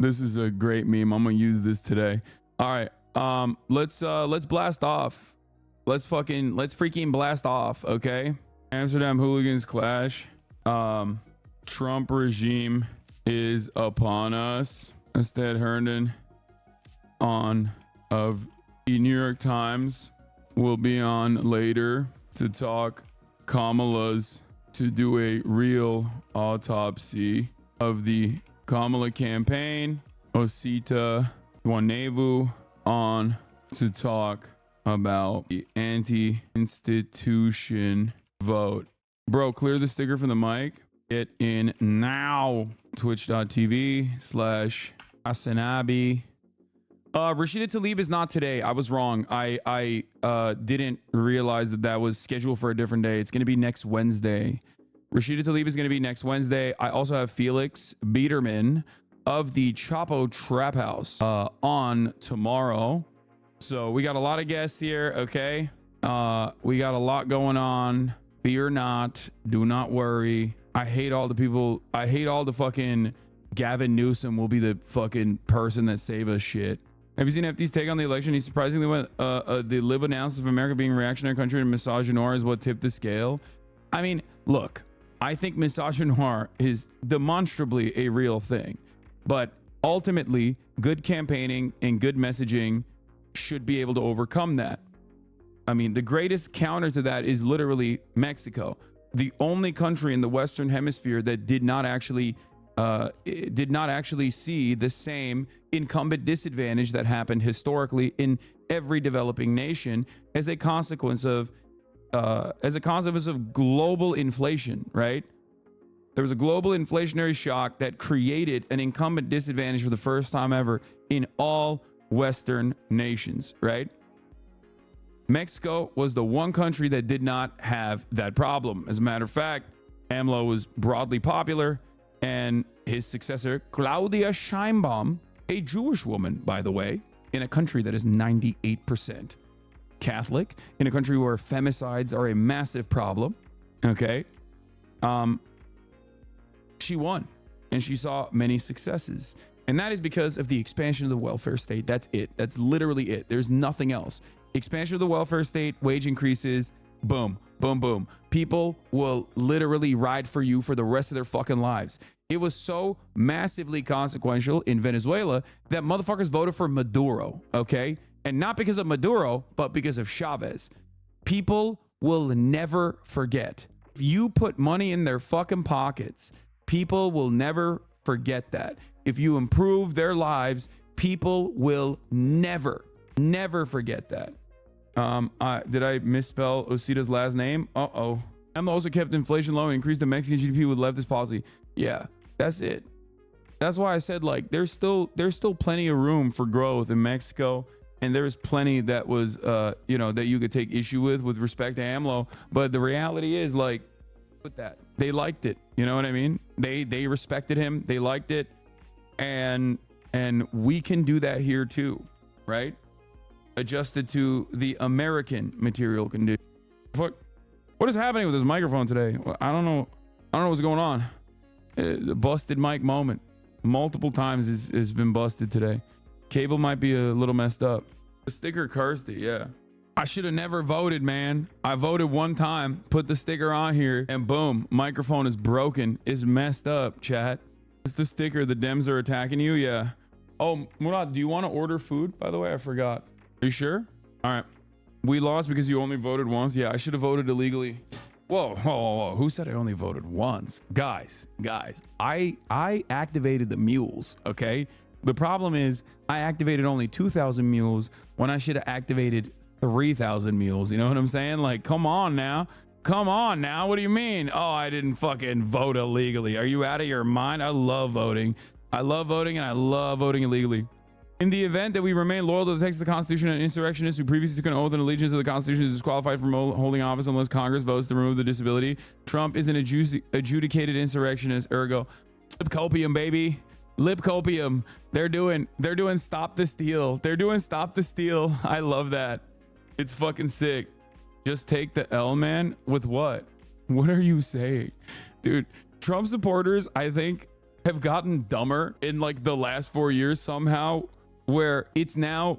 This is a great meme. I'm gonna use this today. All right. Let's blast off. Let's freaking blast off, okay? Amsterdam hooligans clash. Trump regime is upon us. Astead Herndon of the New York Times will be on later to talk Kamala's to do a real autopsy of the Kamala campaign. Osita Wanevu on to talk about the anti-institution vote. Bro, clear the sticker from the mic. Get in now. Twitch.tv/Hasanabi. Rashida Tlaib is not today. I was wrong. I didn't realize that was scheduled for a different day. It's going to be next Wednesday. Rashida Tlaib is going to be next Wednesday. I also have Felix Biederman of the Chapo Trap House on tomorrow. So we got a lot of guests here, okay? We got a lot going on. Fear not. Do not worry. I hate all the people. I hate all the fucking Gavin Newsom will be the fucking person that save us shit. Have you seen FD's take on the election? He surprisingly went, the lib analysis of America being a reactionary country and misogynoir is what tipped the scale. I mean, look, I think misogynoir is demonstrably a real thing, but ultimately good campaigning and good messaging should be able to overcome that. I mean, the greatest counter to that is literally Mexico, the only country in the Western Hemisphere that did not actually see the same incumbent disadvantage that happened historically in every developing nation as a consequence of global inflation, right? There was a global inflationary shock that created an incumbent disadvantage for the first time ever in all Western nations, right? Mexico was the one country that did not have that problem. As a matter of fact, AMLO was broadly popular, and his successor, Claudia Sheinbaum, a Jewish woman, by the way, in a country that is 98% Catholic, in a country where femicides are a massive problem, okay? She won, and she saw many successes. And that is because of the expansion of the welfare state. That's it. That's literally it. There's nothing else. Expansion of the welfare state, wage increases, boom, boom, boom. People will literally ride for you for the rest of their fucking lives. It was so massively consequential in Venezuela that motherfuckers voted for Maduro, okay? And not because of Maduro, but because of Chavez. People will never forget. If you put money in their fucking pockets, people will never forget that. If you improve their lives, people will never forget that. Did I misspell Osita's last name? Uh-oh. AMLO also kept inflation low and increased the Mexican GDP with leftist policy. Yeah, that's it. That's why I said, like, there's still plenty of room for growth in Mexico, and there's plenty that was that you could take issue with respect to AMLO. But the reality is, like, with that, they liked it. You know what I mean? They respected him. They liked it, and we can do that here too, right? Adjusted to the American material condition. What is happening with this microphone today? I don't know what's going on. The busted mic moment multiple times has been busted today. Cable might be a little messed up. The sticker cursed it. Yeah, I should have never voted, man. I voted one time, put the sticker on here, and boom, microphone is broken. It's messed up, chat. It's the sticker. The Dems are attacking you. Yeah. Oh, Murad, do you want to order food, by the way? I forgot. Are you sure? All right. We lost because you only voted once. Yeah, I should have voted illegally. Whoa. Who said I only voted once? Guys, I activated the mules, okay? The problem is I activated only 2,000 mules when I should have activated 3,000 mules. You know what I'm saying? Like, come on now. What do you mean? Oh, I didn't fucking vote illegally. Are you out of your mind? I love voting. And I love voting illegally. In the event that we remain loyal to the text of the Constitution, and insurrectionists who previously took an oath and allegiance to the Constitution is disqualified from holding office unless Congress votes to remove the disability. Trump is an adjudicated insurrectionist. Ergo, lipcopium, baby, lipcopium. They're doing stop the steal. I love that. It's fucking sick. Just take the L, man. With what? What are you saying, dude? Trump supporters, I think have gotten dumber in like the last 4 years somehow, where it's now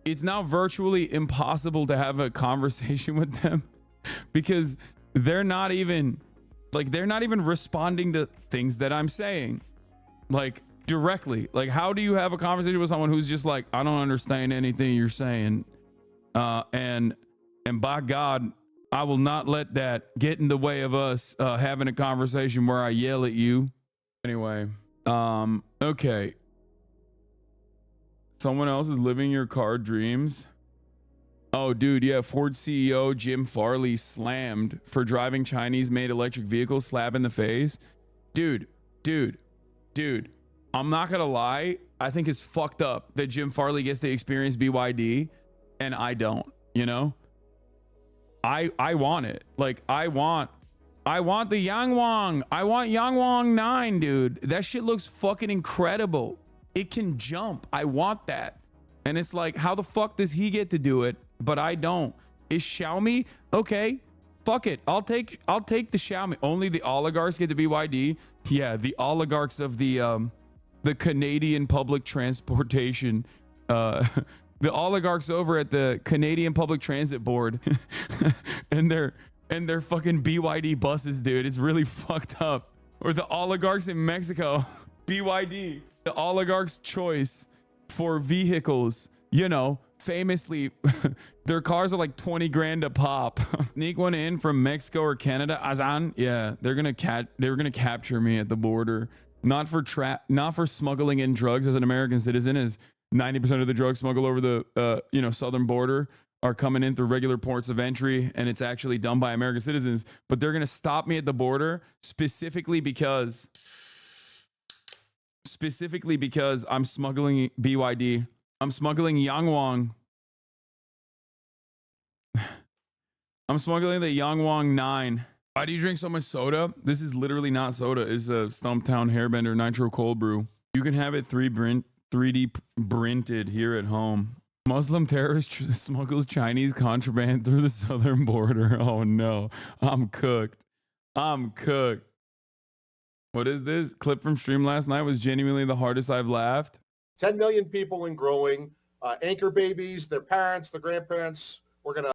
virtually impossible to have a conversation with them because they're not even responding to things that I'm saying like directly. Like, how do you have a conversation with someone who's just like, I don't understand anything you're saying, and by God, I will not let that get in the way of us having a conversation where I yell at you. Anyway, okay. Someone else is living your car dreams. Oh, dude, yeah. Ford CEO Jim Farley slammed for driving Chinese-made electric vehicles, slap in the face. Dude. I'm not gonna lie. I think it's fucked up that Jim Farley gets to experience BYD and I don't, you know? I want it. Like, I want the Yangwang. I want Yangwang 9, dude. That shit looks fucking incredible. It can jump. I want that. And it's like, how the fuck does he get to do it, but I don't? Is Xiaomi okay? Fuck it. I'll take the Xiaomi. Only the oligarchs get the BYD. Yeah, the oligarchs of the Canadian public transportation, the oligarchs over at the Canadian Public Transit Board and their fucking BYD buses, dude. It's really fucked up. Or the oligarchs in Mexico, BYD, the oligarchs' choice for vehicles, you know, famously their cars are like 20 grand a pop. Sneak one in from Mexico or Canada, Azan. Yeah, they're gonna capture me at the border. Not for smuggling in drugs as an American citizen, as 90% of the drugs smuggled over the southern border are coming in through regular ports of entry, and it's actually done by American citizens. But they're gonna stop me at the border specifically because I'm smuggling BYD. I'm smuggling Yangwang. I'm smuggling the Yangwang 9. Why do you drink so much soda? This is literally not soda. It's a Stumptown Hairbender Nitro Cold Brew. You can have it 3D printed here at home. Muslim terrorist smuggles Chinese contraband through the southern border. Oh no, I'm cooked. What is this? Clip from stream last night was genuinely the hardest I've laughed. 10 million people and growing. Anchor babies, their parents, their grandparents. We're gonna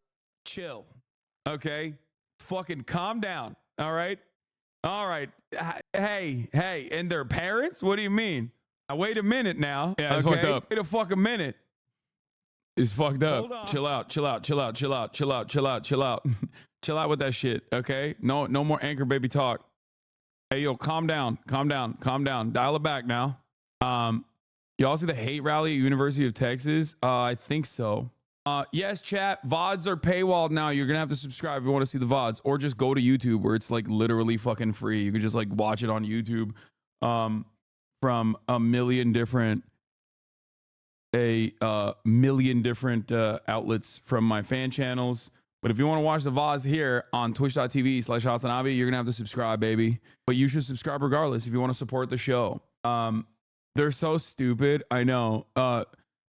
chill. Okay, fucking calm down. All right. Hey, and their parents? What do you mean? Now, wait a minute now. Yeah, it's fucked up. Wait a fucking minute. It's fucked up. Chill out. Chill out with that shit. Okay. No more anchor baby talk. Hey, yo, calm down. Dial it back now. Y'all see the hate rally at University of Texas? I think so. Yes, chat. VODs are paywalled now. You're gonna have to subscribe if you want to see the VODs, or just go to YouTube where it's like literally fucking free. You can just like watch it on YouTube, from a million different outlets from my fan channels. But if you want to watch the VODs here on twitch.tv/Hasanabi, you're gonna have to subscribe, baby. But you should subscribe regardless if you want to support the show. They're so stupid. I know.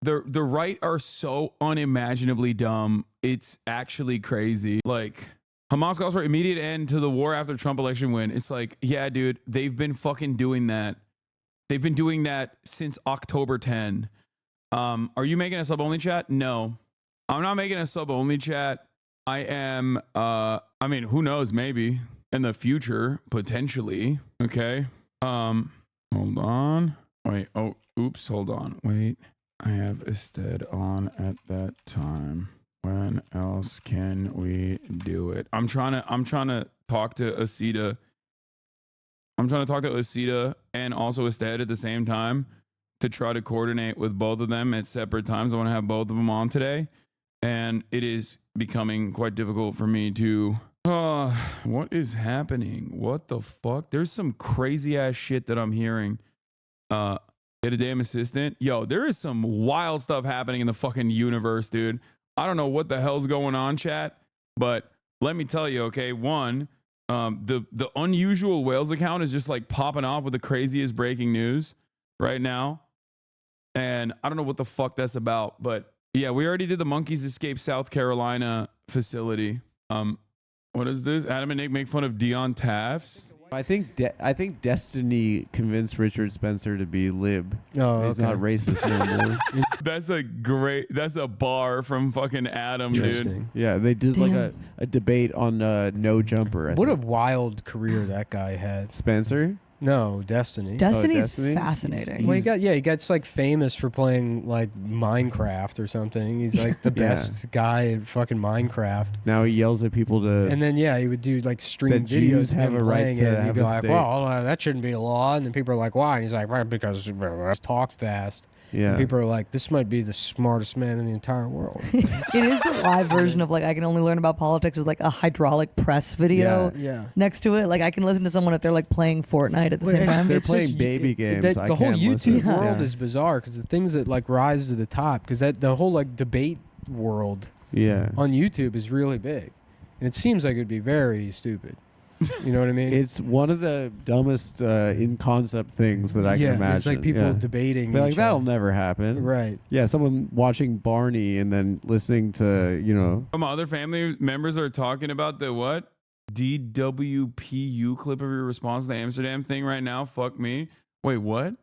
The right are so unimaginably dumb. It's actually crazy. Like, Hamas calls for immediate end to the war after Trump election win. It's like, yeah, dude, they've been fucking doing that. They've been doing that since October 10. Are you making a sub only chat? No, I'm not making a sub only chat. I am, I mean, who knows, maybe in the future, potentially. Okay. Hold on. Wait. Oh, oops. Hold on. Wait. I have Astead on at that time. When else can we do it? I'm trying to talk to Astead. I'm trying to talk to Astead and also Astead at the same time to try to coordinate with both of them at separate times. I want to have both of them on today, and it is becoming quite difficult for me to. What is happening? What the fuck? There's some crazy ass shit that I'm hearing. Get a damn assistant. Yo, there is some wild stuff happening in the fucking universe, dude. I don't know what the hell's going on, chat, but let me tell you, okay, one, the unusual whales account is just like popping off with the craziest breaking news right now. And I don't know what the fuck that's about, but yeah, we already did the Monkeys Escape South Carolina facility. What is this? Adam and Nick make fun of Dion Taffs. I think Destiny convinced Richard Spencer to be lib. Oh, He's okay. not racist no more. That's a bar from fucking Adam, dude. Interesting. Yeah, they did like a debate on No Jumper. I What a think. wild career that guy had. Spencer? No, Destiny. Destiny's Destiny? fascinating. Well, he gets like famous for playing like Minecraft or something. He's like the Yeah. best guy at fucking Minecraft. Now he yells at people to. And then he would do like stream That Jews videos of have him a right playing to it. And he'd have be a like, state. "Well, that shouldn't be a law." And then people are like, "Why?" And he's like, "Well, because talk fast." yeah. And people are like, "This might be the smartest man in the entire world." It is the live version of like I can only learn about politics with like a hydraulic press video Yeah. next to it. Like I can listen to someone if they're like playing Fortnite at the same time. They're It's playing just- baby games. The I whole can't YouTube listen. world Yeah. is bizarre because the things that like rise to the top, because the whole like debate world Yeah. on YouTube is really big, and it seems like it'd be very stupid. You know what I mean? It's one of the dumbest in concept things that I can imagine. It's like people yeah. debating. They're like, each that'll other. never happen. Right. Yeah, someone watching Barney and then listening to, My other family members are talking about the what? DWPU clip of your response to the Amsterdam thing right now. Fuck me. Wait, what?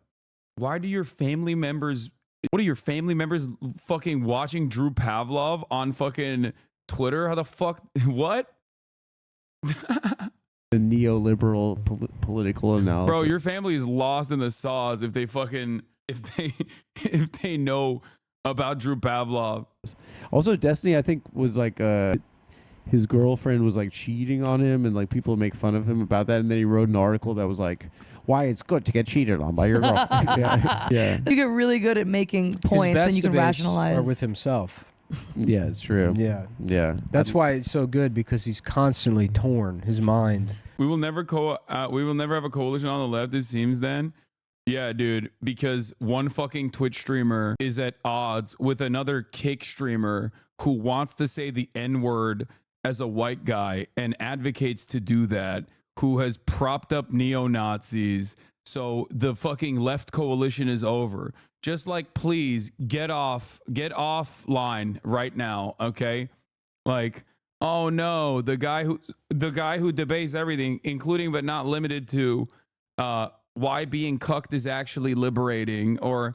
Why do your family members? What are your family members fucking watching Drew Pavlov on fucking Twitter? How the fuck? What? the neoliberal political analysis. Bro, your family is lost in the sauce if they know about Drew Pavlov. Also, Destiny, I think, was like his girlfriend was like cheating on him, and like people make fun of him about that. And then he wrote an article that was like, "Why it's good to get cheated on by your girlfriend." yeah, You get really good at making His points best and you can debates rationalize. are with himself. yeah, it's true. Yeah. Yeah, That's why it's so good, because he's constantly torn. His mind. We will never have a coalition on the left, it seems then. Yeah, dude, because one fucking Twitch streamer is at odds with another Kick streamer who wants to say the N-word as a white guy and advocates to do that, who has propped up neo-Nazis. So the fucking left coalition is over. Just like, please get offline right now, okay? Like, oh no, the guy who debates everything, including but not limited to why being cucked is actually liberating, or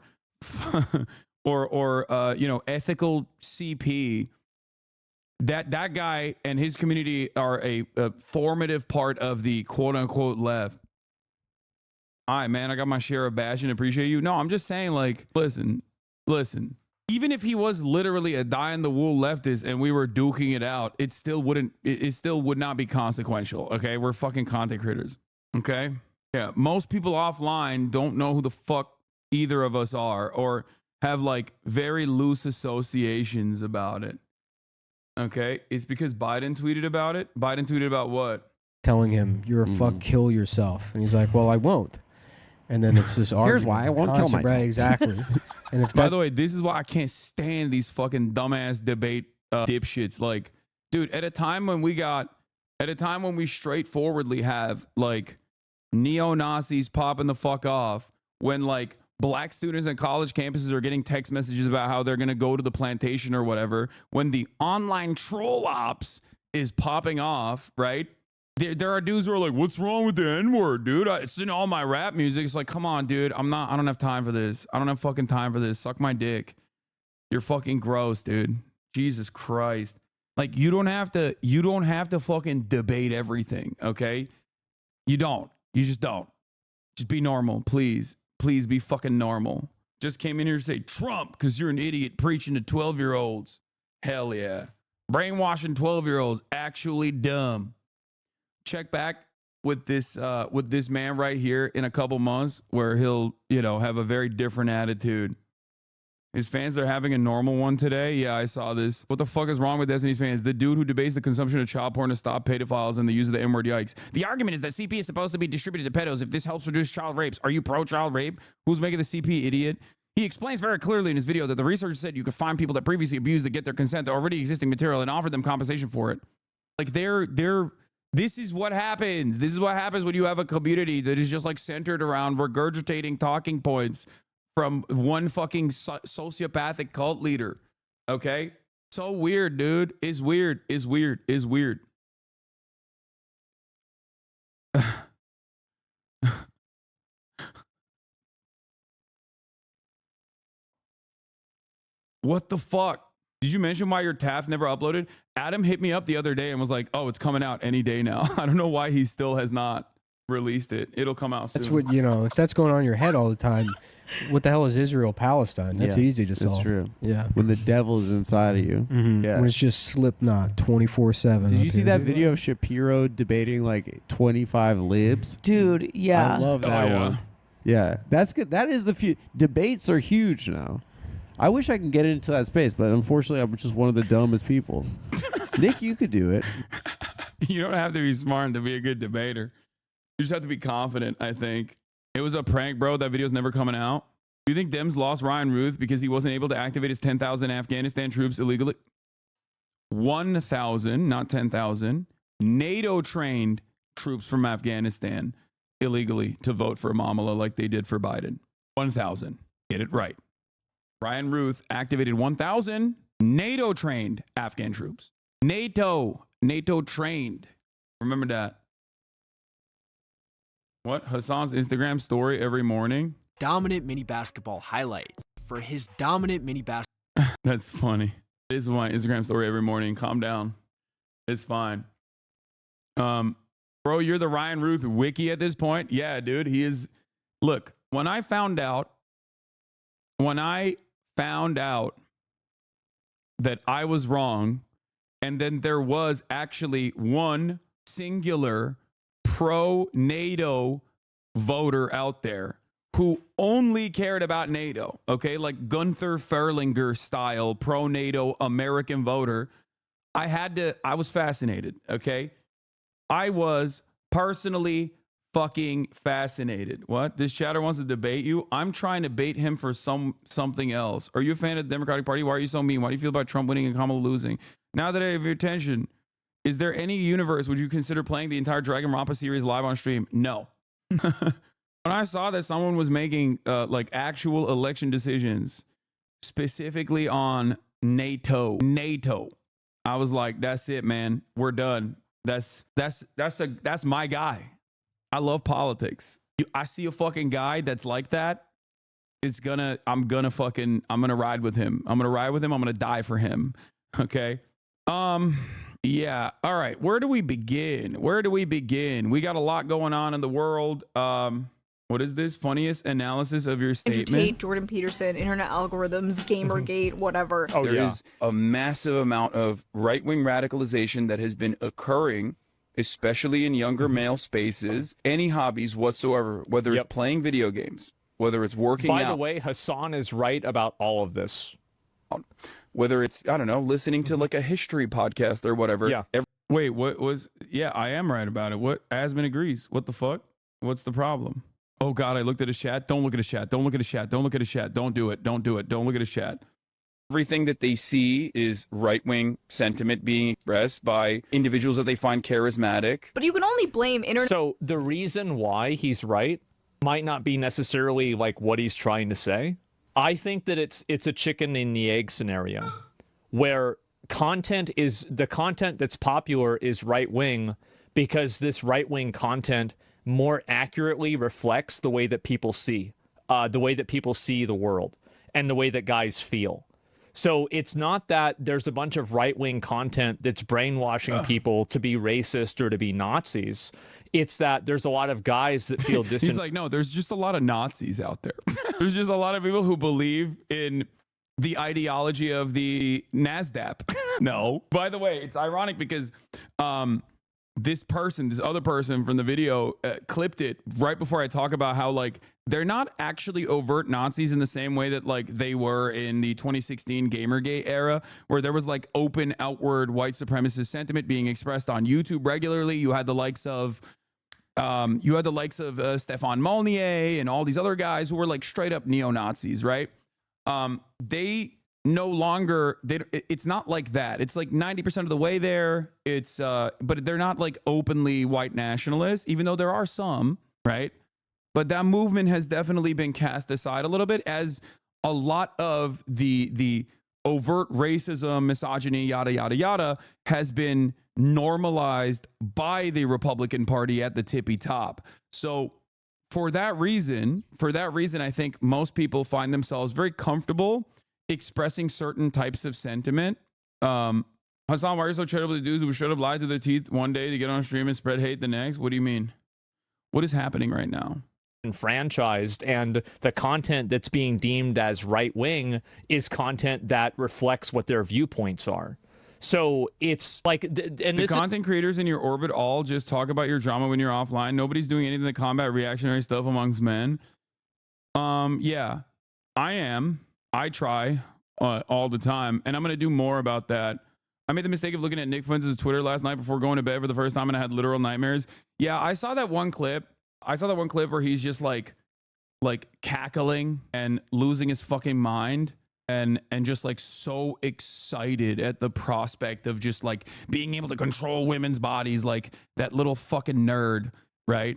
ethical CP. That guy and his community are a formative part of the quote unquote left. All right, man, I got my share of bashing. Appreciate you. No, I'm just saying, like, listen. Even if he was literally a die-in-the-wool leftist and we were duking it out, it still would not be consequential, okay? We're fucking content creators, okay? Yeah, most people offline don't know who the fuck either of us are, or have, like, very loose associations about it, okay? It's because Biden tweeted about it. Biden tweeted about what? Telling him, "You're a fuck, kill yourself." And he's like, "Well, I won't." And then it's this argument. Here's why I won't kill Constant- myself. Right, exactly. And if By that's the way, this is why I can't stand these fucking dumbass debate dipshits. Like, dude, at a time when we straightforwardly have like neo-Nazis popping the fuck off, when like black students on college campuses are getting text messages about how they're going to go to the plantation or whatever, when the online troll ops is popping off, right? There are dudes who are like, "What's wrong with the N-word, dude? It's in all my rap music." It's like, come on, dude. I don't have time for this. I don't have fucking time for this. Suck my dick. You're fucking gross, dude. Jesus Christ. Like, you don't have to fucking debate everything, okay? You don't. You just don't. Just be normal, please. Please be fucking normal. Just came in here to say Trump because you're an idiot preaching to 12-year-olds. Hell yeah. Brainwashing 12-year-olds. Actually dumb. Check back with this man right here in a couple months, where he'll, have a very different attitude. His fans are having a normal one today. Yeah, I saw this. What the fuck is wrong with Destiny's fans? The dude who debates the consumption of child porn to stop pedophiles and the use of the N-word, yikes. The argument is that CP is supposed to be distributed to pedos if this helps reduce child rapes. Are you pro-child rape? Who's making the CP, idiot? He explains very clearly in his video that the research said you could find people that previously abused to get their consent to already existing material and offer them compensation for it. Like, this is what happens. This is what happens when you have a community that is just like centered around regurgitating talking points from one fucking sociopathic cult leader. Okay? So weird, dude. It's weird. What the fuck? Did you mention why your tabs never uploaded? Adam hit me up the other day and was like, oh, it's coming out any day now. I don't know why he still has not released it. It'll come out soon. That's what, if that's going on in your head all the time, what the hell is Israel Palestine? That's easy to solve. That's true. Yeah. When the devil is inside of you. Yeah. When it's just Slipknot 24/7. Did you see that video of Shapiro debating like 25 libs? Dude, yeah. I love that one. Yeah, that's good. That is the debates are huge now. I wish I could get into that space, but unfortunately, I'm just one of the dumbest people. Nick, you could do it. You don't have to be smart to be a good debater. You just have to be confident, I think. It was a prank, bro. That video's never coming out. Do you think Dems lost Ryan Ruth because he wasn't able to activate his 10,000 Afghanistan troops illegally? 1,000, not 10,000. NATO-trained troops from Afghanistan illegally to vote for Amala like they did for Biden. 1,000. Get it right. Ryan Ruth activated 1,000 NATO-trained Afghan troops. NATO trained. Remember that. What? Hassan's Instagram story every morning? Dominant mini basketball highlights for his dominant mini basketball. That's funny. This is my Instagram story every morning. Calm down. It's fine. Bro, you're the Ryan Ruth wiki at this point? Yeah, dude. He is. Look, when I found out that I was wrong, and then there was actually one singular pro-NATO voter out there who only cared about NATO, okay? Like Gunther Ferlinger style pro-NATO American voter. I was fascinated, okay? I was personally fucking fascinated. What? This chatter wants to debate you? I'm trying to bait him for something else. Are you a fan of the Democratic Party? Why are you so mean? Why do you feel about Trump winning and Kamala losing? Now that I have your attention, is there any universe would you consider playing the entire Dragon Rampa series live on stream? No. When I saw that someone was making like actual election decisions specifically on NATO, I was like, that's it, man. We're done. That's my guy. I love politics. I see a fucking guy that's like that. I'm gonna ride with him. I'm gonna die for him. Okay. Yeah. All right. Where do we begin? We got a lot going on in the world. What is this? Funniest analysis of your statement? Andrew Tate, Jordan Peterson, internet algorithms, Gamergate, whatever. There is a massive amount of right-wing radicalization that has been occurring, especially in younger male spaces. Any hobbies whatsoever, whether it's playing video games, whether it's working out. By the way, Hassan is right about all of this. Whether it's, I don't know, listening to like a history podcast or whatever. Yeah. Wait, what was, yeah, I am right about it. What? Asman agrees. What the fuck? What's the problem? Oh God, I looked at his chat. Don't look at his chat. Don't look at his chat. Don't look at his chat. Don't do it. Don't do it. Don't look at his chat. Everything that they see is right-wing sentiment being expressed by individuals that they find charismatic. But you can only blame internet. So the reason why he's right might not be necessarily like what he's trying to say. I think that it's a chicken and the egg scenario where the content that's popular is right-wing because this right-wing content more accurately reflects the way that people see the world and the way that guys feel. So it's not that there's a bunch of right-wing content that's brainwashing people to be racist or to be Nazis. It's that there's a lot of guys that feel He's like, no, there's just a lot of Nazis out there. There's just a lot of people who believe in the ideology of the NASDAQ. No. By the way, it's ironic because this other person from the video clipped it right before I talk about how like they're not actually overt Nazis in the same way that like they were in the 2016 Gamergate era, where there was like open outward white supremacist sentiment being expressed on YouTube regularly. You had the likes of Stefan Molnier and all these other guys who were like straight up neo-Nazis, right? They no longer, it's not like that. It's like 90% of the way there. But they're not like openly white nationalists, even though there are some, right? But that movement has definitely been cast aside a little bit as a lot of the overt racism, misogyny, yada, yada, yada, has been normalized by the Republican Party at the tippy top. So for that reason, I think most people find themselves very comfortable expressing certain types of sentiment. Hassan, why are you so charitable to dudes who should have lied to their teeth one day to get on stream and spread hate the next? What do you mean? What is happening right now? Enfranchised, and the content that's being deemed as right wing is content that reflects what their viewpoints are. So it's like, and the content creators in your orbit all just talk about your drama when you're offline. Nobody's doing anything to combat reactionary stuff amongst men. Yeah, I am. I try all the time, and I'm gonna do more about that. I made the mistake of looking at Nick Fuentes' Twitter last night before going to bed for the first time, and I had literal nightmares. Yeah, I saw that one clip. Where he's just like cackling and losing his fucking mind. And just like so excited at the prospect of just like being able to control women's bodies, like that little fucking nerd, right?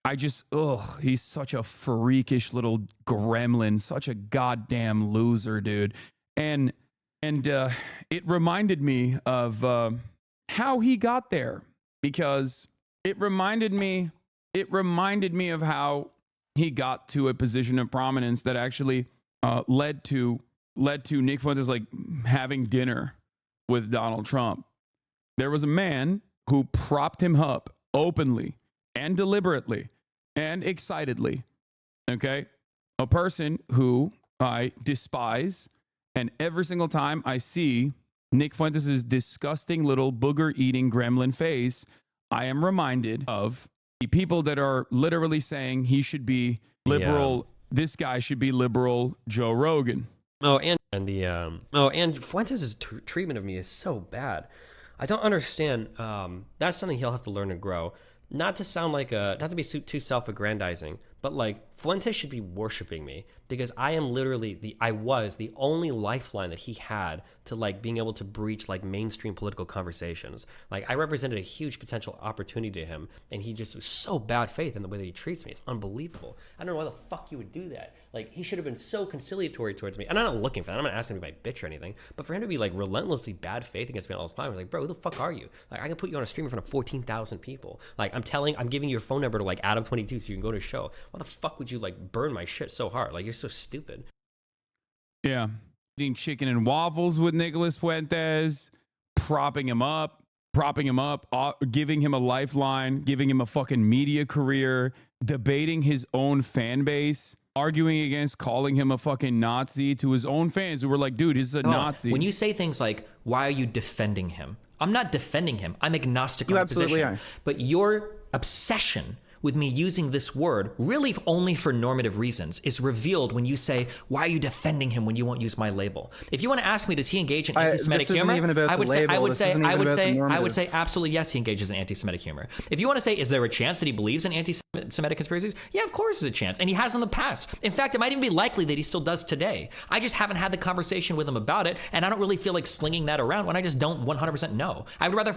He's such a freakish little gremlin, such a goddamn loser, dude. And it reminded me of how he got there, because it reminded me of how he got to a position of prominence that actually led to Nick Fuentes like having dinner with Donald Trump. There was a man who propped him up openly and deliberately and excitedly. Okay, a person who I despise, and every single time I see Nick Fuentes' disgusting little booger-eating gremlin face, I am reminded of the people that are literally saying he should be liberal. Yeah. This guy should be liberal Joe Rogan. And Fuentes' treatment of me is so bad. I don't understand. That's something he'll have to learn and grow. Not to be too self-aggrandizing, but like Fuentes should be worshiping me, because I am literally I was the only lifeline that he had to like being able to breach like mainstream political conversations. Like I represented a huge potential opportunity to him, and he just was so bad faith in the way that he treats me. It's unbelievable. I don't know why the fuck you would do that. Like he should have been so conciliatory towards me. And I'm not looking for that. I'm not asking him to be my bitch or anything. But for him to be like relentlessly bad faith against me all the time, I'm like, bro, who the fuck are you? Like I can put you on a stream in front of 14,000 people. Like I'm giving you your phone number to like Adam22 so you can go to a show. Why the fuck would you like burn my shit so hard? Like you're so stupid. Yeah. Eating chicken and waffles with Nicholas Fuentes, propping him up, giving him a lifeline, giving him a fucking media career, debating his own fan base, arguing against calling him a fucking Nazi to his own fans who were like, dude, he's a Nazi. When you say things like, why are you defending him? I'm not defending him. I'm agnostic on the position. You absolutely are. But your obsession with me using this word, really only for normative reasons, is revealed when you say, why are you defending him when you won't use my label? If you want to ask me, does he engage in anti-Semitic humor? I would say absolutely yes, he engages in anti-Semitic humor. If you want to say, is there a chance that he believes in anti-Semitic conspiracies? Yeah, of course there's a chance. And he has in the past. In fact, it might even be likely that he still does today. I just haven't had the conversation with him about it, and I don't really feel like slinging that around when I just don't 100% know. I would rather...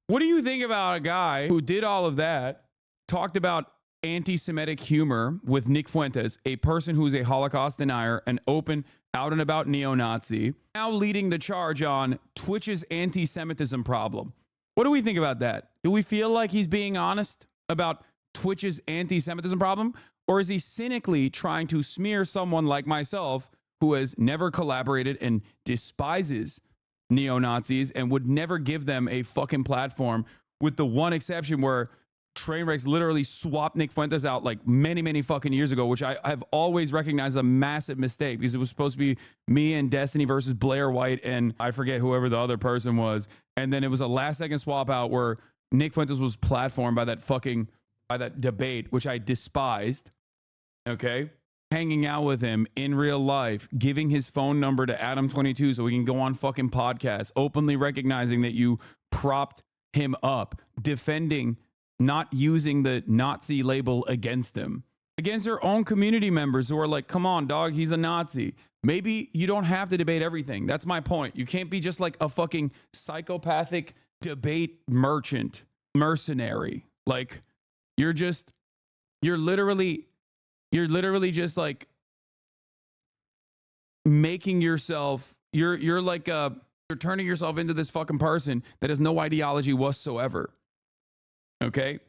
What do you think about a guy who did all of that, talked about anti-Semitic humor with Nick Fuentes, a person who's a Holocaust denier, an open, out and about neo-Nazi, now leading the charge on Twitch's anti-Semitism problem? What do we think about that? Do we feel like he's being honest about Twitch's anti-Semitism problem? Or is he cynically trying to smear someone like myself who has never collaborated and despises neo-Nazis and would never give them a fucking platform, with the one exception where Trainwrecks literally swapped Nick Fuentes out like many, many fucking years ago, which I've always recognized a massive mistake, because it was supposed to be me and Destiny versus Blair White and I forget whoever the other person was. And then it was a last second swap out where Nick Fuentes was platformed by that debate, which I despised. Okay. Hanging out with him in real life, giving his phone number to Adam22 so we can go on fucking podcasts, openly recognizing that you propped him up, defending not using the Nazi label against him, against their own community members who are like, come on, dog, he's a Nazi. Maybe you don't have to debate everything. That's my point. You can't be just like a fucking psychopathic debate mercenary. Like you're literally just like making yourself, you're turning yourself into this fucking person that has no ideology whatsoever. Okay?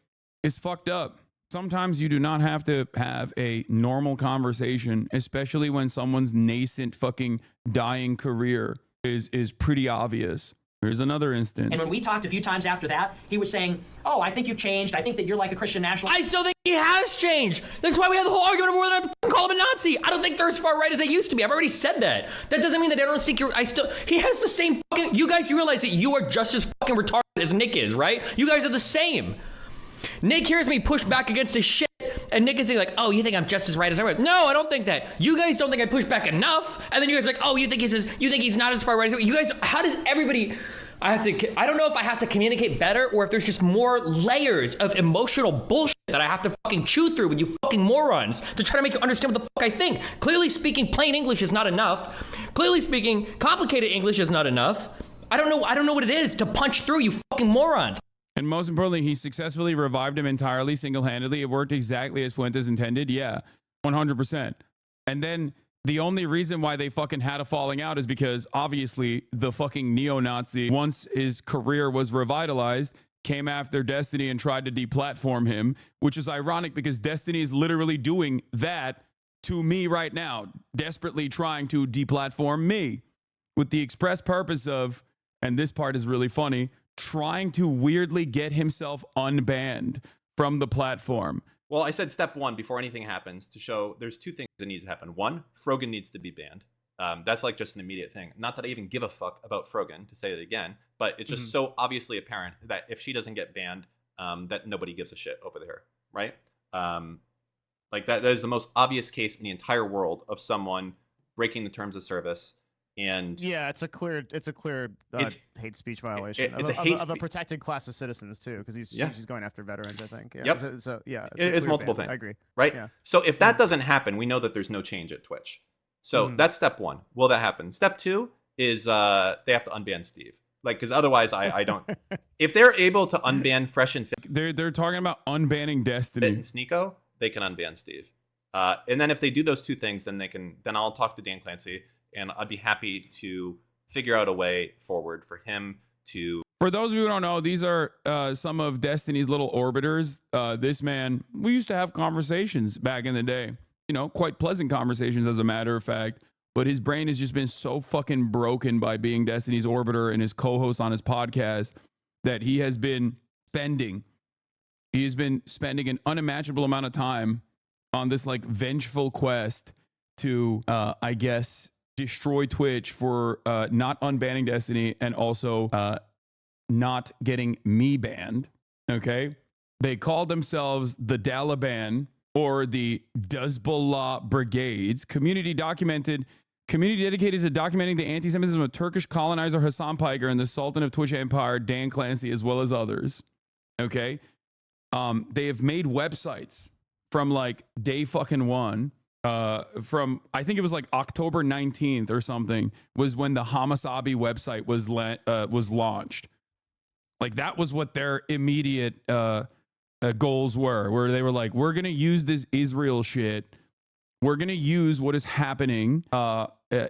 It's fucked up. Sometimes you do not have to have a normal conversation, especially when someone's nascent fucking dying career is pretty obvious. Here's another instance. And when we talked a few times after that, he was saying, oh, I think you've changed. I think that you're like a Christian nationalist. I still think he has changed. That's why we had the whole argument over whether to call him a Nazi. I don't think they're as far right as they used to be. I've already said that. That doesn't mean that I don't think he has the same fucking, you guys, you realize that you are just as fucking retarded as Nick is, right? You guys are the same. Nick hears me push back against his shit, and Nick is like, oh, you think I'm just as right as I was? No, I don't think that. You guys don't think I push back enough, and then you guys are like, oh, you think he's not as far right as you guys. How does everybody? I don't know if I have to communicate better or if there's just more layers of emotional bullshit that I have to fucking chew through with you fucking morons to try to make you understand what the fuck I think. Clearly speaking, plain English is not enough. Clearly speaking, complicated English is not enough. I don't know what it is to punch through, you fucking morons. And most importantly, he successfully revived him entirely, single-handedly. It worked exactly as Fuentes intended. Yeah, 100%. And then the only reason why they fucking had a falling out is because obviously the fucking neo-Nazi, once his career was revitalized, came after Destiny and tried to deplatform him, which is ironic because Destiny is literally doing that to me right now, desperately trying to deplatform me with the express purpose of, and this part is really funny, trying to weirdly get himself unbanned from the platform. Well, I said step one before anything happens to show there's two things that need to happen. One, Frogan needs to be banned. That's like just an immediate thing. Not that I even give a fuck about Frogan, to say it again, but it's just so obviously apparent that if she doesn't get banned, that nobody gives a shit over there, right? Like that is the most obvious case in the entire world of someone breaking the terms of service. And yeah, it's a clear hate speech violation of a protected class of citizens too, because she's going after veterans, I think. Yeah. Yep. So yeah, it's multiple things. I agree. Right. Yeah. So if that doesn't happen, we know that there's no change at Twitch. So that's step one. Will that happen? Step two is they have to unban Steve. Like, because otherwise, I don't. If they're able to unban Fresh and Fit, they're talking about unbanning Destiny and Sneeko, they can unban Steve. And then if they do those two things, then I'll talk to Dan Clancy. And I'd be happy to figure out a way forward for him to. For those of you who don't know, these are some of Destiny's little orbiters. This man, we used to have conversations back in the day. You know, quite pleasant conversations, as a matter of fact. But his brain has just been so fucking broken by being Destiny's orbiter and his co-host on his podcast that he has been spending an unimaginable amount of time on this like vengeful quest to, I guess, destroy Twitch for not unbanning Destiny and also not getting me banned. Okay. They called themselves the Daliban or the Duzbullah Brigades, community dedicated to documenting the anti-Semitism of Turkish colonizer Hassan Piker and the Sultan of Twitch Empire, Dan Clancy, as well as others. Okay. They have made websites from like day fucking one. From I think it was like October 19th or something was when the Hasanabi website was launched. Like that was what their immediate goals were, where they were like, we're gonna use this Israel shit, we're gonna use what is happening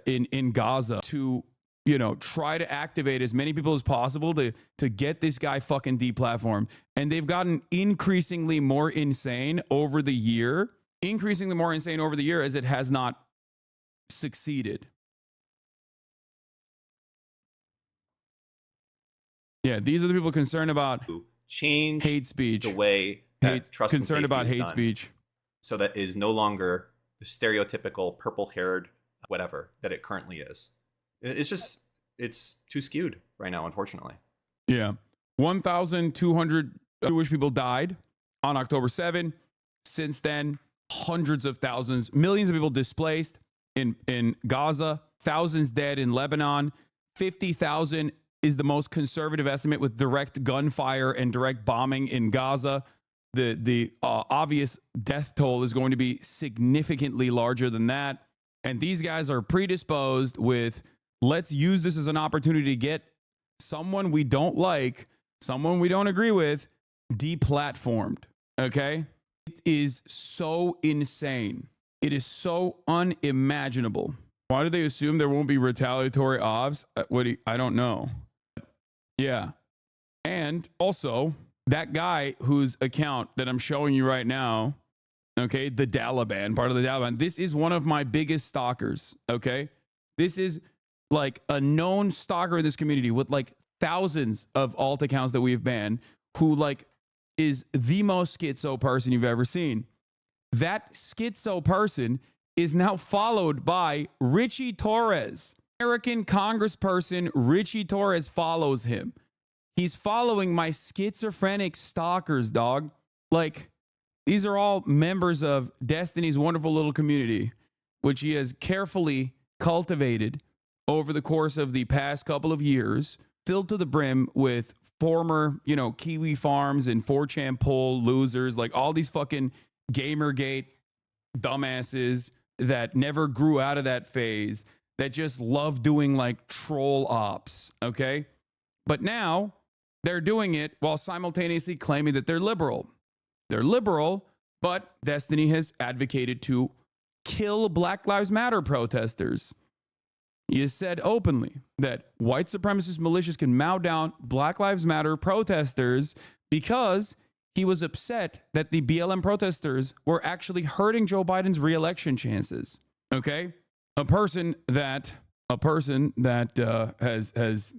in Gaza to, you know, try to activate as many people as possible to get this guy fucking deplatformed. And they've gotten increasingly more insane over the year. As it has not succeeded. Yeah, these are the people concerned about change hate speech, the way that trust and concerned safety about is hate done, speech, so that is no longer the stereotypical purple-haired whatever that it currently is. It's too skewed right now, unfortunately. Yeah, 1,200 Jewish people died on October 7. Since then, hundreds of thousands, millions of people displaced in Gaza, thousands dead in Lebanon, 50,000 is the most conservative estimate with direct gunfire and direct bombing in Gaza. The obvious death toll is going to be significantly larger than that. And these guys are predisposed with, let's use this as an opportunity to get someone we don't like, someone we don't agree with, deplatformed. Okay? It is so insane. It is so unimaginable. Why do they assume there won't be retaliatory obs? I don't know. Yeah. And also, that guy whose account that I'm showing you right now, okay, the Dalaban, part of the Dalaban, this is one of my biggest stalkers, okay? This is like a known stalker in this community with like thousands of alt accounts that we've banned, who like is the most schizo person you've ever seen. That schizo person is now followed by Richie Torres. American Congressperson Richie Torres follows him. He's following my schizophrenic stalkers, dog. Like, these are all members of Destiny's wonderful little community, which he has carefully cultivated over the course of the past couple of years, filled to the brim with former, you know, Kiwi Farms and 4chan poll losers, like all these fucking Gamergate dumbasses that never grew out of that phase, that just love doing like troll ops, okay? But now they're doing it while simultaneously claiming that they're liberal. They're liberal, but Destiny has advocated to kill Black Lives Matter protesters. He has said openly that white supremacist militias can mow down Black Lives Matter protesters because he was upset that the BLM protesters were actually hurting Joe Biden's reelection chances. Okay? A person that has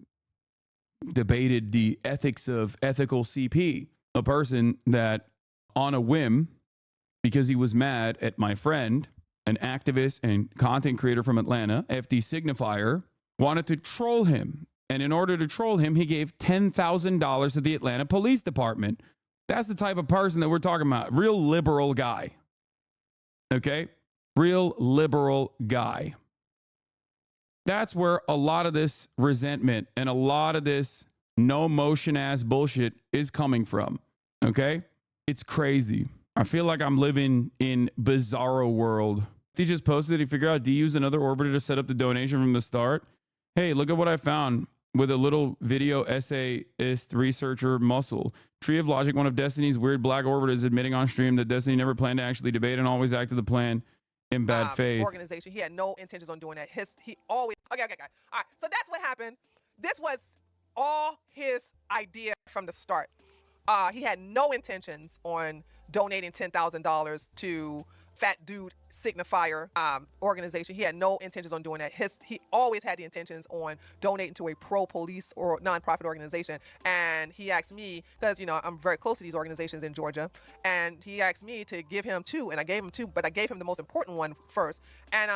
debated the ethics of ethical CP, a person that on a whim, because he was mad at my friend, an activist and content creator from Atlanta, FD Signifier, wanted to troll him. And in order to troll him, he gave $10,000 to the Atlanta Police Department. That's the type of person that we're talking about. Real liberal guy. Okay? Real liberal guy. That's where a lot of this resentment and a lot of this no motion ass bullshit is coming from. Okay? It's crazy. I feel like I'm living in bizarro world. He just posted, he figured out D used another orbiter to set up the donation from the start. Hey, look at what I found with a little video essayist researcher muscle. Tree of Logic, one of Destiny's weird black orbiters, admitting on stream that Destiny never planned to actually debate and always acted the plan in bad faith. Organization. He had no intentions on doing that. He always okay. All right. So that's what happened. This was all his idea from the start. He had no intentions on donating $10,000 to Fat Dude Signifier organization. He had no intentions on doing that. He always had the intentions on donating to a pro-police or nonprofit organization. And he asked me, because, you know, I'm very close to these organizations in Georgia, and he asked me to give him two, and I gave him two, but I gave him the most important one first. And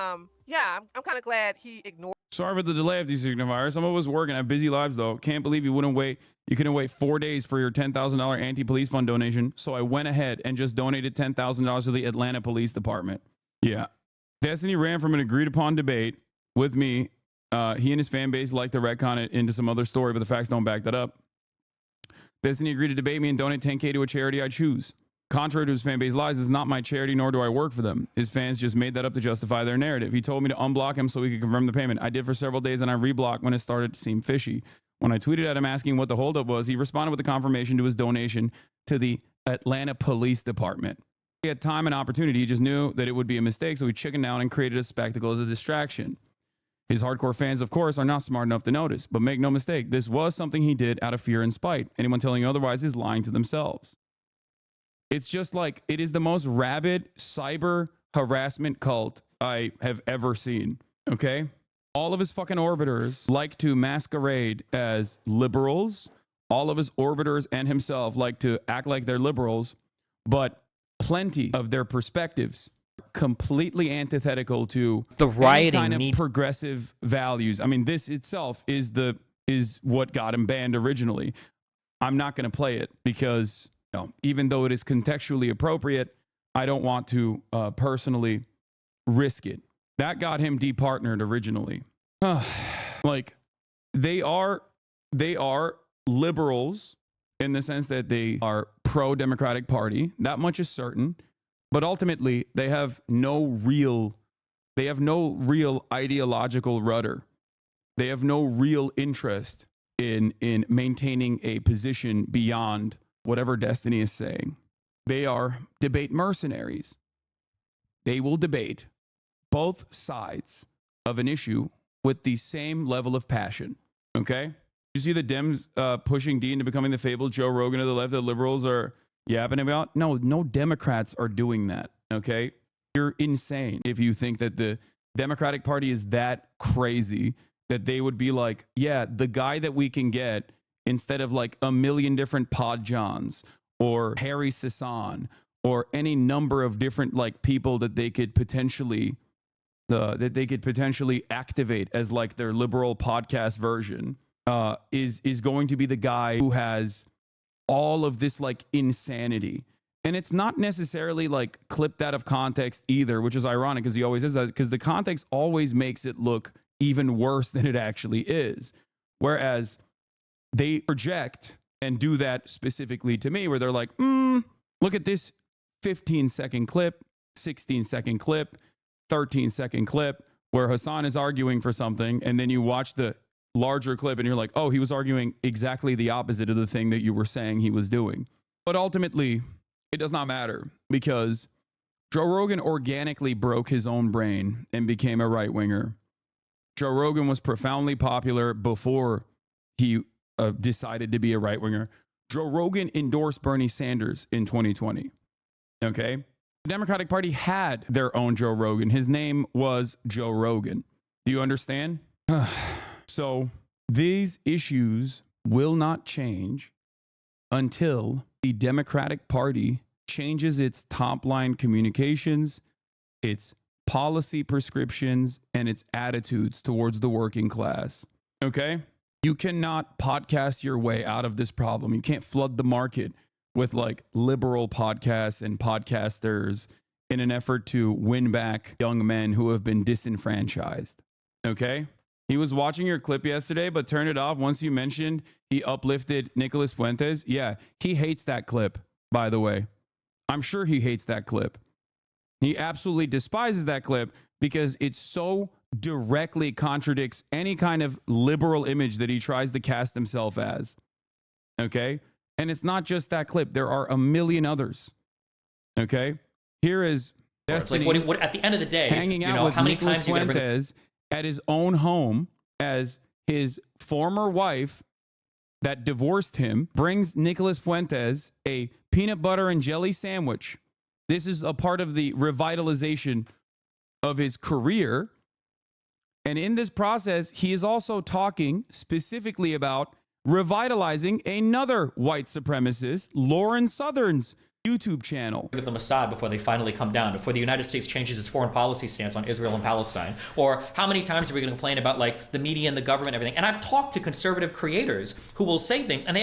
yeah, I'm kind of glad he ignored. Sorry for the delay of these signifiers. Some of us work and have busy lives, though. Can't believe you couldn't wait 4 days for your $10,000 anti-police fund donation. So I went ahead and just donated $10,000 to the Atlanta Police Department. Yeah. Destiny ran from an agreed upon debate with me. He and his fan base like to retcon it into some other story, but the facts don't back that up. Destiny agreed to debate me and donate $10K to a charity I choose. Contrary to his fan base lies, it's not my charity, nor do I work for them. His fans just made that up to justify their narrative. He told me to unblock him so he could confirm the payment. I did for several days, and I reblocked when it started to seem fishy. When I tweeted at him asking what the holdup was, he responded with a confirmation to his donation to the Atlanta Police Department. He had time and opportunity. He just knew that it would be a mistake, so he chickened down and created a spectacle as a distraction. His hardcore fans, of course, are not smart enough to notice, but make no mistake, this was something he did out of fear and spite. Anyone telling you otherwise is lying to themselves. It's just like, it is the most rabid cyber harassment cult I have ever seen, okay? All of his fucking orbiters like to masquerade as liberals. All of his orbiters and himself like to act like they're liberals, but plenty of their perspectives completely antithetical to the rioting kind of progressive values. I mean, this itself is what got him banned originally. I'm not going to play it because, you know, even though it is contextually appropriate, I don't want to personally risk it. That got him departnered originally. Like, they are liberals in the sense that they are pro-Democratic Party. That much is certain. But ultimately, they have no real ideological rudder. They have no real interest in maintaining a position beyond whatever Destiny is saying. They are debate mercenaries. They will debate both sides of an issue with the same level of passion. Okay? You see the Dems pushing D into becoming the fabled Joe Rogan of the left that liberals are yapping about? No Democrats are doing that, okay? You're insane if you think that the Democratic Party is that crazy that they would be like, yeah, the guy that we can get instead of like a million different Pod Johns or Harry Sisson or any number of different like people that they could potentially activate as like their liberal podcast version is going to be the guy who has all of this like insanity. And it's not necessarily like clipped out of context either, which is ironic because he always is that, because the context always makes it look even worse than it actually is. Whereas they project and do that specifically to me where they're like, look at this 15-second clip, 16-second clip, 13-second clip where Hassan is arguing for something. And then you watch the larger clip and you're like, oh, he was arguing exactly the opposite of the thing that you were saying he was doing. But ultimately, it does not matter because Joe Rogan organically broke his own brain and became a right winger. Joe Rogan was profoundly popular before he decided to be a right winger. Joe Rogan endorsed Bernie Sanders in 2020. Okay. The Democratic Party had their own Joe Rogan. His name was Joe Rogan. Do you understand? So these issues will not change until the Democratic Party changes its top line communications, its policy prescriptions, and its attitudes towards the working class. Okay? You cannot podcast your way out of this problem. You can't flood the market with like liberal podcasts and podcasters in an effort to win back young men who have been disenfranchised. Okay? He was watching your clip yesterday, but turned it off once you mentioned he uplifted Nicholas Fuentes. Yeah, he hates that clip, by the way. I'm sure he hates that clip. He absolutely despises that clip because it so directly contradicts any kind of liberal image that he tries to cast himself as. Okay? And it's not just that clip. There are a million others. Okay? Here is Destiny like what at the end of the day, hanging out with how many Nicholas times are you gonna Fuentes at his own home as his former wife that divorced him brings Nicholas Fuentes a peanut butter and jelly sandwich. This is a part of the revitalization of his career. And in this process, he is also talking specifically about revitalizing another white supremacist, Lauren Southern's YouTube channel. With them aside before they finally come down, before the United States changes its foreign policy stance on Israel and Palestine? Or how many times are we going to complain about like the media and the government and everything? And I've talked to conservative creators who will say things and they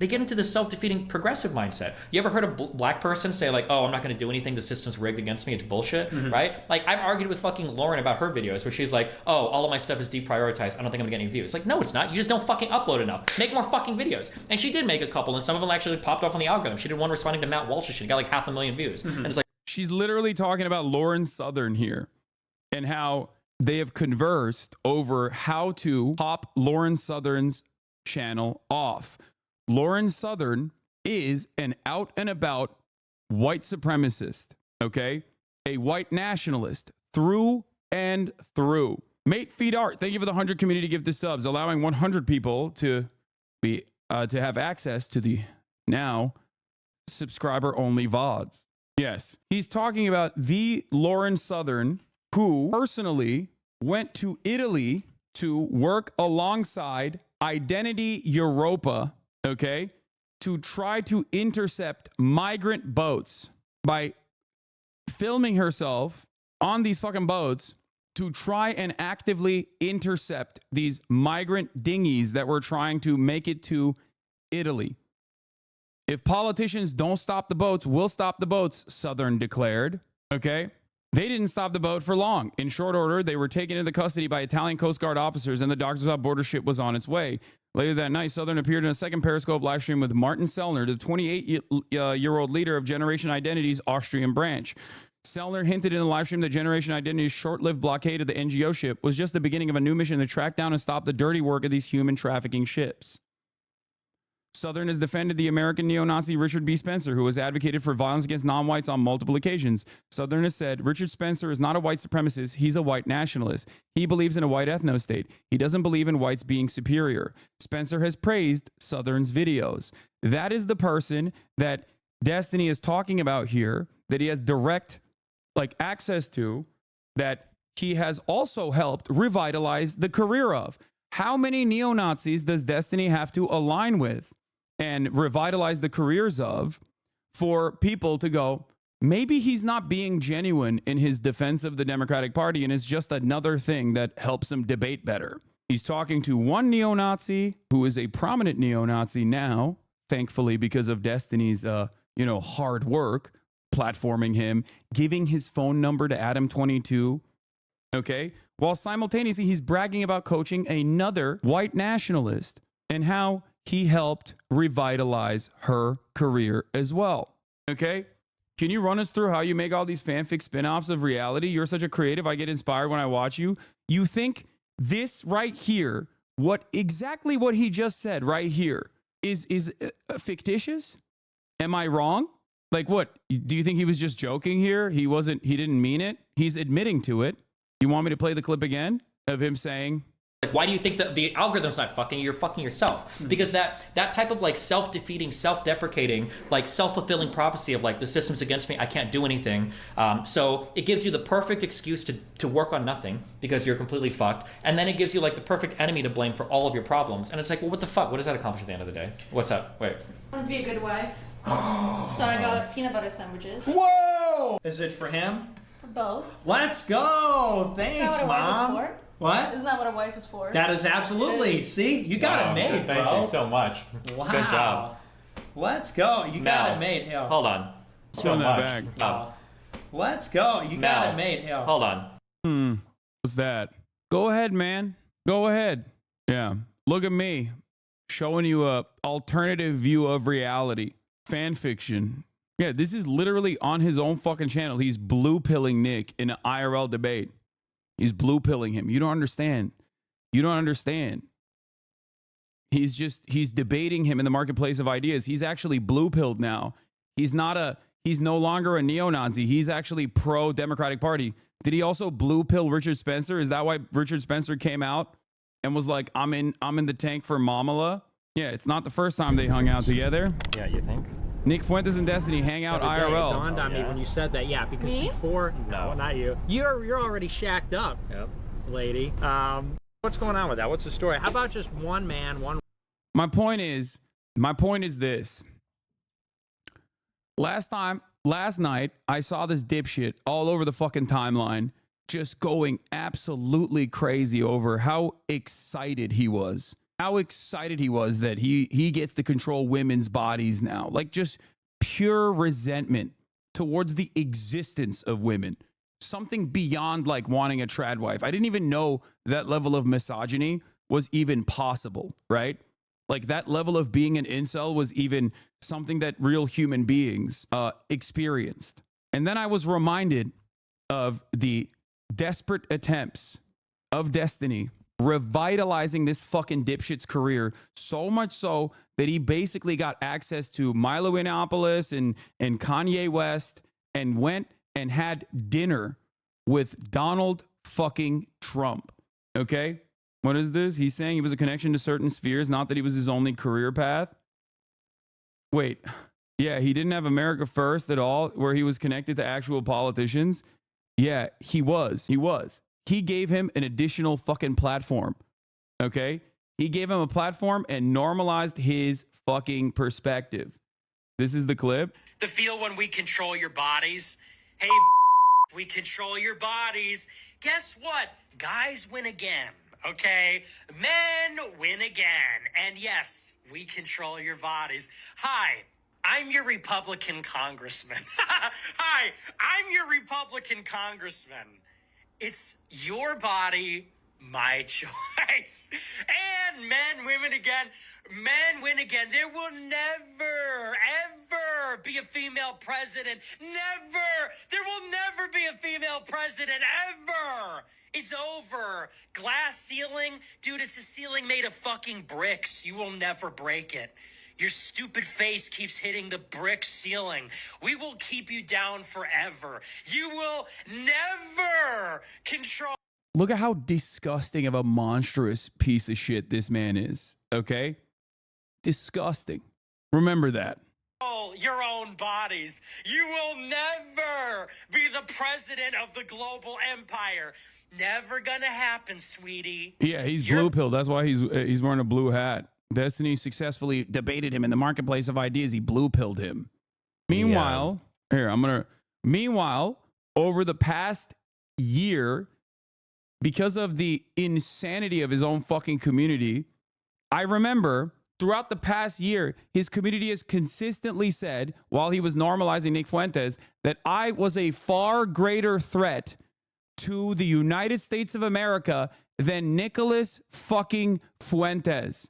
get into this self-defeating progressive mindset. You ever heard a black person say like, oh, I'm not going to do anything, the system's rigged against me, it's bullshit, right? Like I've argued with fucking Lauren about her videos where she's like, oh, all of my stuff is deprioritized, I don't think I'm gonna get any views. Like, no, it's not. You just don't fucking upload enough. Make more fucking videos. And she did make a couple and some of them actually popped off on the algorithm. She did one responding to Matt Walsh's shit. Got like 500,000 views. And it's like, she's literally talking about Lauren Southern here and how they have conversed over how to pop Lauren Southern's channel off. Lauren Southern is an out and about white supremacist, okay? A white nationalist through and through. Mate Feed Art, thank you for the 100 community gift to subs, allowing 100 people to be to have access to the now subscriber only VODs. Yes, he's talking about the Lauren Southern who personally went to Italy to work alongside Identity Europa, okay, to try to intercept migrant boats by filming herself on these fucking boats to try and actively intercept these migrant dinghies that were trying to make it to Italy. If politicians don't stop the boats, we'll stop the boats, Southern declared. Okay? They didn't stop the boat for long. In short order, they were taken into custody by Italian Coast Guard officers and the Doctors Without Border ship was on its way. Later that night, Southern appeared in a second Periscope live stream with Martin Sellner, the 28-year-old leader of Generation Identity's Austrian branch. Sellner hinted in the live stream that Generation Identity's short-lived blockade of the NGO ship was just the beginning of a new mission to track down and stop the dirty work of these human trafficking ships. Southern has defended the American neo-Nazi Richard B. Spencer, who has advocated for violence against non-whites on multiple occasions. Southern has said, Richard Spencer is not a white supremacist. He's a white nationalist. He believes in a white ethno-state. He doesn't believe in whites being superior. Spencer has praised Southern's videos. That is the person that Destiny is talking about here, that he has direct access to, that he has also helped revitalize the career of. How many neo-Nazis does Destiny have to align with and revitalize the careers of for people to go, maybe he's not being genuine in his defense of the Democratic Party and it's just another thing that helps him debate better? He's talking to one neo-Nazi who is a prominent neo-Nazi now, thankfully, because of Destiny's hard work, platforming him, giving his phone number to Adam 22, okay? While simultaneously he's bragging about coaching another white nationalist and how he helped revitalize her career as well, okay? Can you run us through how you make all these fanfic spin-offs of reality? You're such a creative. I get inspired when I watch you. You think this right here, exactly what he just said right here is fictitious? Am I wrong? Like what? Do you think he was just joking here? He didn't mean it. He's admitting to it. You want me to play the clip again of him saying, why do you think that the algorithm's not fucking you? You're fucking yourself. Because that type of self-defeating, self-deprecating, self-fulfilling prophecy of the system's against me, I can't do anything. So it gives you the perfect excuse to work on nothing because you're completely fucked. And then it gives you the perfect enemy to blame for all of your problems. And it's well, what the fuck? What does that accomplish at the end of the day? What's up? Wait. I want to be a good wife. So I got peanut butter sandwiches. Whoa! Is it for him? For both. Let's go! Thanks, Isn't that what a Mom. wife is for? What? Isn't that what a wife is for? That is absolutely. See, you got it made, bro. Thank you so much. Wow. Good job. Let's go. You got it made. Hell. Hold on. So much. Let's go. You got it made. Hell. Hold on. What's that? Go ahead, man. Go ahead. Yeah. Look at me showing you a alternative view of reality. Fan fiction. Yeah, this is literally on his own fucking channel. He's blue pilling Nick in an IRL debate. He's blue pilling him. You don't understand. You don't understand. He's debating him in the marketplace of ideas. He's actually blue pilled now. He's no longer a neo-Nazi. He's actually pro Democratic Party. Did he also blue pill Richard Spencer? Is that why Richard Spencer came out and was like, I'm in the tank for Mamala? Yeah, it's not the first time they hung out together. Yeah, you think? Nick Fuentes and Destiny hang out Every day IRL. It dawned on me when you said that. Yeah, because before, no, not you. You're already shacked up, lady. What's going on with that? What's the story? How about just one man, one? My point is this. Last night, I saw this dipshit all over the fucking timeline, just going absolutely crazy over how excited he was. How excited he was that he gets to control women's bodies now. Just pure resentment towards the existence of women. Something beyond wanting a trad wife. I didn't even know that level of misogyny was even possible, right? That level of being an incel was even something that real human beings experienced. And then I was reminded of the desperate attempts of Destiny revitalizing this fucking dipshit's career, so much so that he basically got access to Milo Yiannopoulos and Kanye West and went and had dinner with Donald fucking Trump. Okay? What is this? He's saying he was a connection to certain spheres, not that he was his only career path. Wait, yeah, he didn't have America First at all, where he was connected to actual politicians. Yeah, he was. He gave him an additional fucking platform, okay? He gave him a platform and normalized his fucking perspective. This is the clip. The feel when we control your bodies. Hey, we control your bodies. Guess what? Guys win again, okay? Men win again. And yes, we control your bodies. Hi, I'm your Republican congressman. Hi, I'm your Republican congressman. It's your body, My choice. And men, women again. Men win again. There will never, ever be a female president. Never. There will never be a female president, ever. It's over. Glass ceiling? Dude, it's a ceiling made of fucking bricks. You will never break it. Your stupid face keeps hitting the brick ceiling. We will keep you down forever. You will never control. Look at how disgusting of a monstrous piece of shit this man is. Okay? Disgusting. Remember that. Your own bodies. You will never be the president of the global empire. Never gonna happen, sweetie. Yeah, he's blue pilled. That's why he's wearing a blue hat. Destiny successfully debated him in the marketplace of ideas. He blue pilled him. Meanwhile, meanwhile, over the past year, because of the insanity of his own fucking community, I remember throughout the past year, his community has consistently said, while he was normalizing Nick Fuentes, that I was a far greater threat to the United States of America than Nicholas fucking Fuentes.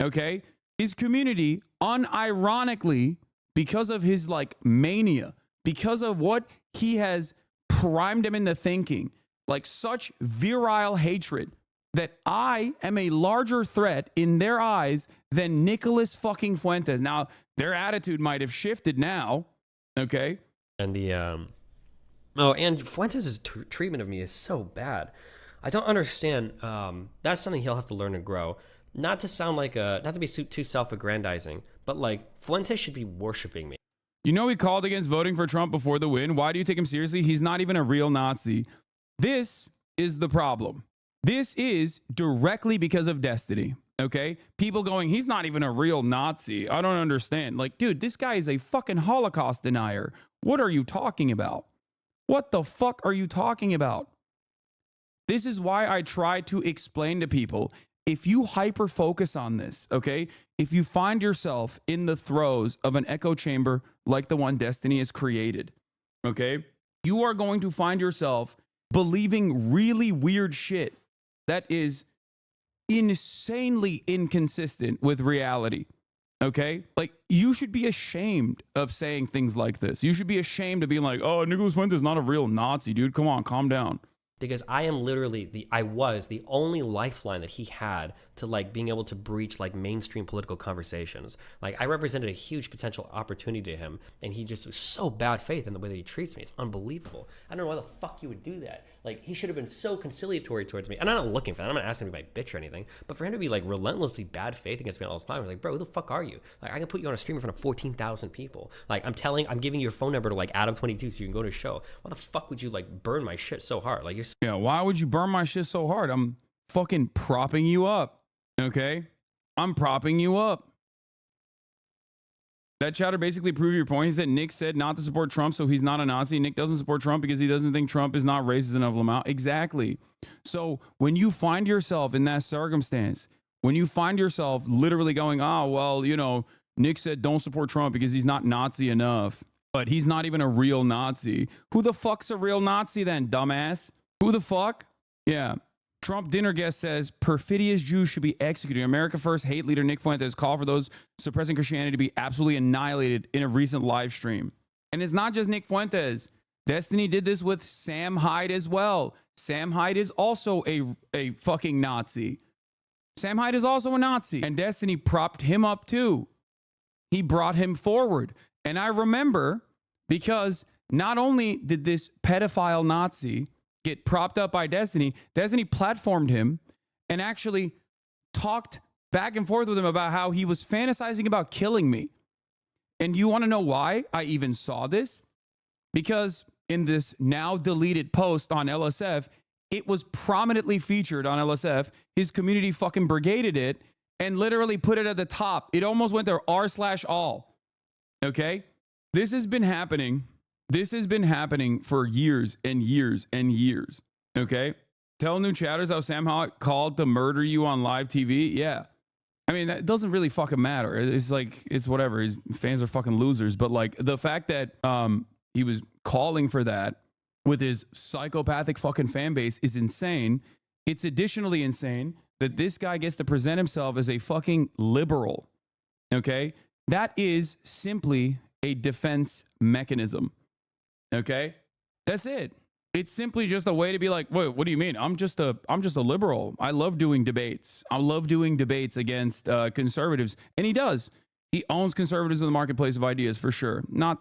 Okay? His community, unironically, because of his like mania, because of what he has primed him into thinking, like such virile hatred, that I am a larger threat in their eyes than Nicholas fucking Fuentes. Now, their attitude might have shifted now, okay? And and Fuentes' treatment of me is so bad. I don't understand. That's something he'll have to learn and grow. Not to sound like not to be too self-aggrandizing, but like Fuentes should be worshiping me. You know he called against voting for Trump before the win. Why do you take him seriously? He's not even a real Nazi. This is the problem. This is directly because of Destiny, okay? People going, he's not even a real Nazi. I don't understand. Like, dude, this guy is a fucking Holocaust denier. What are you talking about? What the fuck are you talking about? This is why I try to explain to people, if you hyper focus on this, okay? If you find yourself in the throes of an echo chamber like the one Destiny has created, okay? You are going to find yourself believing really weird shit that is insanely inconsistent with reality, okay? Like, you should be ashamed of saying things like this. You should be ashamed of being like, oh, Nicholas Fuentes is not a real Nazi, dude. Come on, calm down. Because I am literally I was the only lifeline that he had to like being able to breach like mainstream political conversations. Like I represented a huge potential opportunity to him, and he just was so bad faith in the way that he treats me. It's unbelievable. I don't know why the fuck you would do that. Like he should have been so conciliatory towards me. And I'm not looking for that. I'm not asking him to be my bitch or anything. But for him to be like relentlessly bad faith against me all this time, like, bro, who the fuck are you? Like I can put you on a stream in front of 14,000 people. Like I'm giving you your phone number to like Adam22 so you can go to a show. Why the fuck would you like burn my shit so hard? Like yeah, why would you burn my shit so hard? I'm fucking propping you up. Okay? I'm propping you up. That chatter basically proved your point. He said Nick said not to support Trump, so he's not a Nazi. Nick doesn't support Trump because he doesn't think Trump is not racist enough. Lamau. Exactly. So when you find yourself in that circumstance, when you find yourself literally going, oh, well, you know, Nick said don't support Trump because he's not Nazi enough, but he's not even a real Nazi. Who the fuck's a real Nazi then, dumbass? Who the fuck? Yeah. Trump dinner guest says perfidious Jews should be executed. America First hate leader Nick Fuentes called for those suppressing Christianity to be absolutely annihilated in a recent live stream. And it's not just Nick Fuentes. Destiny did this with Sam Hyde as well. Sam Hyde is also a fucking Nazi. Sam Hyde is also a Nazi. And Destiny propped him up too. He brought him forward. And I remember because not only did this pedophile Nazi get propped up by Destiny, Destiny platformed him and actually talked back and forth with him about how he was fantasizing about killing me. And you want to know why I even saw this? Because in this now deleted post on LSF, it was prominently featured on LSF. His community fucking brigaded it and literally put it at the top. It almost went to r/all. Okay? This has been happening. This has been happening for years and years and years, okay? Tell new chatters how Sam Hyde called to murder you on live TV. Yeah. I mean, that doesn't really fucking matter. It's like, it's whatever. His fans are fucking losers. But like the fact that he was calling for that with his psychopathic fucking fan base is insane. It's additionally insane that this guy gets to present himself as a fucking liberal. Okay? That is simply a defense mechanism. Okay? That's it. It's simply just a way to be like, wait, what do you mean? I'm just a liberal. I love doing debates. I love doing debates against conservatives. And he does. He owns conservatives in the marketplace of ideas for sure. Not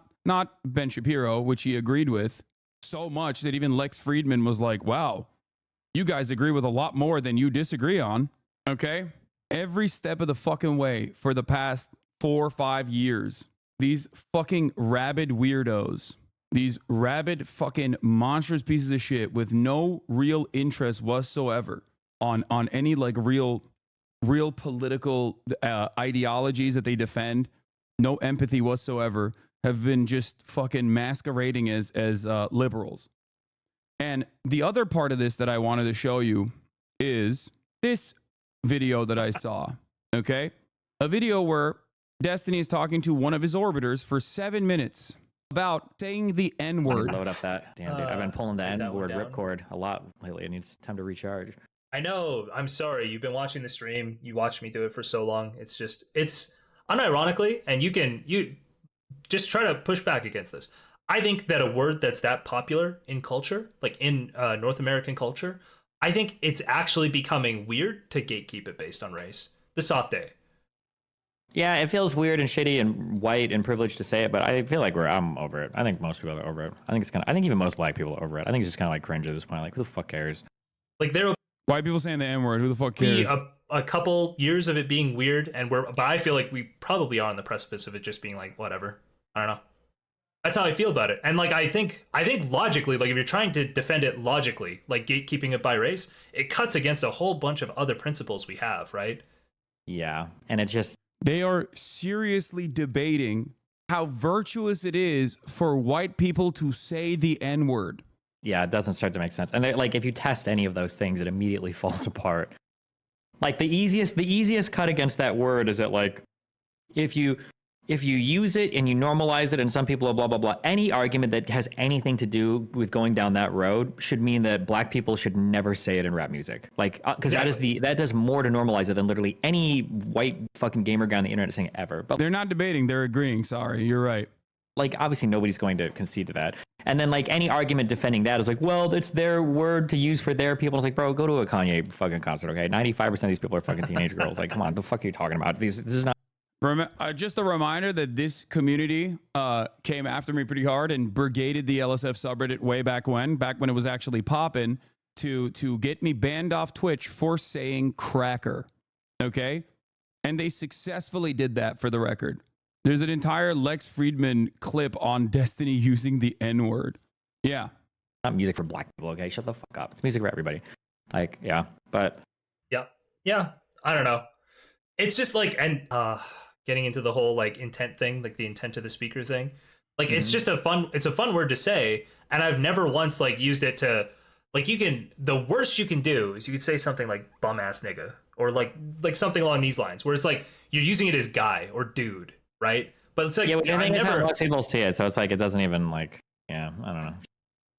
Ben Shapiro, which he agreed with so much that even Lex Friedman was like, wow, you guys agree with a lot more than you disagree on. Okay? Every step of the fucking way for the past 4 or 5 years, these fucking rabid weirdos, these rabid fucking monstrous pieces of shit with no real interest whatsoever on any like real political ideologies that they defend, no empathy whatsoever, have been just fucking masquerading as liberals. And the other part of this that I wanted to show you is this video that I saw. Okay, a video where Destiny is talking to one of his orbiters for 7 minutes about saying the N-word. Load up that. Damn, dude. I've been pulling the N-word ripcord a lot lately. It needs time to recharge. I know. I'm sorry. You've been watching the stream. You watched me do it for so long. It's unironically, and you just try to push back against this. I think that a word that's that popular in culture, like in North American culture, I think it's actually becoming weird to gatekeep it based on race. The soft A. Yeah, it feels weird and shitty and white and privileged to say it, but I feel like I'm over it. I think most people are over it. I think even most black people are over it. I think it's just kind of like cringe at this point. Like, who the fuck cares? Like, there will white people saying the N-word. Who the fuck be cares? a couple years of it being weird, but I feel like we probably are on the precipice of it just being like, whatever. I don't know. That's how I feel about it. And like, I think logically, like if you're trying to defend it logically, like gatekeeping it by race, it cuts against a whole bunch of other principles we have, right? Yeah. And it just, they are seriously debating how virtuous it is for white people to say the N-word. Yeah, it doesn't start to make sense. And like, if you test any of those things, it immediately falls apart. Like the easiest cut against that word is that like, if you use it and you normalize it and some people are blah, blah, blah, any argument that has anything to do with going down that road should mean that black people should never say it in rap music. Like, because that does more to normalize it than literally any white fucking gamer guy on the internet saying it ever. But they're not debating, they're agreeing. Sorry, you're right. Like, obviously nobody's going to concede to that. And then like any argument defending that is like, well, it's their word to use for their people. It's like, bro, go to a Kanye fucking concert, okay? 95% of these people are fucking teenage girls. Like, come on, the fuck are you talking about? This is not. Just a reminder that this community came after me pretty hard and brigaded the LSF subreddit way back when it was actually popping to get me banned off Twitch for saying cracker. Okay? And they successfully did that, for the record. There's an entire Lex Friedman clip on Destiny using the N-word. Yeah. Not music for black people, okay? Shut the fuck up. It's music for everybody. Like, yeah, but... Yeah, I don't know. It's just like, and getting into the whole like intent thing, like the intent of the speaker thing. Like, it's just a fun word to say, and I've never once like used it to, like, the worst you can do is you could say something like bum ass nigga, or like something along these lines, where it's like you're using it as guy or dude, right? But it's like, yeah, I never most people see it, so it's like it doesn't even like, yeah, I don't know.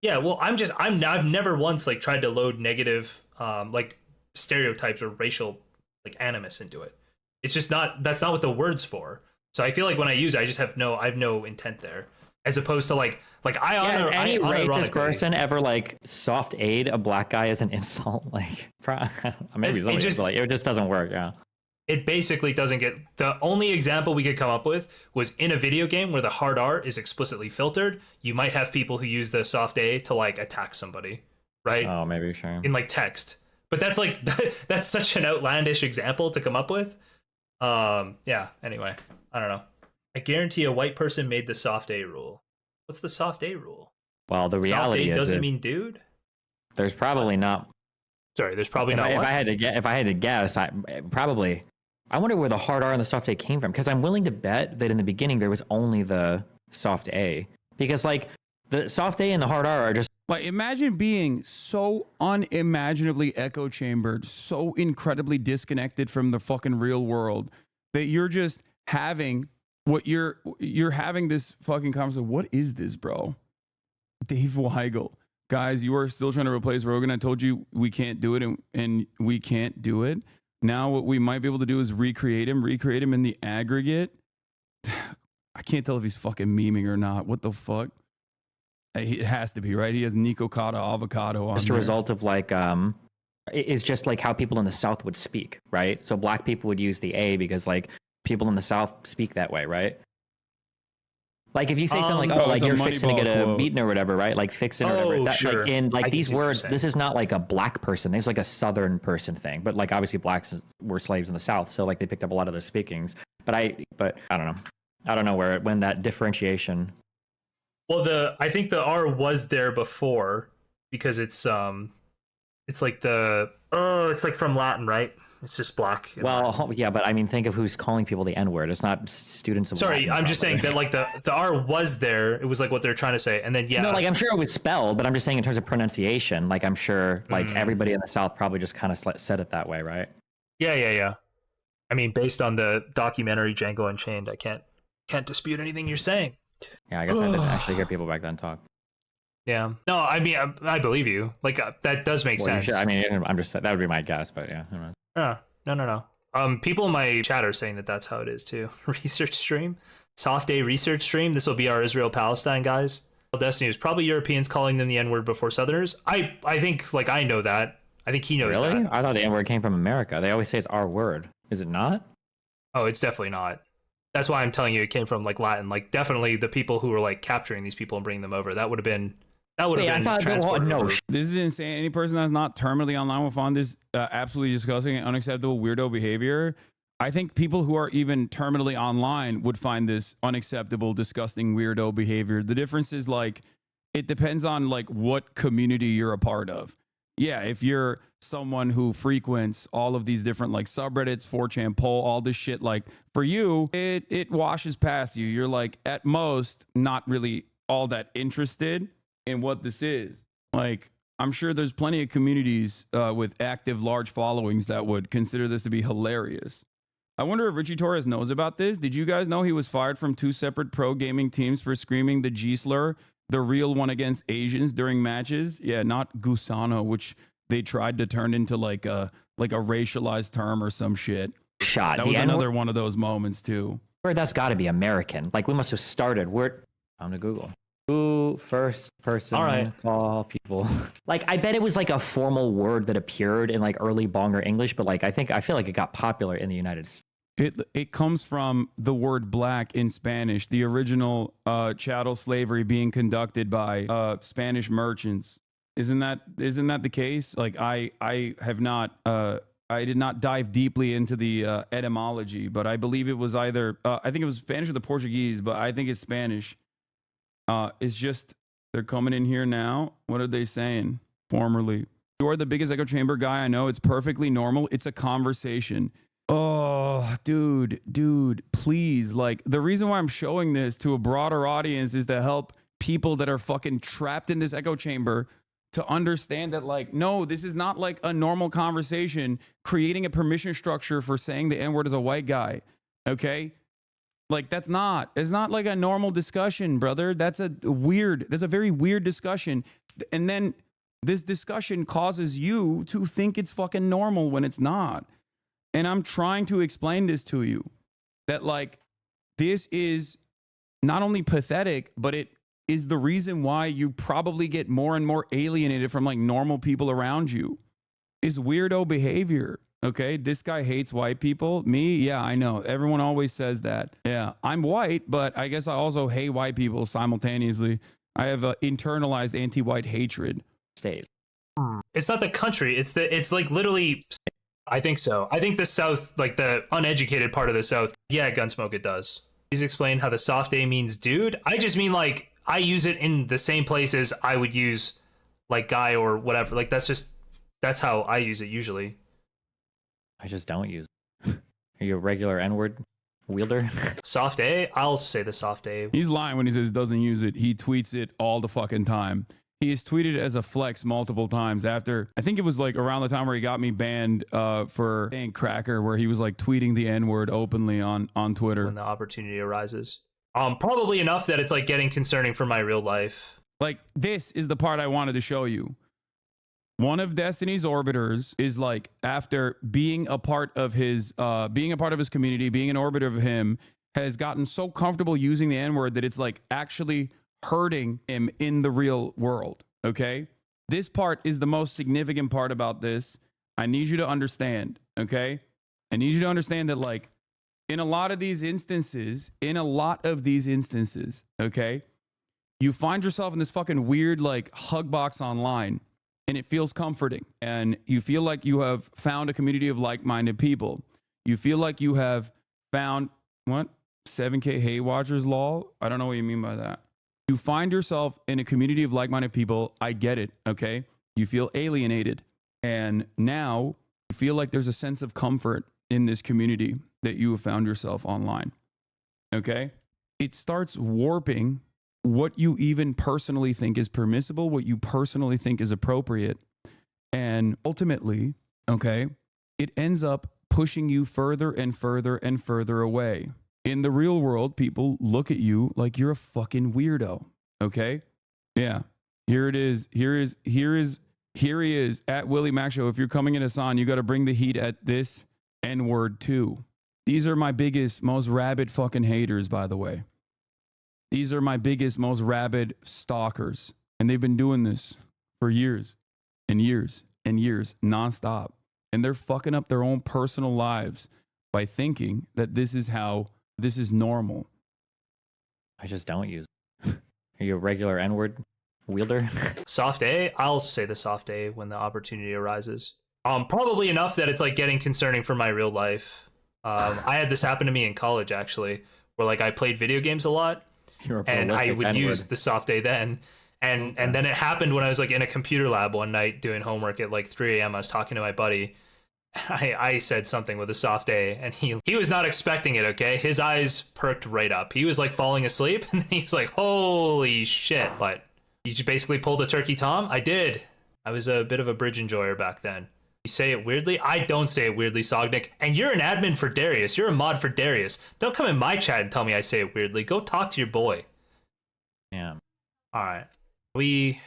Yeah, well, I've never once like tried to load negative like stereotypes or racial like animus into it. It's just that's not what the word's for. So I feel like when I use it, I have no intent there, as opposed to like I honor any racist person ever like soft aid a black guy as an insult, like maybe it just doesn't work. Yeah, it basically doesn't get. The only example we could come up with was in a video game where the hard R is explicitly filtered. You might have people who use the soft A to like attack somebody, right? Oh, maybe, sure. In like text, but that's like that's such an outlandish example to come up with. Yeah, anyway, I don't know. I guarantee a white person made the soft A rule. What's the soft A rule? Well, the reality soft A doesn't is mean dude. There's probably not. Sorry, there's probably not. If I had to guess, I wonder where the hard R and the soft A came from, because I'm willing to bet that in the beginning there was only the soft A, because like the soft A and the hard R are just. Like, imagine being so unimaginably echo chambered, so incredibly disconnected from the fucking real world that you're just having what you're having this fucking conversation. What is this, bro? Dave Weigel guys, you are still trying to replace Rogan. I told you we can't do it, and we can't do it. Now what we might be able to do is recreate him in the aggregate. I can't tell if he's fucking memeing or not. What the fuck? It has to be, right? He has Nico Cotta avocado on Just a there. result of like it's just like how people in the South would speak, right? So black people would use the A because like people in the South speak that way, right? Like if you say something like, "Oh, like you're fixing to get a beaten or whatever," right? Like fixing or whatever. That, sure. Like in like I these see what you're words, saying. this is not like a black person. This is like a Southern person thing. But like obviously blacks were slaves in the South, so like they picked up a lot of their speakings. But I don't know. I don't know when that differentiation. Well, I think the R was there before because it's like it's like from Latin, right? It's just black. Well, yeah, but I mean, think of who's calling people the N-word. It's not students of. Sorry, Latin, I'm just saying probably. that like the R was there. It was like what they're trying to say, and then No, like I'm sure it was spelled, but I'm just saying in terms of pronunciation. Like I'm sure, like everybody in the South probably just kind of said it that way, right? Yeah. I mean, based on the documentary Django Unchained, I can't dispute anything you're saying. Yeah, I guess I didn't actually hear people back then talk. Yeah. No, I mean, I believe you. Like that does make sense. I mean, I'm just that would be my guess, but yeah. No. People in my chat are saying that that's how it is too. Research stream, soft day research stream. This will be our Israel-Palestine guys. Destiny was probably Europeans calling them the N-word before Southerners. I think like I know that. I think he knows Really? that. I thought the N-word came from America. They always say it's our word. Is it not? Oh, it's definitely not. That's why I'm telling you it came from like Latin. Like definitely the people who were like capturing these people and bringing them over. That would have been transported over. This is insane. Any person that's not terminally online will find this absolutely disgusting and unacceptable weirdo behavior. I think people who are even terminally online would find this unacceptable, disgusting, weirdo behavior. The difference is like, it depends on like what community you're a part of. Yeah, if you're someone who frequents all of these different like subreddits, 4chan poll, all this shit, like for you, it washes past you. You're like at most not really all that interested in what this is. Like, I'm sure there's plenty of communities with active large followings that would consider this to be hilarious. I wonder if Richie Torres knows about this. Did you guys know he was fired from 2 separate pro gaming teams for screaming the G slur, the real one against Asians during matches? Yeah, not Gusano, which they tried to turn into like a racialized term or some shit. Shot. That was another one of those moments too. Where that's got to be American. Like we must have started. I'm to Google. Who first person call people? Like I bet it was like a formal word that appeared in like early Bonger English, but like I feel like it got popular in the United States. It comes from the word black in Spanish, the original chattel slavery being conducted by Spanish merchants. Isn't that the case? Like I did not dive deeply into the etymology, but I believe it was either I think it was Spanish or the Portuguese, but I think it's Spanish. It's just they're coming in here now. What are they saying? Formerly, you are the biggest echo chamber guy I know. It's perfectly normal. It's a conversation. Oh, dude, please. Like the reason why I'm showing this to a broader audience is to help people that are fucking trapped in this echo chamber to understand that like, no, this is not like a normal conversation, creating a permission structure for saying the N-word as a white guy. Okay. Like it's not like a normal discussion, brother. That's a very weird discussion. And then this discussion causes you to think it's fucking normal when it's not. And I'm trying to explain this to you that like, this is not only pathetic, but it is the reason why you probably get more and more alienated from like normal people around you is weirdo behavior. Okay, this guy hates white people. Me, yeah, I know. Everyone always says that. Yeah, I'm white, but I guess I also hate white people simultaneously. I have internalized anti-white hatred. States. It's not the country. It's like literally. I think so. I think the South, like the uneducated part of the South, yeah, Gunsmoke, it does. Please explain how the soft A means dude. I just mean like I use it in the same places I would use like guy or whatever. Like that's how I use it usually. I just don't use it. Are you a regular N-word wielder? Soft A? I'll say the soft A. He's lying when he says doesn't use it. He tweets it all the fucking time. He has tweeted it as a flex multiple times after, I think it was like around the time where he got me banned for saying cracker, where he was like tweeting the N-word openly on Twitter. When the opportunity arises. Probably enough that it's like getting concerning for my real life. Like, this is the part I wanted to show you. One of Destiny's orbiters is like, after being a part of his community, being an orbiter of him, has gotten so comfortable using the N-word that it's like actually hurting him in the real world. Okay? This part is the most significant part about this. I need you to understand. Okay? I need you to understand that, like, in a lot of these instances, okay, you find yourself in this fucking weird, like, hug box online, and it feels comforting. And you feel like you have found a community of like-minded people. You feel like you have found, what? 7K hate watchers, lol? I don't know what you mean by that. You find yourself in a community of like-minded people. I get it, okay? You feel alienated. And now you feel like there's a sense of comfort in this community that you have found yourself online, okay? It starts warping what you even personally think is permissible, what you personally think is appropriate. And ultimately, okay, it ends up pushing you further and further and further away. In the real world, people look at you like you're a fucking weirdo, okay? Yeah, here it is. Here he is at Willie Mac Show. If you're coming in Hassan, you got to bring the heat at this N-word too. These are my biggest, most rabid fucking haters, by the way. These are my biggest, most rabid stalkers. And they've been doing this for years and years and years, nonstop. And they're fucking up their own personal lives by thinking that this is normal. I just don't use it. Are you a regular N-word wielder? Soft A? I'll say the soft A when the opportunity arises. Probably enough that it's like getting concerning for my real life. I had this happen to me in college, actually, where like I played video games a lot. And I would use the soft A then. And then it happened when I was like in a computer lab one night doing homework at like 3 a.m. I was talking to my buddy. I said something with a soft A, and he was not expecting it, okay? His eyes perked right up. He was like falling asleep, and he was like, holy shit. But you basically pulled a turkey Tom? I did. I was a bit of a bridge enjoyer back then. You say it weirdly? I don't say it weirdly, Sognick. And you're an admin for Darius. You're a mod for Darius. Don't come in my chat and tell me I say it weirdly. Go talk to your boy. Yeah. All right. We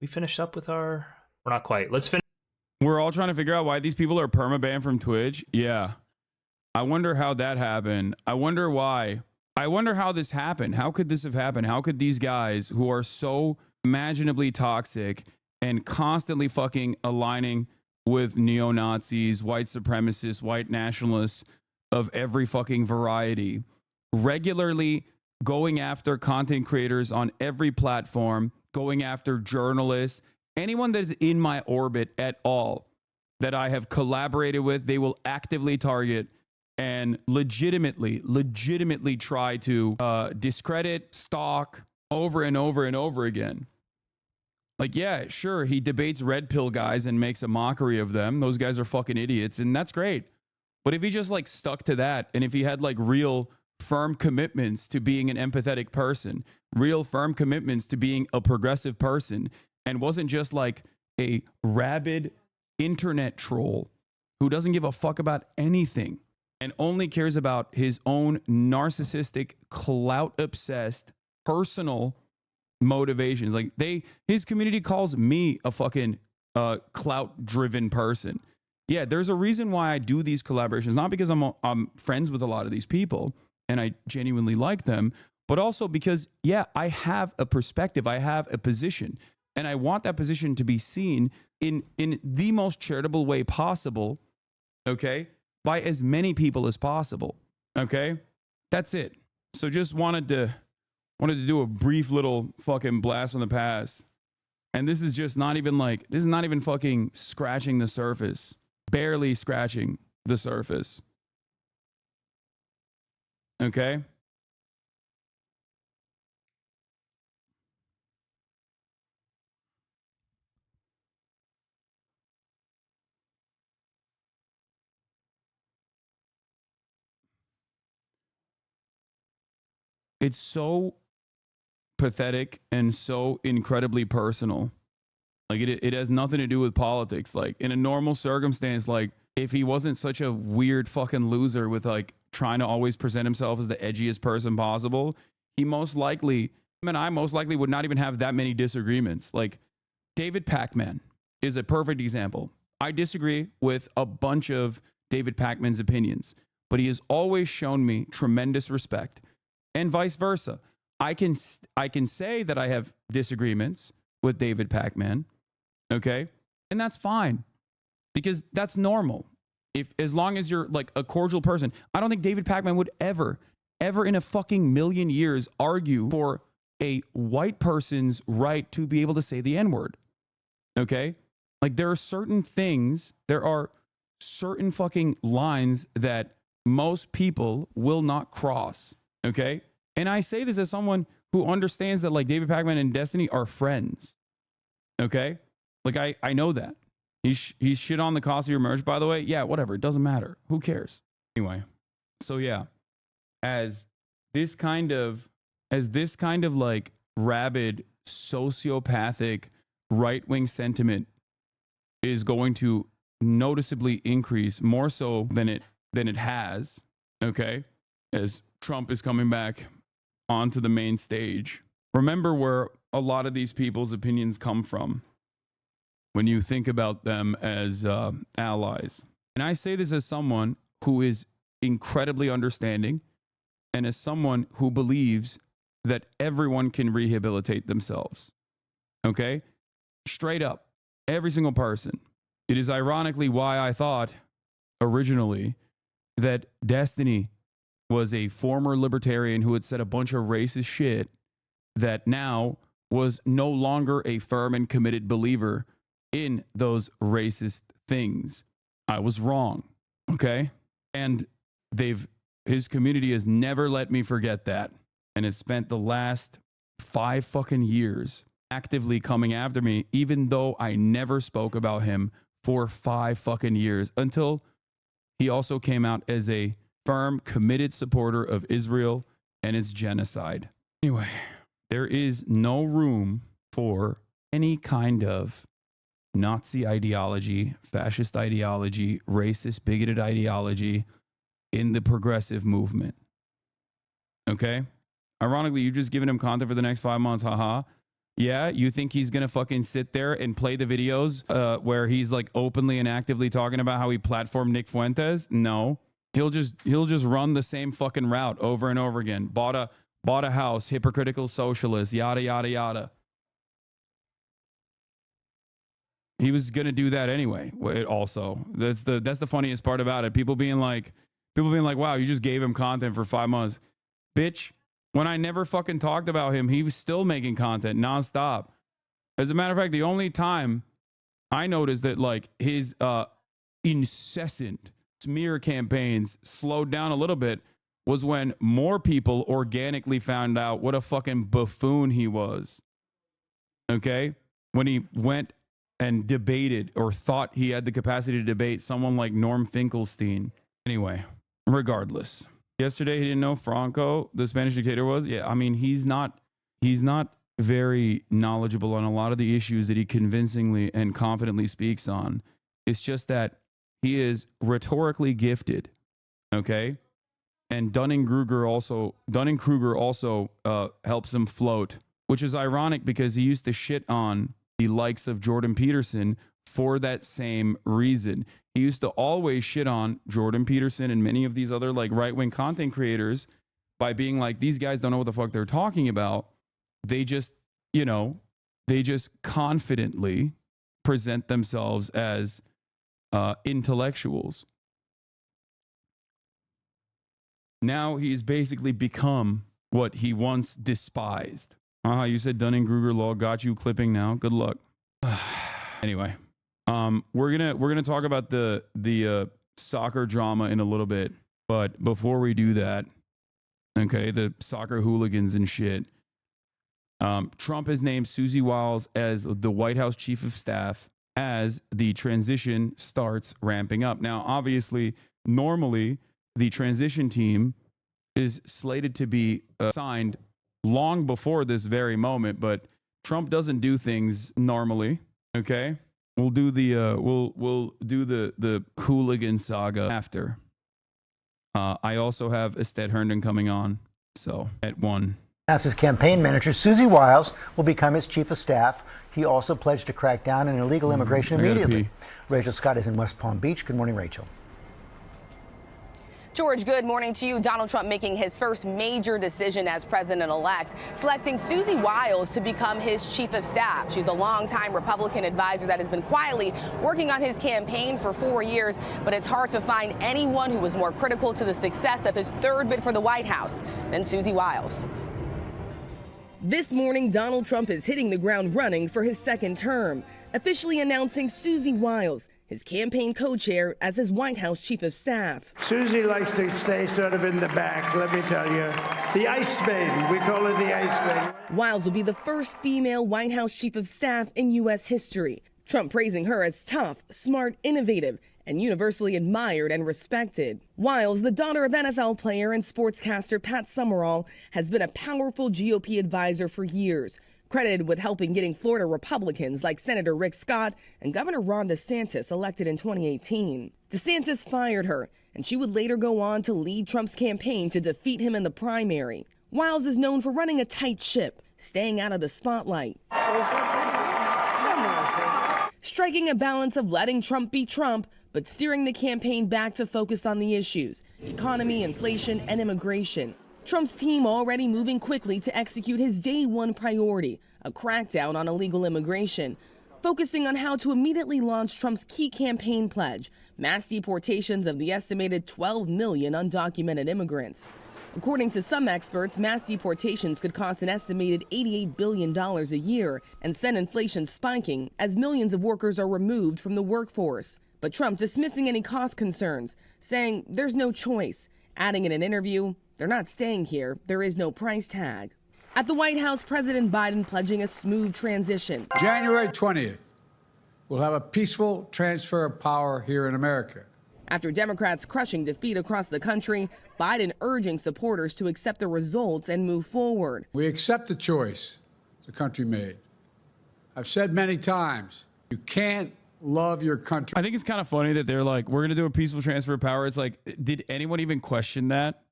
finished up with our... We're not quite. Let's finish. We're all trying to figure out why these people are permabanned from Twitch. Yeah. I wonder how that happened. I wonder why. I wonder how this happened. How could this have happened? How could these guys who are so imaginably toxic and constantly fucking aligning with neo-Nazis, white supremacists, white nationalists of every fucking variety, regularly going after content creators on every platform, going after journalists, anyone that is in my orbit at all that I have collaborated with, they will actively target and legitimately try to discredit, stalk over and over and over again. Like, yeah, sure, he debates red pill guys and makes a mockery of them. Those guys are fucking idiots, and that's great. But if he just like stuck to that, and if he had like real firm commitments to being an empathetic person, real firm commitments to being a progressive person, and wasn't just like a rabid internet troll who doesn't give a fuck about anything and only cares about his own narcissistic, clout-obsessed, personal motivations. Like his community calls me a fucking clout-driven person. Yeah, there's a reason why I do these collaborations, not because I'm friends with a lot of these people and I genuinely like them, but also because, yeah, I have a perspective, I have a position, and I want that position to be seen in the most charitable way possible, okay, by as many people as possible, okay? That's it. So just wanted to do a brief little fucking blast on the past. And this is just not even fucking scratching the surface. Barely scratching the surface. Okay? It's so pathetic and so incredibly personal. Like it has nothing to do with politics. Like in a normal circumstance, like if he wasn't such a weird fucking loser with like trying to always present himself as the edgiest person possible, he most likely and I most likely would not even have that many disagreements. Like David Pakman is a perfect example. I disagree with a bunch of David Pakman's opinions, but he has always shown me tremendous respect, and vice versa. I can say that I have disagreements with David Pakman, okay? And that's fine because that's normal. As long as you're like a cordial person. I don't think David Pakman would ever in a fucking million years argue for a white person's right to be able to say the N-word. Okay? Like there are certain fucking lines that most people will not cross. Okay? And I say this as someone who understands that like David Pakman and Destiny are friends. Okay? Like I know that. He's shit on the cost of your merch, by the way. Yeah, whatever. It doesn't matter. Who cares? Anyway. So yeah. As this kind of like rabid sociopathic right-wing sentiment is going to noticeably increase more so than it has, okay, as Trump is coming back onto the main stage. Remember where a lot of these people's opinions come from when you think about them as allies. And I say this as someone who is incredibly understanding and as someone who believes that everyone can rehabilitate themselves. Okay? Straight up, every single person. It is ironically why I thought originally that Destiny was a former libertarian who had said a bunch of racist shit that now was no longer a firm and committed believer in those racist things. I was wrong. Okay? And his community has never let me forget that and has spent the last 5 fucking years actively coming after me, even though I never spoke about him for 5 fucking years until he also came out as a firm, committed supporter of Israel and its genocide. Anyway, there is no room for any kind of Nazi ideology, fascist ideology, racist, bigoted ideology in the progressive movement. Okay? Ironically, you've just given him content for the next 5 months. Haha. Yeah, you think he's going to fucking sit there and play the videos where he's like openly and actively talking about how he platformed Nick Fuentes? No. He'll just run the same fucking route over and over again. Bought a house, hypocritical socialist, yada yada yada. He was going to do that anyway. Also, that's the funniest part about it. People being like, wow, you just gave him content for 5 months. Bitch, when I never fucking talked about him, he was still making content nonstop. As a matter of fact, the only time I noticed that like his incessant smear campaigns slowed down a little bit was when more people organically found out what a fucking buffoon he was. Okay? When he went and debated or thought he had the capacity to debate someone like Norm Finkelstein. Anyway, regardless. Yesterday, he didn't know Franco, the Spanish dictator, was. Yeah, I mean, he's not very knowledgeable on a lot of the issues that he convincingly and confidently speaks on. It's just that he is rhetorically gifted, okay? And Dunning-Kruger also helps him float, which is ironic because he used to shit on the likes of Jordan Peterson for that same reason. He used to always shit on Jordan Peterson and many of these other like right-wing content creators by being like, these guys don't know what the fuck they're talking about. They just confidently present themselves as intellectuals. Now he's basically become what he once despised. You said Dunning-Kruger law got you clipping now. Good luck. Anyway, we're gonna talk about the soccer drama in a little bit, but before we do that, okay, the soccer hooligans and shit. Trump has named Susie Wiles as the White House chief of staff as the transition starts ramping up. Now, obviously, normally the transition team is slated to be signed long before this very moment, but Trump doesn't do things normally. Okay, we'll do the hooligan saga after. I also have Astead Herndon coming on, so at 1. As his campaign manager, Susie Wiles, will become his chief of staff. He also pledged to crack down on illegal immigration immediately. Rachel Scott is in West Palm Beach. Good morning, Rachel. George, good morning to you. Donald Trump making his first major decision as president-elect, selecting Susie Wiles to become his chief of staff. She's a longtime Republican advisor that has been quietly working on his campaign for 4 years, but it's hard to find anyone who was more critical to the success of his third bid for the White House than Susie Wiles. This morning, Donald Trump is hitting the ground running for his second term, officially announcing Susie Wiles, his campaign co-chair, as his White House chief of staff. Susie likes to stay sort of in the back, let me tell you. The ice baby, we call her the ice baby. Wiles will be the first female White House chief of staff in U.S. history. Trump praising her as tough, smart, innovative, and universally admired and respected. Wiles, the daughter of NFL player and sportscaster Pat Summerall, has been a powerful GOP advisor for years, credited with helping getting Florida Republicans like Senator Rick Scott and Governor Ron DeSantis elected in 2018. DeSantis fired her, and she would later go on to lead Trump's campaign to defeat him in the primary. Wiles is known for running a tight ship, staying out of the spotlight, striking a balance of letting Trump be Trump, but steering the campaign back to focus on the issues: economy, inflation, and immigration. Trump's team already moving quickly to execute his day one priority, a crackdown on illegal immigration, focusing on how to immediately launch Trump's key campaign pledge: mass deportations of the estimated 12 million undocumented immigrants. According to some experts, mass deportations could cost an estimated $88 billion a year and send inflation spiking as millions of workers are removed from the workforce. But Trump dismissing any cost concerns, saying there's no choice, adding in an interview, "They're not staying here, there is no price tag." At the White House, President Biden pledging a smooth transition. January 20th, we'll have a peaceful transfer of power here in America. After Democrats crushing defeat across the country, Biden urging supporters to accept the results and move forward. We accept the choice the country made. I've said many times, you can't love your country. I think it's kind of funny that they're like, we're going to do a peaceful transfer of power. It's like, did anyone even question that?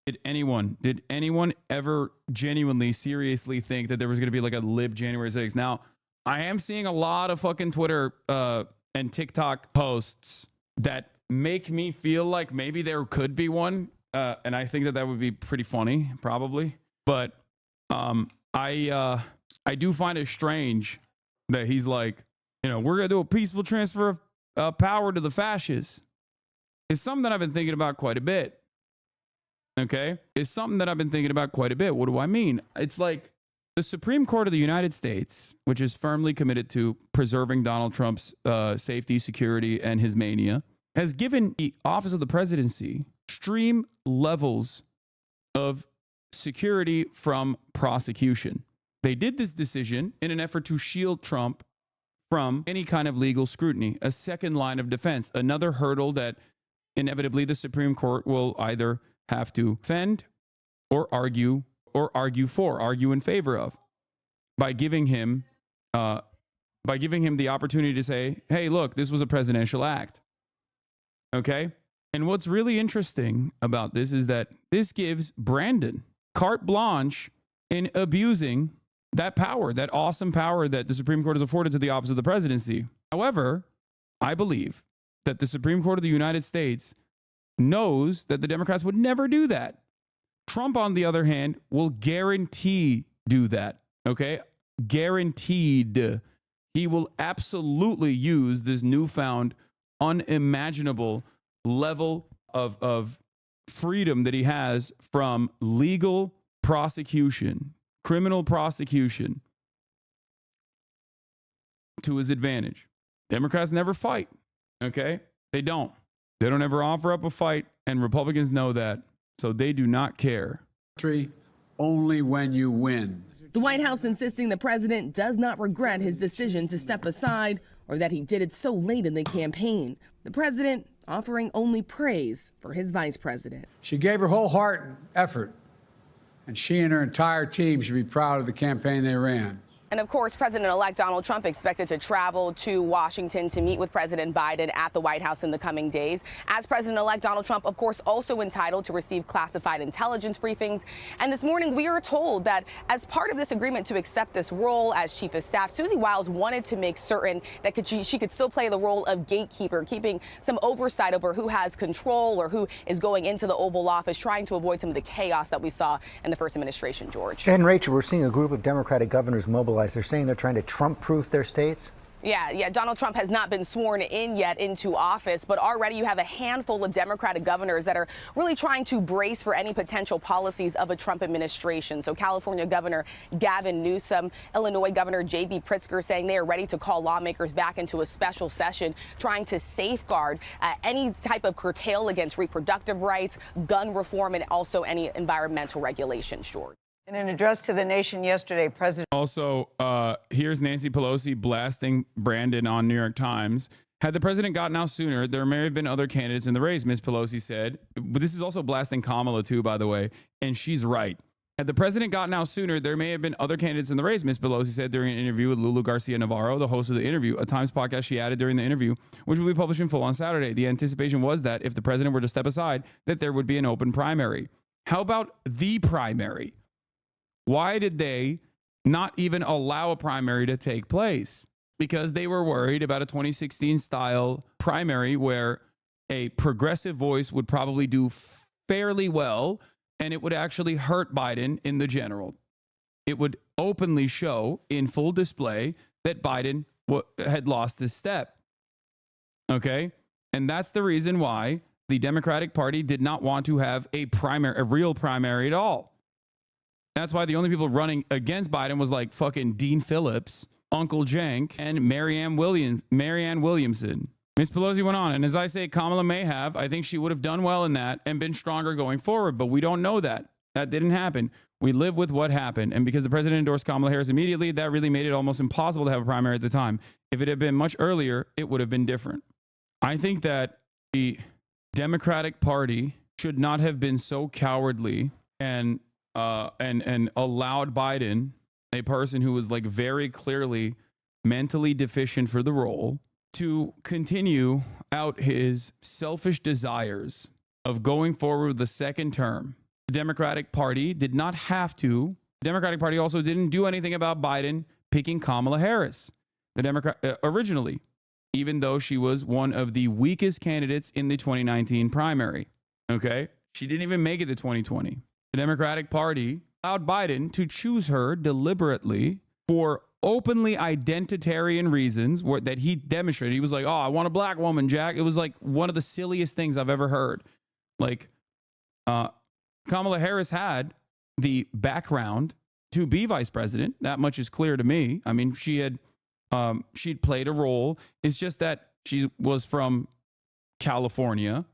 Did anyone ever genuinely, seriously think that there was going to be like a lib January 6th? Now, I am seeing a lot of fucking Twitter and TikTok posts that make me feel like maybe there could be one. And I think that that would be pretty funny, probably. But I do find it strange that he's like, you know, we're going to do a peaceful transfer of power to the fascists. It's something that I've been thinking about quite a bit. Okay? It's something that I've been thinking about quite a bit. What do I mean? It's like the Supreme Court of the United States, which is firmly committed to preserving Donald Trump's safety, security, and his mania, has given the office of the presidency extreme levels of security from prosecution. They did this decision in an effort to shield Trump from any kind of legal scrutiny, a second line of defense, another hurdle that inevitably the Supreme Court will either have to defend or argue in favor of, by giving him the opportunity to say, hey, look, this was a presidential act. Okay? And what's really interesting about this is that this gives Brandon carte blanche in abusing that power, that awesome power that the Supreme Court has afforded to the office of the presidency. However, I believe that the Supreme Court of the United States knows that the Democrats would never do that. Trump, on the other hand, will guarantee do that. Okay? Guaranteed. He will absolutely use this newfound, unimaginable level of freedom that he has from legal prosecution, criminal prosecution, to his advantage. Democrats never fight. Okay? They don't. They don't ever offer up a fight, and Republicans know that, so they do not care. Only when you win. The White House insisting the president does not regret his decision to step aside or that he did it so late in the campaign. The president offering only praise for his vice president. She gave her whole heart and effort, and she and her entire team should be proud of the campaign they ran. And of course, President-elect Donald Trump expected to travel to Washington to meet with President Biden at the White House in the coming days. As President-elect Donald Trump, of course, also entitled to receive classified intelligence briefings. And this morning, we are told that as part of this agreement to accept this role as Chief of Staff, Susie Wiles wanted to make certain that she could still play the role of gatekeeper, keeping some oversight over who has control or who is going into the Oval Office, trying to avoid some of the chaos that we saw in the first administration, George. And Rachel, we're seeing a group of Democratic governors mobilize. They're saying they're trying to Trump-proof their states. Yeah. Donald Trump has not been sworn in yet into office, but already you have a handful of Democratic governors that are really trying to brace for any potential policies of a Trump administration. So California Governor Gavin Newsom, Illinois Governor J.B. Pritzker saying they are ready to call lawmakers back into a special session, trying to safeguard any type of curtail against reproductive rights, gun reform, and also any environmental regulations, George. In an address to the nation yesterday, President... Also, here's Nancy Pelosi blasting Brandon on New York Times. Had the president gotten out sooner, there may have been other candidates in the race, Ms. Pelosi said. But this is also blasting Kamala, too, by the way. And she's right. Had the president gotten out sooner, there may have been other candidates in the race, Ms. Pelosi said during an interview with Lulu Garcia-Navarro, the host of the interview, a Times podcast she added during the interview, which will be published in full on Saturday. The anticipation was that if the president were to step aside, that there would be an open primary. How about the primary? Why did they not even allow a primary to take place? Because they were worried about a 2016 style primary where a progressive voice would probably do fairly well and it would actually hurt Biden in the general. It would openly show in full display that Biden had lost his step. Okay? And that's the reason why the Democratic Party did not want to have a real primary at all. That's why the only people running against Biden was like fucking Dean Phillips, Uncle Cenk, and Marianne Williamson. Ms. Pelosi went on, and as I say, Kamala may have. I think she would have done well in that and been stronger going forward, but we don't know that. That didn't happen. We live with what happened. And because the president endorsed Kamala Harris immediately, that really made it almost impossible to have a primary at the time. If it had been much earlier, it would have been different. I think that the Democratic Party should not have been so cowardly and allowed Biden, a person who was like very clearly mentally deficient for the role, to continue out his selfish desires of going forward with the second term. The Democratic Party did not have to. The Democratic Party also didn't do anything about Biden picking Kamala Harris, originally, even though she was one of the weakest candidates in the 2019 primary. Okay? She didn't even make it to 2020. The Democratic Party allowed Biden to choose her deliberately for openly identitarian reasons that he demonstrated. He was like, oh, I want a black woman, Jack. It was like one of the silliest things I've ever heard. Like, Kamala Harris had the background to be vice president. That much is clear to me. I mean, she'd played a role. It's just that she was from California.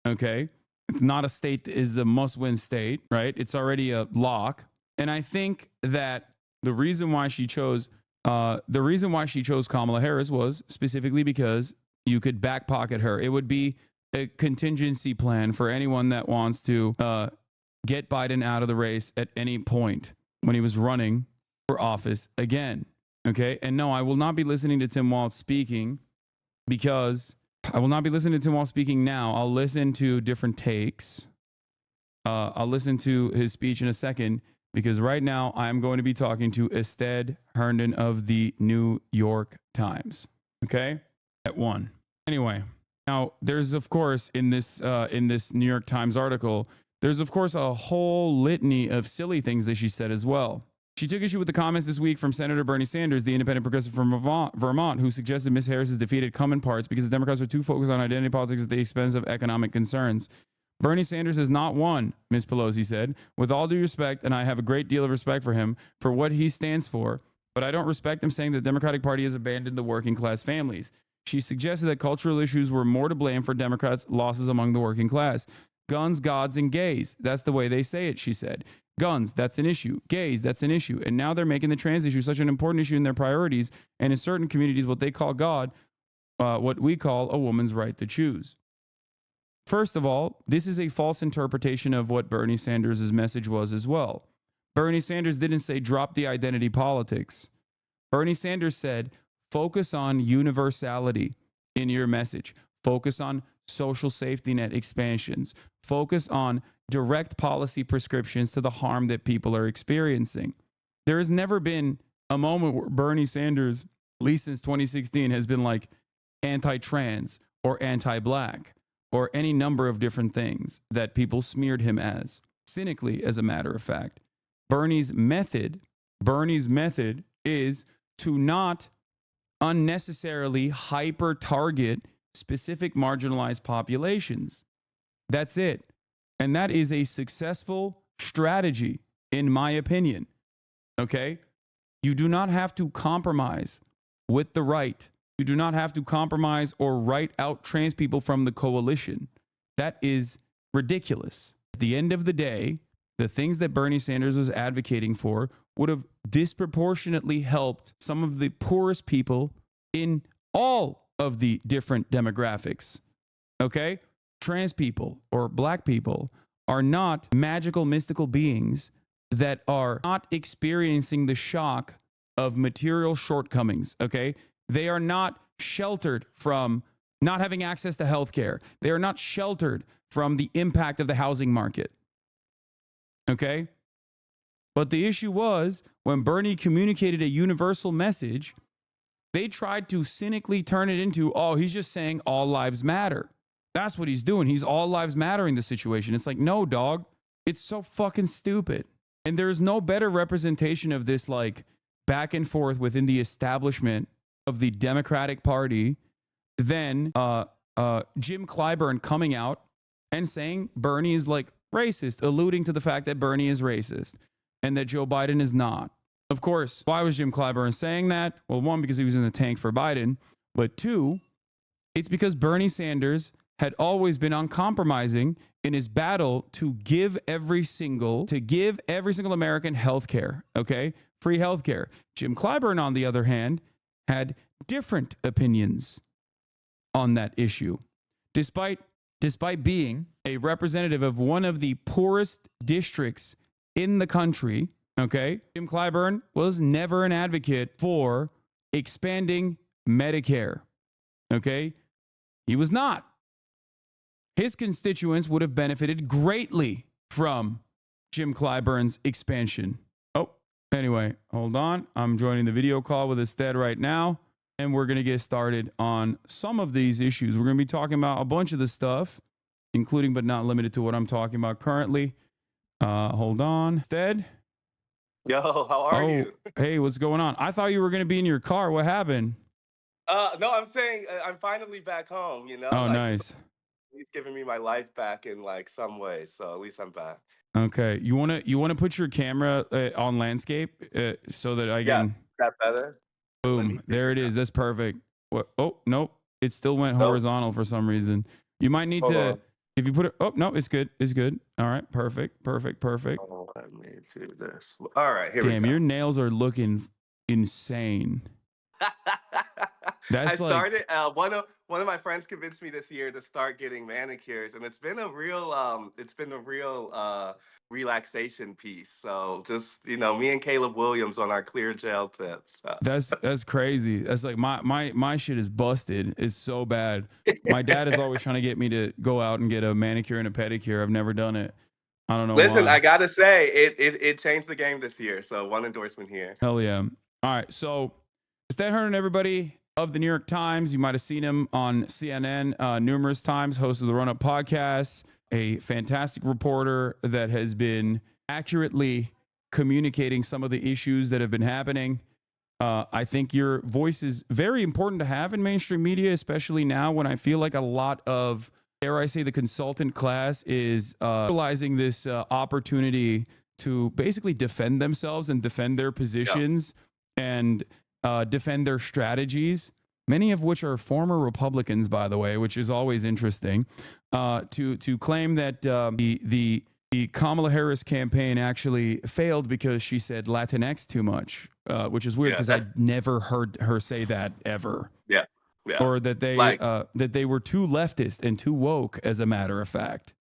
Okay. It's not a state that is a must-win state, right? It's already a lock. And I think that the reason why she chose Kamala Harris was specifically because you could back pocket her. It would be a contingency plan for anyone that wants to get Biden out of the race at any point when he was running for office again. Okay. And no, I will not be listening to Tim Walz speaking because I will not be listening to Tim Walz speaking now. I'll listen to different takes. I'll listen to his speech in a second because right now I'm going to be talking to Astead Herndon of the New York Times. Okay? At 1. Anyway, now there's of course in this New York Times article, there's of course a whole litany of silly things that she said as well. She took issue with the comments this week from Senator Bernie Sanders, the independent progressive from Vermont, who suggested Ms. Harris's defeat had come in parts because the Democrats were too focused on identity politics at the expense of economic concerns. Bernie Sanders has not won, Ms. Pelosi said. With all due respect, and I have a great deal of respect for him, for what he stands for, but I don't respect him saying that the Democratic Party has abandoned the working class families. She suggested that cultural issues were more to blame for Democrats' losses among the working class. Guns, gods, and gays. That's the way they say it, she said. Guns, that's an issue. Gays, that's an issue. And now they're making the trans issue such an important issue in their priorities. And in certain communities, what they call God, what we call a woman's right to choose. First of all, this is a false interpretation of what Bernie Sanders' message was as well. Bernie Sanders didn't say drop the identity politics. Bernie Sanders said, focus on universality in your message. Focus on social safety net expansions. Focus on direct policy prescriptions to the harm that people are experiencing. There has never been a moment where Bernie Sanders, at least since 2016, has been like anti-trans or anti-black or any number of different things that people smeared him as, cynically, as a matter of fact. Bernie's method is to not unnecessarily hyper-target specific marginalized populations. That's it. And that is a successful strategy, in my opinion. Okay? You do not have to compromise with the right. You do not have to compromise or write out trans people from the coalition. That is ridiculous. At the end of the day, the things that Bernie Sanders was advocating for would have disproportionately helped some of the poorest people in all of the different demographics. Okay? Trans people or black people are not magical, mystical beings that are not experiencing the shock of material shortcomings. Okay? They are not sheltered from not having access to healthcare. They are not sheltered from the impact of the housing market. Okay? But the issue was when Bernie communicated a universal message, they tried to cynically turn it into, oh, he's just saying all lives matter. That's what he's doing. He's all lives mattering the situation. It's like, no, dog. It's so fucking stupid. And there's no better representation of this like back and forth within the establishment of the Democratic Party than Jim Clyburn coming out and saying Bernie is like racist, alluding to the fact that Bernie is racist and that Joe Biden is not. Of course, why was Jim Clyburn saying that? Well, one, because he was in the tank for Biden, but two, it's because Bernie Sanders had always been uncompromising in his battle to give every single American health care, okay? Free health care. Jim Clyburn, on the other hand, had different opinions on that issue. Despite being a representative of one of the poorest districts in the country, okay, Jim Clyburn was never an advocate for expanding Medicare, okay? He was not. His constituents would have benefited greatly from Jim Clyburn's expansion. Oh, anyway, hold on. I'm joining the video call with Astead right now, and we're going to get started on some of these issues. We're going to be talking about a bunch of the stuff, including but not limited to what I'm talking about currently. Hold on. Astead? Yo, how are you? Hey, what's going on? I thought you were going to be in your car. What happened? No, I'm saying I'm finally back home, you know? Oh, like, nice. He's giving me my life back in like some way, so at least I'm back. Okay. You wanna put your camera on landscape so that I can... Is that better? Boom. There it is. That's perfect. What? Oh, nope. It still went horizontal for some reason. You might need to... If you put it... Oh, no, it's good. It's good. All right. Perfect. Perfect. Perfect. Oh, let me do this. All right. Here we go. Damn, your nails are looking insane. I started one of my friends convinced me this year to start getting manicures, and it's been a real relaxation piece. So just, you know, me and Caleb Williams on our clear gel tips. So. That's crazy. That's like my shit is busted. It's so bad. My dad is always trying to get me to go out and get a manicure and a pedicure. I've never done it. I don't know. Listen, why. I gotta say it changed the game this year. So one endorsement here. Hell yeah. All right. So Astead Herndon, everybody, of the New York Times. You might have seen him on CNN numerous times, host of the Run Up podcast, a fantastic reporter that has been accurately communicating some of the issues that have been happening. I think your voice is very important to have in mainstream media, especially now when I feel like a lot of, dare I say, the consultant class is utilizing this opportunity to basically defend themselves and defend their positions and defend their strategies, many of which are former Republicans, by the way, which is always interesting, to claim that the Kamala Harris campaign actually failed because she said Latinx too much, which is weird because I never heard her say that ever. Yeah. Or that they were too leftist and too woke, as a matter of fact.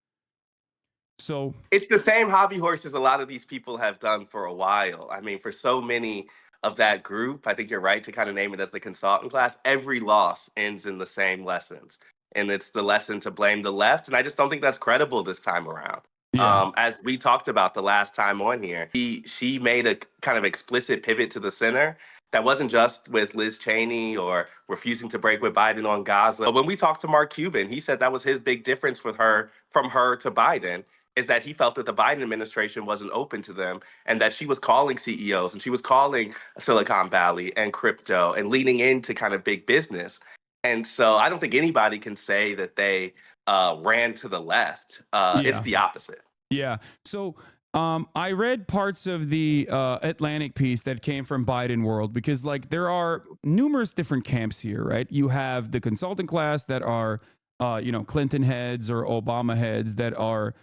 So it's the same hobby horses a lot of these people have done for a while. I mean, for so many of that group, I think you're right to kind of name it as the consultant class. Every loss ends in the same lessons. And it's the lesson to blame the left. And I just don't think that's credible this time around. Yeah. As we talked about the last time on here, she made a kind of explicit pivot to the center that wasn't just with Liz Cheney or refusing to break with Biden on Gaza. But when we talked to Mark Cuban, he said that was his big difference with her, from her to Biden, is that he felt that the Biden administration wasn't open to them and that she was calling CEOs and she was calling Silicon Valley and crypto and leaning into kind of big business. And so I don't think anybody can say that they ran to the left. It's Yeah. the opposite. Yeah. So I read parts of the Atlantic piece that came from Biden World because, like, there are numerous different camps here, right? You have the consultant class that are, Clinton heads or Obama heads that are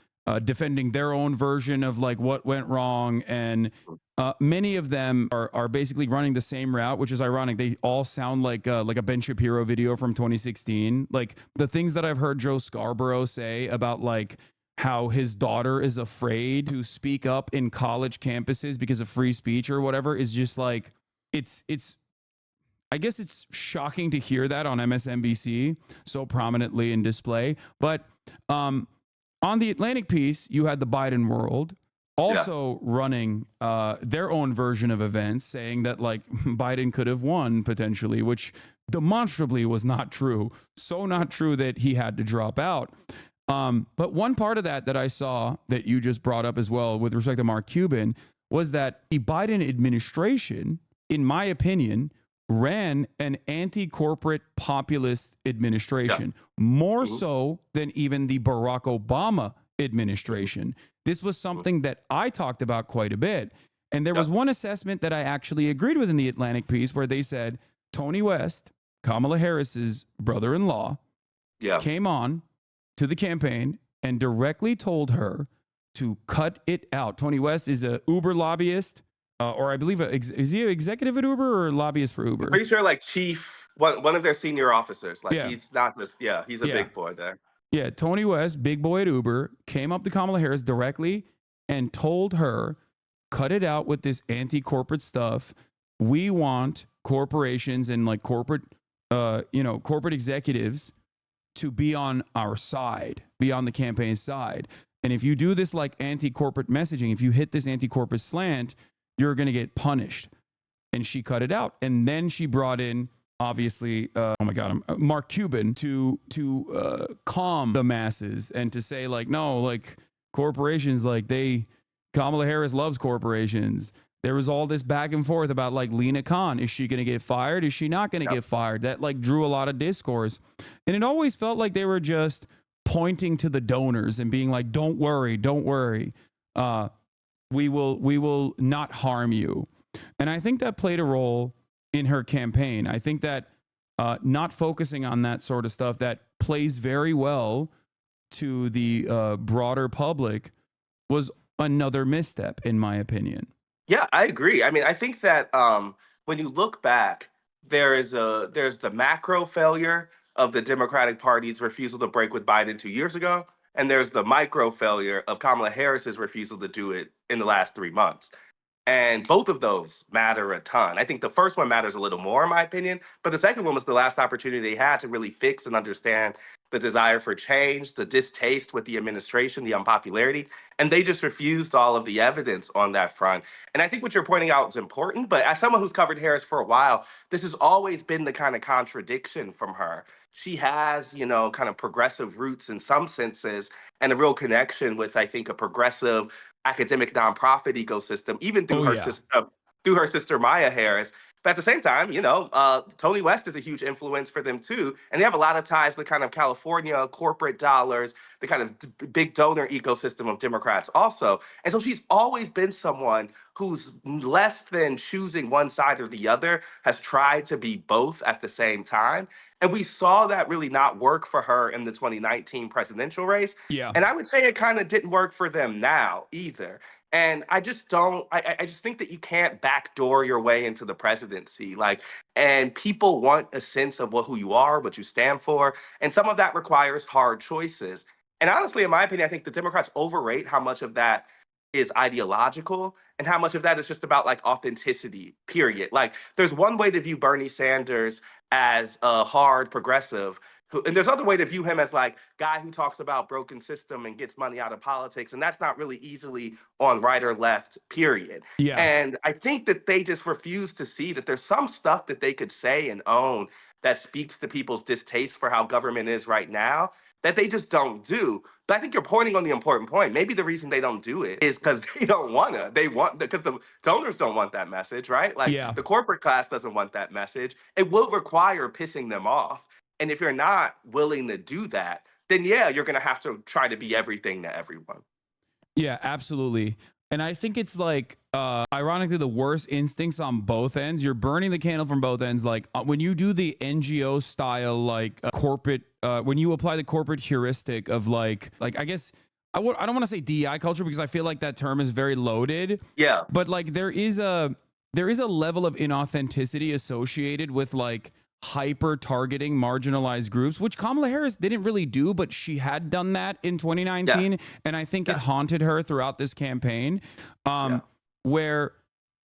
defending their own version of like what went wrong, and many of them are basically running the same route, which is ironic. They all sound like a Ben Shapiro video from 2016. Like the things that I've heard Joe Scarborough say about like how his daughter is afraid to speak up in college campuses because of free speech or whatever is just like it's I guess it's shocking to hear that on MSNBC so prominently in display. But on the Atlantic piece, you had the Biden World also running their own version of events, saying that like Biden could have won potentially, which demonstrably was not true. So not true that he had to drop out. But one part of that I saw that you just brought up as well with respect to Mark Cuban was that the Biden administration, in my opinion, ran an anti-corporate populist administration, more so than even the Barack Obama administration. This was something that I talked about quite a bit. And there was one assessment that I actually agreed with in the Atlantic piece where they said Tony West, Kamala Harris's brother-in-law, came on to the campaign and directly told her to cut it out. Tony West is a Uber lobbyist. Or I believe, is he an executive at Uber or a lobbyist for Uber? I'm pretty sure like chief, one of their senior officers. Like he's not just, he's a big boy there. Yeah, Tony West, big boy at Uber, came up to Kamala Harris directly and told her, cut it out with this anti-corporate stuff. We want corporations and like corporate executives to be on our side, be on the campaign side. And if you do this like anti-corporate messaging, if you hit this anti-corporate slant, you're going to get punished. And she cut it out. And then she brought in, obviously, Mark Cuban to calm the masses and to say, like, no, like, corporations, like, Kamala Harris loves corporations. There was all this back and forth about, like, Lena Khan. Is she going to get fired? Is she not going to get fired? That, like, drew a lot of discourse. And it always felt like they were just pointing to the donors and being like, don't worry, don't worry. We will not harm you. And I think that played a role in her campaign. I think that not focusing on that sort of stuff that plays very well to the broader public was another misstep, in my opinion. Yeah, I agree. I mean, I think that when you look back, there's the macro failure of the Democratic Party's refusal to break with Biden 2 years ago. And there's the micro failure of Kamala Harris's refusal to do it in the last 3 months. And both of those matter a ton. I think the first one matters a little more, in my opinion, but the second one was the last opportunity they had to really fix and understand the desire for change, the distaste with the administration, the unpopularity, and they just refused all of the evidence on that front. And I think what you're pointing out is important, but as someone who's covered Harris for a while, this has always been the kind of contradiction from her. She has, kind of progressive roots in some senses and a real connection with, I think, a progressive academic nonprofit ecosystem, even through her sister Maya Harris. But at the same time, Tony West is a huge influence for them too, and they have a lot of ties with kind of California corporate dollars, the kind of big donor ecosystem of Democrats also. And so she's always been someone who's less than choosing one side or the other, has tried to be both at the same time. And we saw that really not work for her in the 2019 presidential race. Yeah. And I would say it kind of didn't work for them now either. And I just think that you can't backdoor your way into the presidency. And people want a sense of who you are, what you stand for. And some of that requires hard choices. And honestly, in my opinion, I think the Democrats overrate how much of that is ideological and how much of that is just about like authenticity, period. Like there's one way to view Bernie Sanders as a hard progressive, and there's other way to view him as like guy who talks about broken system and gets money out of politics, and that's not really easily on right or left, period. Yeah. And I think that they just refuse to see that there's some stuff that they could say and own that speaks to people's distaste for how government is right now that they just don't do. But I think you're pointing on the important point. Maybe the reason they don't do it is because they don't want to. They want, because the donors don't want that message, right? Like the corporate class doesn't want that message. It will require pissing them off. And if you're not willing to do that, then yeah, you're going to have to try to be everything to everyone. Yeah, absolutely. And I think it's like, ironically, the worst instincts on both ends. You're burning the candle from both ends. Like when you do the NGO style, like corporate, when you apply the corporate heuristic of like I guess I don't want to say DEI culture because I feel like that term is very loaded. Yeah. But like there is a level of inauthenticity associated with like hyper targeting marginalized groups, which Kamala Harris didn't really do, but she had done that in 2019. And I think it haunted her throughout this campaign, where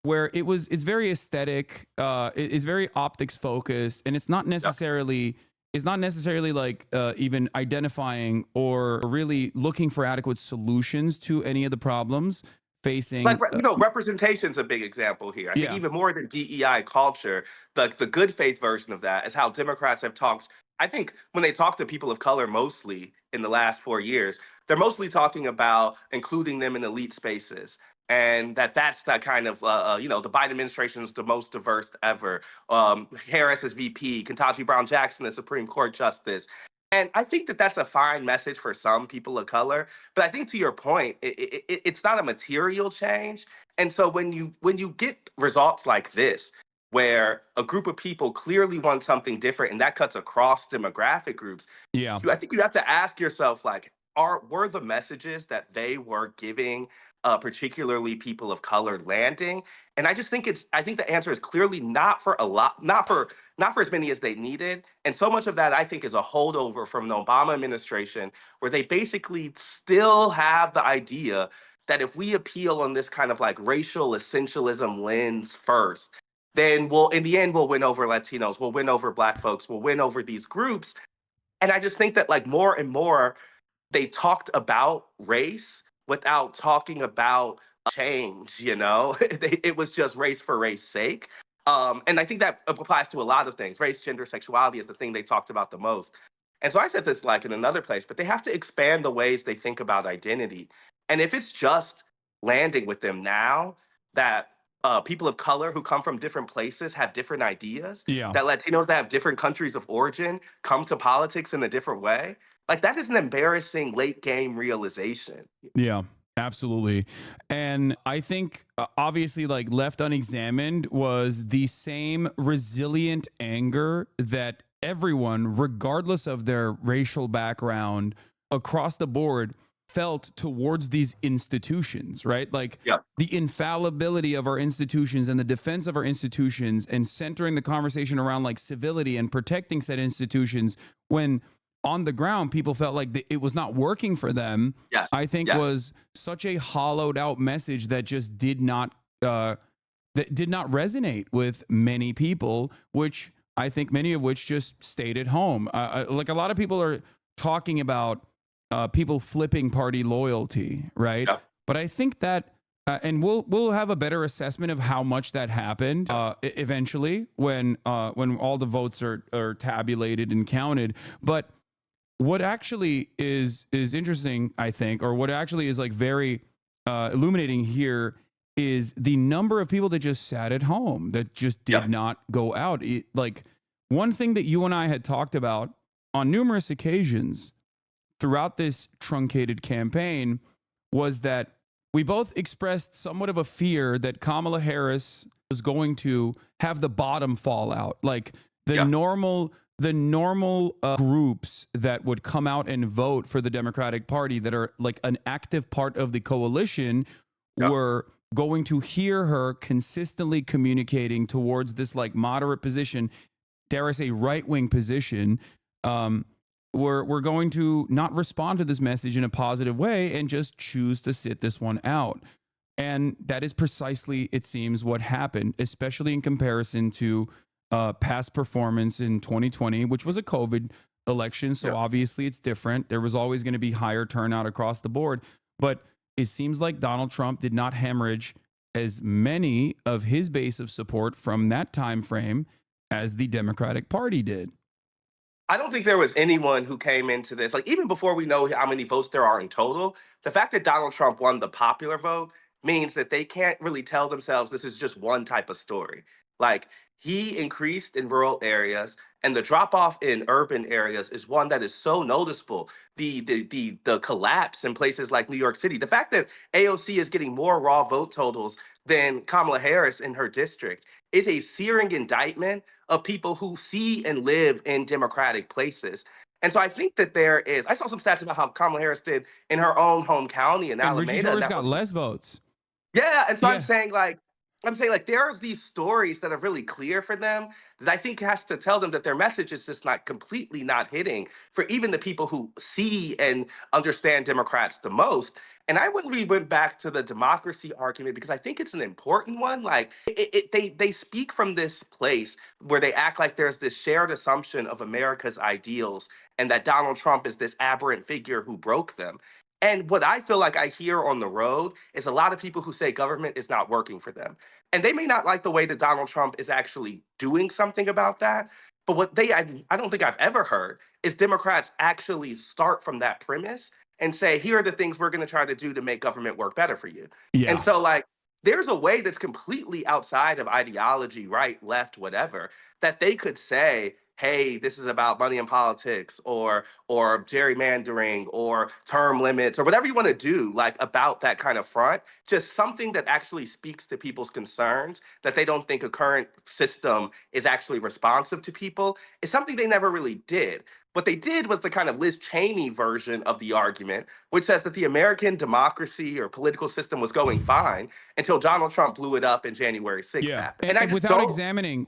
it's very aesthetic, it's very optics focused, and it's not necessarily like even identifying or really looking for adequate solutions to any of the problems facing, like, you know, representation's a big example here. I think even more than DEI culture, the good faith version of that is how Democrats have talked. I think when they talk to people of color mostly in the last 4 years, they're mostly talking about including them in elite spaces. And that's that kind of, you know, the Biden administration is the most diverse ever. Harris as VP, Ketanji Brown Jackson as Supreme Court Justice. And I think that that's a fine message for some people of color, but I think to your point, it's not a material change. And so when you get results like this, where a group of people clearly want something different, and that cuts across demographic groups, I think you have to ask yourself, like, were the messages that they were giving, particularly people of color, landing? And I just think the answer is clearly not for a lot, not for as many as they needed. And so much of that, I think, is a holdover from the Obama administration, where they basically still have the idea that if we appeal on this kind of like racial essentialism lens first, then in the end, we'll win over Latinos, we'll win over Black folks, we'll win over these groups. And I just think that like more and more, they talked about race without talking about change, you know? It was just race for race sake. And I think that applies to a lot of things. Race, gender, sexuality is the thing they talked about the most. And so I said this like in another place, but they have to expand the ways they think about identity. And if it's just landing with them now that people of color who come from different places have different ideas, that Latinos that have different countries of origin come to politics in a different way, like that is an embarrassing late game realization. Yeah, absolutely. And I think obviously like left unexamined was the same resilient anger that everyone, regardless of their racial background across the board, felt towards these institutions, right? Like the infallibility of our institutions and the defense of our institutions and centering the conversation around like civility and protecting said institutions when on the ground, people felt like it was not working for them. I think was such a hollowed out message that just did not resonate with many people, which I think many of which just stayed at home. Like a lot of people are talking about people flipping party loyalty, right? But I think that, and we'll have a better assessment of how much that happened eventually when all the votes are tabulated and counted. But what actually is interesting, I think, or what actually is like very illuminating here is the number of people that just sat at home, that just did not go out. Like one thing that you and I had talked about on numerous occasions throughout this truncated campaign was that we both expressed somewhat of a fear that Kamala Harris was going to have the bottom fall out, like the normal groups that would come out and vote for the Democratic Party that are like an active part of the coalition were going to hear her consistently communicating towards this like moderate position, dare I say right-wing position, we're going to not respond to this message in a positive way and just choose to sit this one out. And that is precisely, it seems, what happened, especially in comparison to past performance in 2020, which was a COVID election. So obviously it's different. There was always going to be higher turnout across the board. But it seems like Donald Trump did not hemorrhage as many of his base of support from that time frame as the Democratic Party did. I don't think there was anyone who came into this, like even before we know how many votes there are in total, the fact that Donald Trump won the popular vote means that they can't really tell themselves this is just one type of story. Like he increased in rural areas and the drop off in urban areas is one that is so noticeable. The collapse in places like New York City, the fact that AOC is getting more raw vote totals than Kamala Harris in her district is a searing indictment of people who see and live in democratic places. And so I think that there is, I saw some stats about how Kamala Harris did in her own home county in Alameda. Richie Torres got less votes. Yeah, and so I'm saying like there's these stories that are really clear for them that I think has to tell them that their message is just not completely not hitting for even the people who see and understand Democrats the most. And I wouldn't really went back to the democracy argument because I think it's an important one. Like they speak from this place where they act like there's this shared assumption of America's ideals and that Donald Trump is this aberrant figure who broke them. And what I feel like I hear on the road is a lot of people who say government is not working for them. And they may not like the way that Donald Trump is actually doing something about that. But what I don't think I've ever heard is Democrats actually start from that premise and say, here are the things we're going to try to do to make government work better for you. Yeah. And so like, there's a way that's completely outside of ideology, right, left, whatever, that they could say, hey, this is about money in politics or gerrymandering or term limits or whatever you want to do, like about that kind of front, just something that actually speaks to people's concerns, that they don't think a current system is actually responsive to people, is something they never really did. What they did was the kind of Liz Cheney version of the argument, which says that the American democracy or political system was going fine until Donald Trump blew it up in January 6th. Yeah, And I just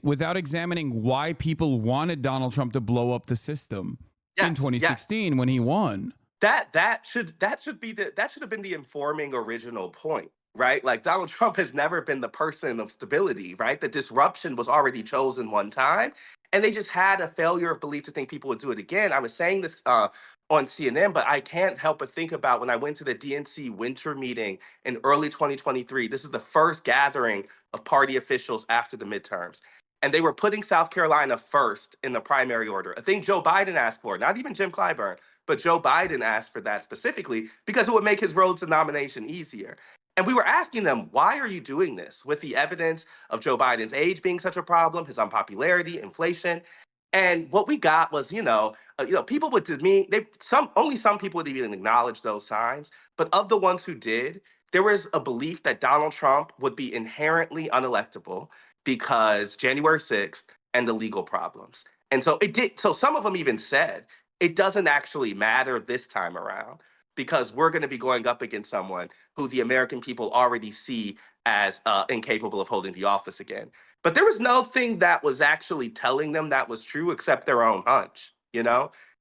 without examining why people wanted Donald Trump to blow up the system in 2016 when he won. That should have been the informing original point, right? Like Donald Trump has never been the person of stability, right? The disruption was already chosen one time, and they just had a failure of belief to think people would do it again. I was saying this on CNN, but I can't help but think about when I went to the DNC winter meeting in early 2023. This is the first gathering of party officials after the midterms. And they were putting South Carolina first in the primary order, a thing Joe Biden asked for, not even Jim Clyburn, but Joe Biden asked for that specifically because it would make his road to nomination easier. And we were asking them, why are you doing this with the evidence of Joe Biden's age being such a problem, his unpopularity, inflation? And what we got was, people would, to me, only some people would even acknowledge those signs. But of the ones who did, there was a belief that Donald Trump would be inherently unelectable because January 6th and the legal problems. And so it did. So some of them even said, it doesn't actually matter this time around because we're going to be going up against someone who the American people already see as incapable of holding the office again. But there was nothing that was actually telling them that was true except their own hunch,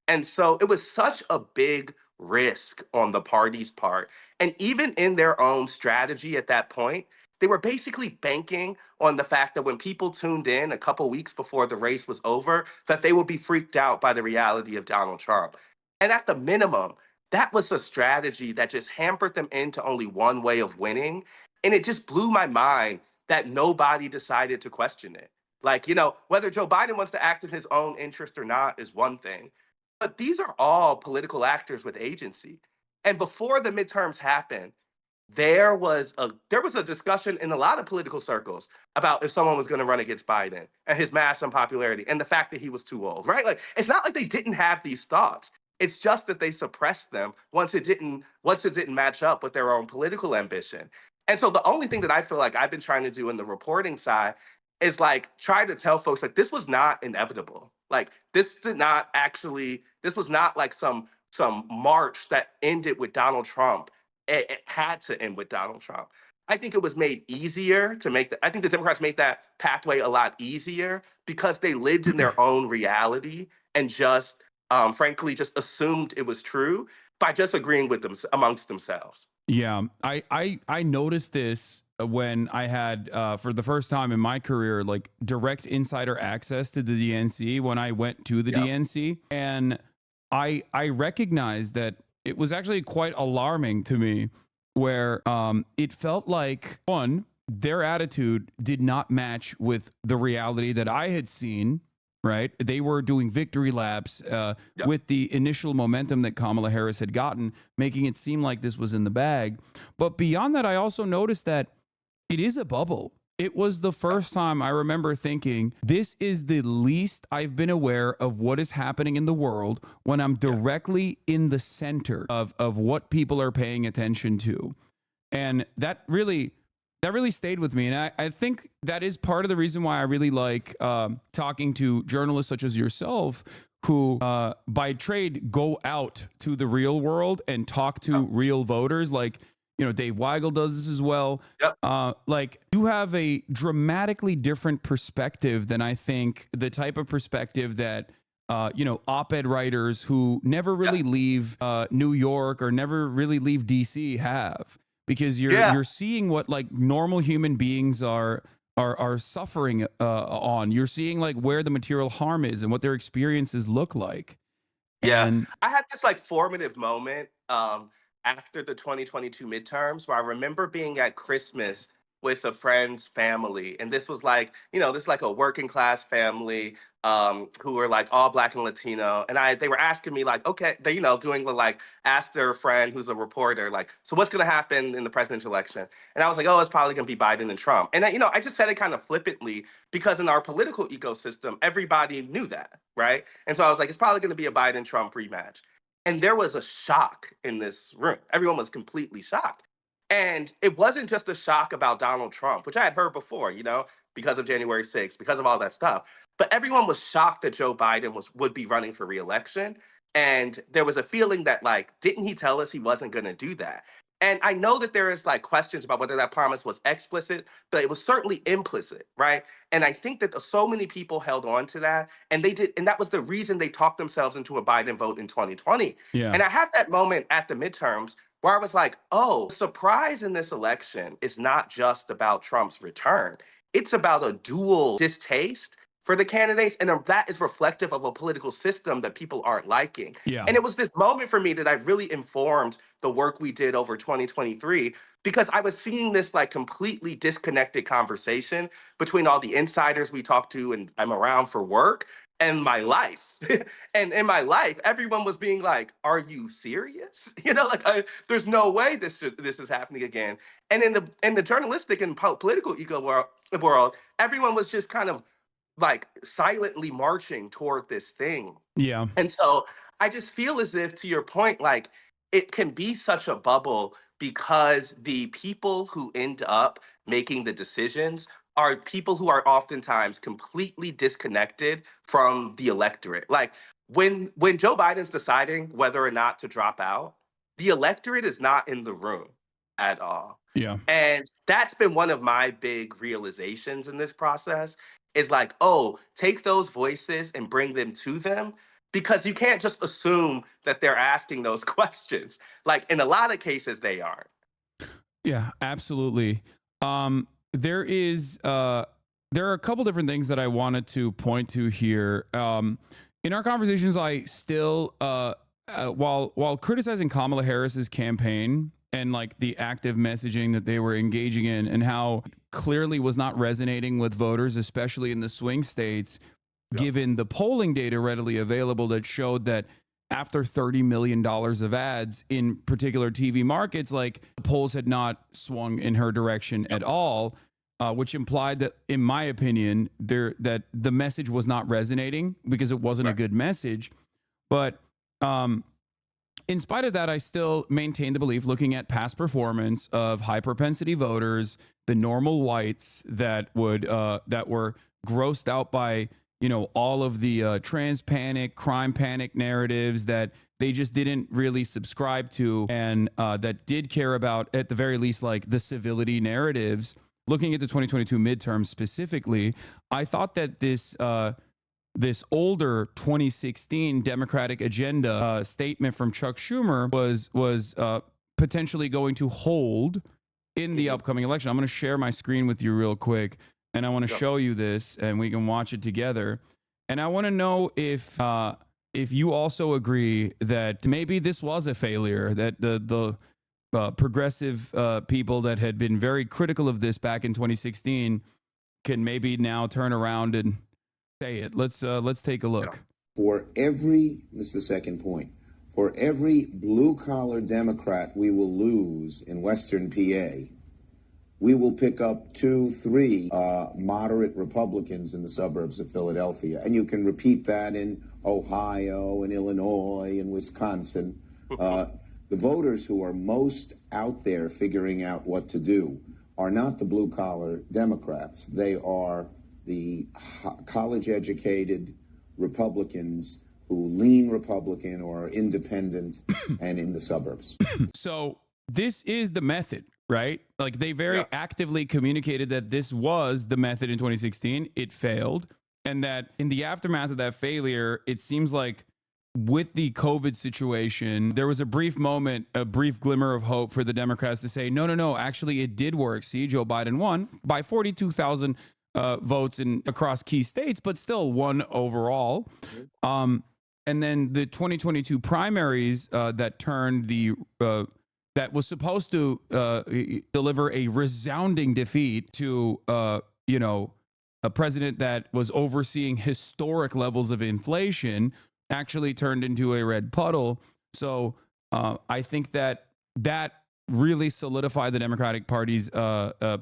And so it was such a big risk on the party's part. And even in their own strategy at that point, they were basically banking on the fact that when people tuned in a couple weeks before the race was over, that they would be freaked out by the reality of Donald Trump. And at the minimum, that was a strategy that just hampered them into only one way of winning. And it just blew my mind that nobody decided to question it. Like, whether Joe Biden wants to act in his own interest or not is one thing. But these are all political actors with agency. And before the midterms happened, there was a discussion in a lot of political circles about if someone was going to run against Biden and his mass unpopularity and the fact that he was too old, right? Like, it's not like they didn't have these thoughts. It's just that they suppressed them once it didn't match up with their own political ambition. And so the only thing that I feel like I've been trying to do in the reporting side is like try to tell folks like this was not inevitable. Like this was not like some march that ended with Donald Trump. It had to end with Donald Trump. I think it was made easier I think the Democrats made that pathway a lot easier because they lived in their own reality and just frankly, just assumed it was true by just agreeing with them amongst themselves. Yeah, I noticed this when I had for the first time in my career, like direct insider access to the DNC when I went to the DNC, and I recognized that it was actually quite alarming to me, where it felt like, one, their attitude did not match with the reality that I had seen. Right. They were doing victory laps with the initial momentum that Kamala Harris had gotten, making it seem like this was in the bag. But beyond that, I also noticed that it is a bubble. It was the first time I remember thinking, this is the least I've been aware of what is happening in the world when I'm directly in the center of what people are paying attention to. And that really stayed with me. And I think that is part of the reason why I really like talking to journalists such as yourself, who by trade go out to the real world and talk to real voters. Like, you know, Dave Weigel does this as well. Like, you have a dramatically different perspective than I think the type of perspective that you know, op-ed writers who never really leave New York or never really leave DC have. Because you're seeing what like normal human beings are suffering on. You're seeing like where the material harm is and what their experiences look like. Yeah, And I had this like formative moment after the 2022 midterms where I remember being at Christmas with a friend's family, and this was like, you know, this like a working class family who were like all Black and Latino, and they were asking me like, okay, they, you know, doing the like, ask their friend who's a reporter like, so what's going to happen in the presidential election? And I was like, oh, it's probably going to be Biden and Trump. And you know, I just said it kind of flippantly because in our political ecosystem, everybody knew that, right? And so I was like, it's probably going to be a Biden Trump rematch. And there was a shock in this room. Everyone was completely shocked. And it wasn't just a shock about Donald Trump, which I had heard before, you know, because of January 6th, because of all that stuff. But everyone was shocked that Joe Biden would be running for reelection. And there was a feeling that, like, didn't he tell us he wasn't going to do that? And I know that there is like questions about whether that promise was explicit, but it was certainly implicit, right? And I think that so many people held on to that, and they did, and that was the reason they talked themselves into a Biden vote in 2020. Yeah. And I had that moment at the midterms where I was like, oh, the surprise in this election is not just about Trump's return. It's about a dual distaste for the candidates, and that is reflective of a political system that people aren't liking. Yeah. And it was this moment for me that I really informed the work we did over 2023, because I was seeing this like completely disconnected conversation between all the insiders we talked to and I'm around for work and my life. And in my life, everyone was being like, are you serious? You know, like, there's no way this is happening again. And in the journalistic and political world, everyone was just kind of like silently marching toward this thing. yeah. And so I just feel as if, to your point, like, it can be such a bubble because the people who end up making the decisions are people who are oftentimes completely disconnected from the electorate. Like, when Joe Biden's deciding whether or not to drop out, the electorate is not in the room at all. Yeah. And that's been one of my big realizations in this process, is like, oh, take those voices and bring them to them, because you can't just assume that they're asking those questions. Like, in a lot of cases, they aren't. Yeah, absolutely. There are a couple different things that I wanted to point to here. In our conversations, I still, while criticizing Kamala Harris's campaign and like the active messaging that they were engaging in and how clearly was not resonating with voters, especially in the swing states, given the polling data readily available that showed that after $30 million of ads in particular TV markets, like, the polls had not swung in her direction at all, which implied that, in my opinion, that the message was not resonating because it wasn't a good message. But in spite of that, I still maintain the belief, looking at past performance of high propensity voters, the normal whites that were grossed out by, you know, all of the trans panic, crime panic narratives that they just didn't really subscribe to, and that did care about, at the very least, like the civility narratives. Looking at the 2022 midterms specifically, I thought that this this older 2016 Democratic agenda statement from Chuck Schumer was potentially going to hold in the upcoming election. I'm going to share my screen with you real quick, and I want to show you this, and we can watch it together. And I want to know if you also agree that maybe this was a failure, that the progressive people that had been very critical of this back in 2016 can maybe now turn around and say it. Let's take a look. For every, this is the second point, for every blue-collar Democrat we will lose in Western PA, we will pick up 2, 3 moderate Republicans in the suburbs of Philadelphia. And you can repeat that in Ohio and Illinois and Wisconsin. The voters who are most out there figuring out what to do are not the blue-collar Democrats. They are the college-educated Republicans who lean Republican or are independent and in the suburbs. So this is the method, right? Like they very actively communicated that this was the method in 2016. It failed. And that in the aftermath of that failure, it seems like with the COVID situation, there was a brief moment, a brief glimmer of hope for the Democrats to say, no, actually it did work. See, Joe Biden won by 42,000 votes across key states, but still won overall. And then the 2022 primaries that turned that was supposed to deliver a resounding defeat to, a president that was overseeing historic levels of inflation actually turned into a red puddle. So I think that really solidified the Democratic Party's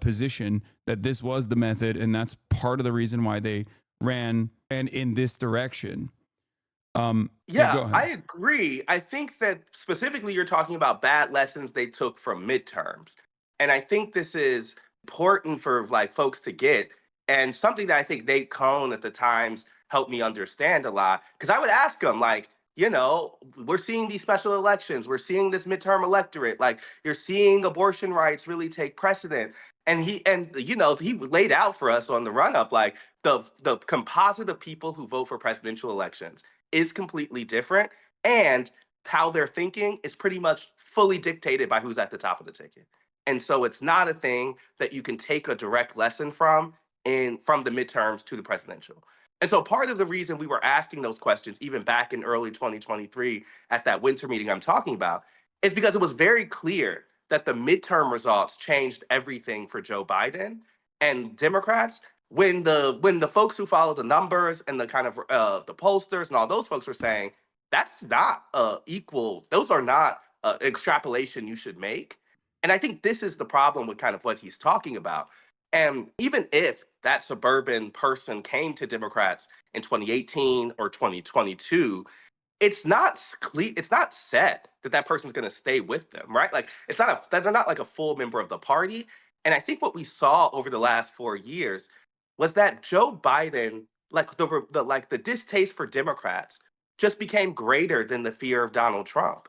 position that this was the method, and that's part of the reason why they ran and in this direction. I agree. I think that specifically you're talking about bad lessons they took from midterms. And I think this is important for like folks to get, and something that I think Nate Cohn at the Times helped me understand a lot. Because I would ask him, like, we're seeing these special elections, we're seeing this midterm electorate, like you're seeing abortion rights really take precedent. And he laid out for us on the run up, like the composite of people who vote for presidential elections is completely different, and how they're thinking is pretty much fully dictated by who's at the top of the ticket. And so it's not a thing that you can take a direct lesson from the midterms to the presidential. And so part of the reason we were asking those questions, even back in early 2023 at that winter meeting I'm talking about, is because it was very clear that the midterm results changed everything for Joe Biden and Democrats. When the folks who follow the numbers and the kind of the pollsters and all those folks were saying, that's not equal, those are not extrapolation you should make. And I think this is the problem with kind of what he's talking about. And even if that suburban person came to Democrats in 2018 or 2022, it's not set that person's going to stay with them, right? Like they're not like a full member of the party. And I think what we saw over the last 4 years was that Joe Biden, like the distaste for Democrats, just became greater than the fear of Donald Trump.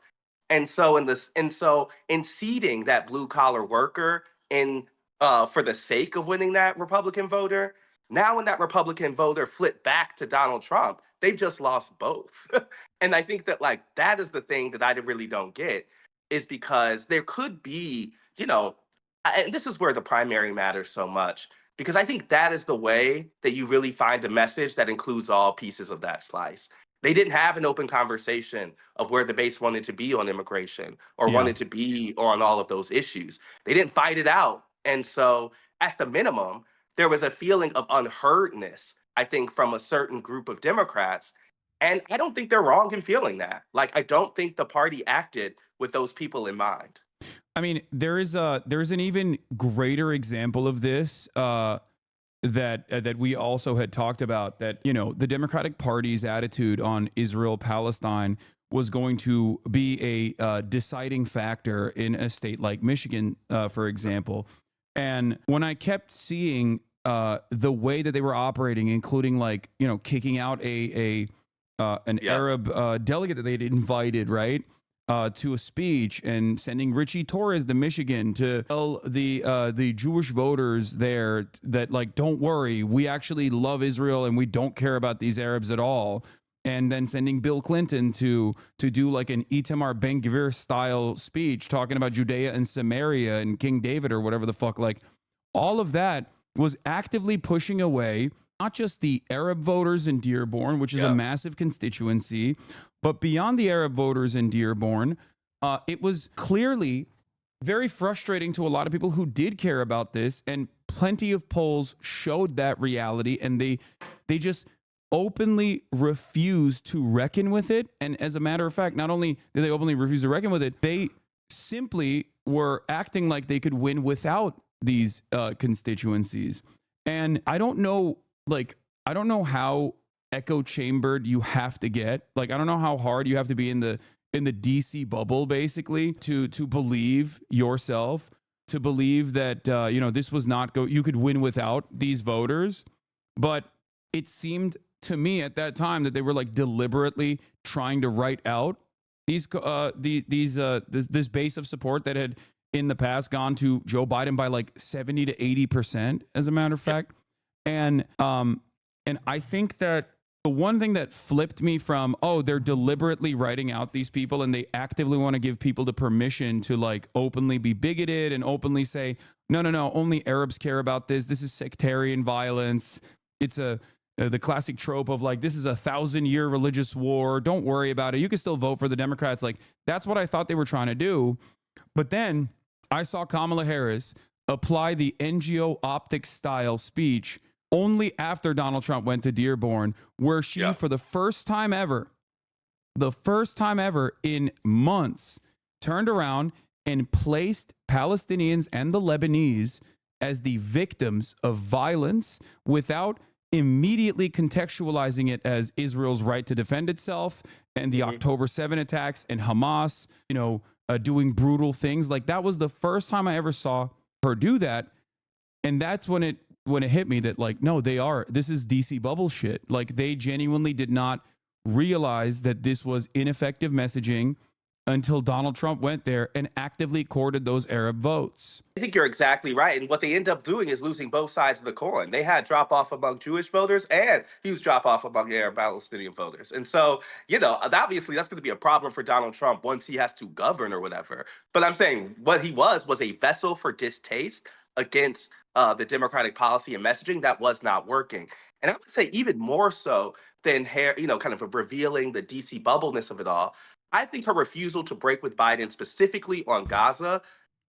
And so in seeding that blue collar worker for the sake of winning that Republican voter, now when that Republican voter flipped back to Donald Trump, they've just lost both. And I think that that is the thing that I really don't get, is because there could be, and this is where the primary matters so much, because I think that is the way that you really find a message that includes all pieces of that slice. They didn't have an open conversation of where the base wanted to be on immigration or wanted to be on all of those issues. They didn't fight it out. And so at the minimum, there was a feeling of unheardness, I think, from a certain group of Democrats. And I don't think they're wrong in feeling that. Like, I don't think the party acted with those people in mind. I mean, there's an even greater example of this that we also had talked about, that, the Democratic Party's attitude on Israel-Palestine was going to be a deciding factor in a state like Michigan, for example. And when I kept seeing the way that they were operating, including kicking out an Arab delegate that they'd invited, right? to a speech and sending Richie Torres to Michigan to tell the Jewish voters there that, like, don't worry, we actually love Israel and we don't care about these Arabs at all. And then sending Bill Clinton to do like an Itamar Ben-Gvir style speech talking about Judea and Samaria and King David or whatever the fuck. Like, all of that was actively pushing away not just the Arab voters in Dearborn, which is a massive constituency, but beyond the Arab voters in Dearborn, it was clearly very frustrating to a lot of people who did care about this, and plenty of polls showed that reality, and they just openly refused to reckon with it. And as a matter of fact, not only did they openly refuse to reckon with it, they simply were acting like they could win without these constituencies. And I don't know how echo chambered you have to get. Like, I don't know how hard you have to be in the DC bubble, basically, to believe yourself, to believe that this was not you could win without these voters. But it seemed to me at that time that they were like deliberately trying to write out this base of support that had in the past gone to Joe Biden by like 70 to 80%, as a matter of fact. And I think that the one thing that flipped me from, oh, they're deliberately writing out these people and they actively want to give people the permission to like openly be bigoted and openly say, no, only Arabs care about this. This is sectarian violence. It's the classic trope of like, this is a 1,000-year religious war. Don't worry about it. You can still vote for the Democrats. Like, that's what I thought they were trying to do. But then I saw Kamala Harris apply the NGO optics style speech only after Donald Trump went to Dearborn, where she, for the first time ever in months, turned around and placed Palestinians and the Lebanese as the victims of violence without immediately contextualizing it as Israel's right to defend itself and the October 7 attacks and Hamas, doing brutal things. Like, that was the first time I ever saw her do that. And that's when it hit me that, like, no, this is DC bubble shit. Like, they genuinely did not realize that this was ineffective messaging until Donald Trump went there and actively courted those Arab votes. I think you're exactly right. And what they end up doing is losing both sides of the coin. They had drop off among Jewish voters and huge drop off among Arab Palestinian voters. And so, obviously that's going to be a problem for Donald Trump once he has to govern or whatever. But I'm saying what he was a vessel for distaste against the Democratic policy and messaging that was not working. And I would say even more so than kind of revealing the DC bubbleness of it all, I think her refusal to break with Biden specifically on Gaza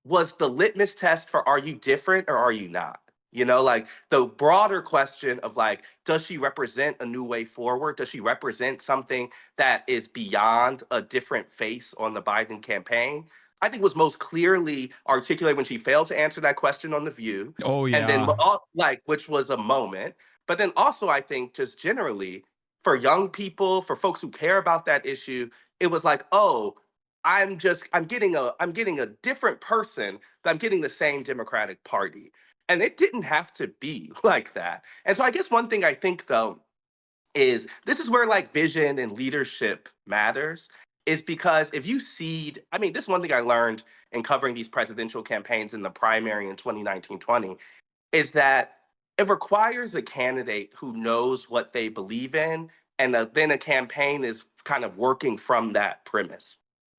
was the litmus test for, are you different or are you not? Like the broader question of like, does she represent a new way forward? Does she represent something that is beyond a different face on the Biden campaign? I think was most clearly articulated when she failed to answer that question on The View. Oh, yeah. And then which was a moment. But then also I think just generally for young people, for folks who care about that issue, it was like, oh, I'm getting a different person, but I'm getting the same Democratic Party. And it didn't have to be like that. And so I guess one thing I think, though, is this is where like vision and leadership matters, is because if you cede, this is one thing I learned in covering these presidential campaigns in the primary in 2019-20, is that it requires a candidate who knows what they believe in, and then a campaign is kind of working from that premise.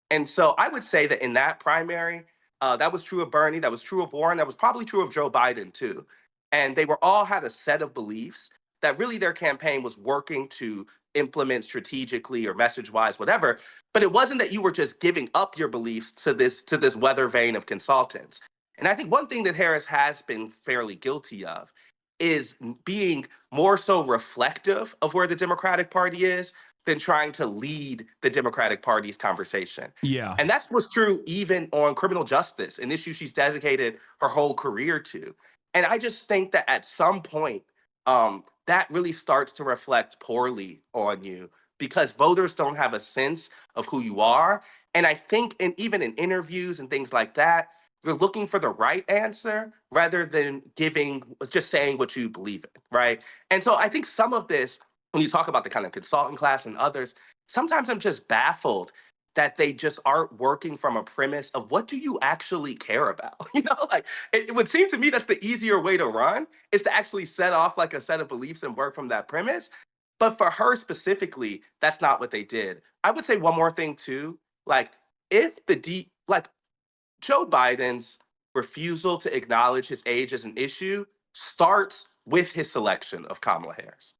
And so I would say that in that primary, that was true of Bernie, that was true of Warren, that was probably true of Joe Biden too. And they all had a set of beliefs that really their campaign was working to implement strategically or message-wise, whatever. But it wasn't that you were just giving up your beliefs to this weather vane of consultants. And I think one thing that Harris has been fairly guilty of is being more so reflective of where the Democratic Party is than trying to lead the Democratic Party's conversation. Yeah. And that was true even on criminal justice, an issue she's dedicated her whole career to. And I just think that at some point, that really starts to reflect poorly on you because voters don't have a sense of who you are. And I think even in interviews and things like that, you're looking for the right answer rather than just saying what you believe in, right? And so I think some of this, when you talk about the kind of consultant class and others, sometimes I'm just baffled that they just aren't working from a premise of what do you actually care about? Like it would seem to me that's the easier way to run is to actually set off like a set of beliefs and work from that premise. But for her specifically, that's not what they did. I would say one more thing too. Like if like Joe Biden's refusal to acknowledge his age as an issue starts with his selection of Kamala Harris.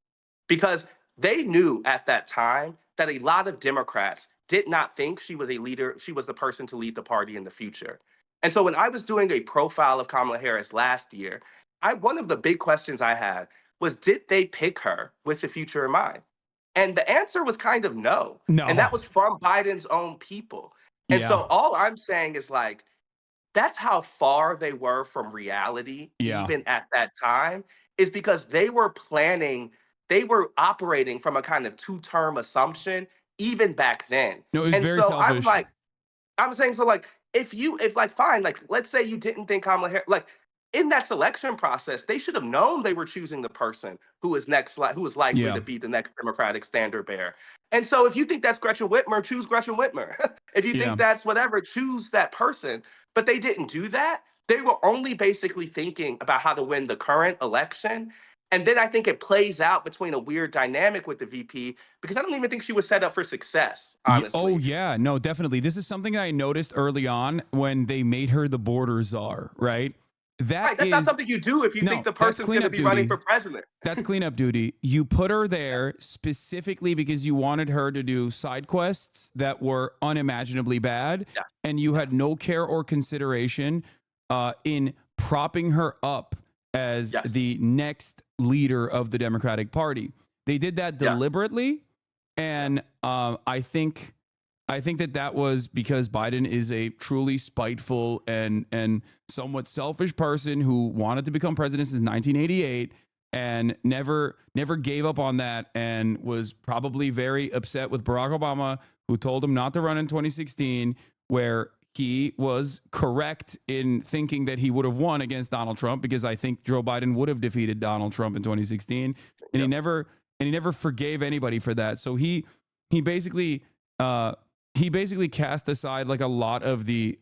Because they knew at that time that a lot of Democrats did not think she was a leader, she was the person to lead the party in the future. And so when I was doing a profile of Kamala Harris last year, one of the big questions I had was, did they pick her with the future in mind? And the answer was kind of no. No. And that was from Biden's own people. And so all I'm saying is like, that's how far they were from reality, even at that time, is because they were operating from a kind of two-term assumption, even back then. No, it was and very so selfish. I'm saying, so like, fine, like, let's say you didn't think Kamala Harris, like, in that selection process, they should have known they were choosing the person who was likely to be the next Democratic standard bearer. And so if you think that's Gretchen Whitmer, choose Gretchen Whitmer. If you think that's whatever, choose that person. But they didn't do that. They were only basically thinking about how to win the current election. And then I think it plays out between a weird dynamic with the VP because I don't even think she was set up for success, honestly. Oh, yeah. No, definitely. This is something I noticed early on when they made her the border czar, right? That's not something you do if you think the person's going to be running for president. That's cleanup duty. You put her there specifically because you wanted her to do side quests that were unimaginably bad, and you had no care or consideration in propping her up as the next leader of the Democratic Party. They did that deliberately, and I think that was because Biden is a truly spiteful and somewhat selfish person who wanted to become president since 1988 and never gave up on that, and was probably very upset with Barack Obama, who told him not to run in 2016, where he was correct in thinking that he would have won against Donald Trump, because I think Joe Biden would have defeated Donald Trump in 2016, and he never forgave anybody for that. So he basically cast aside like a lot of the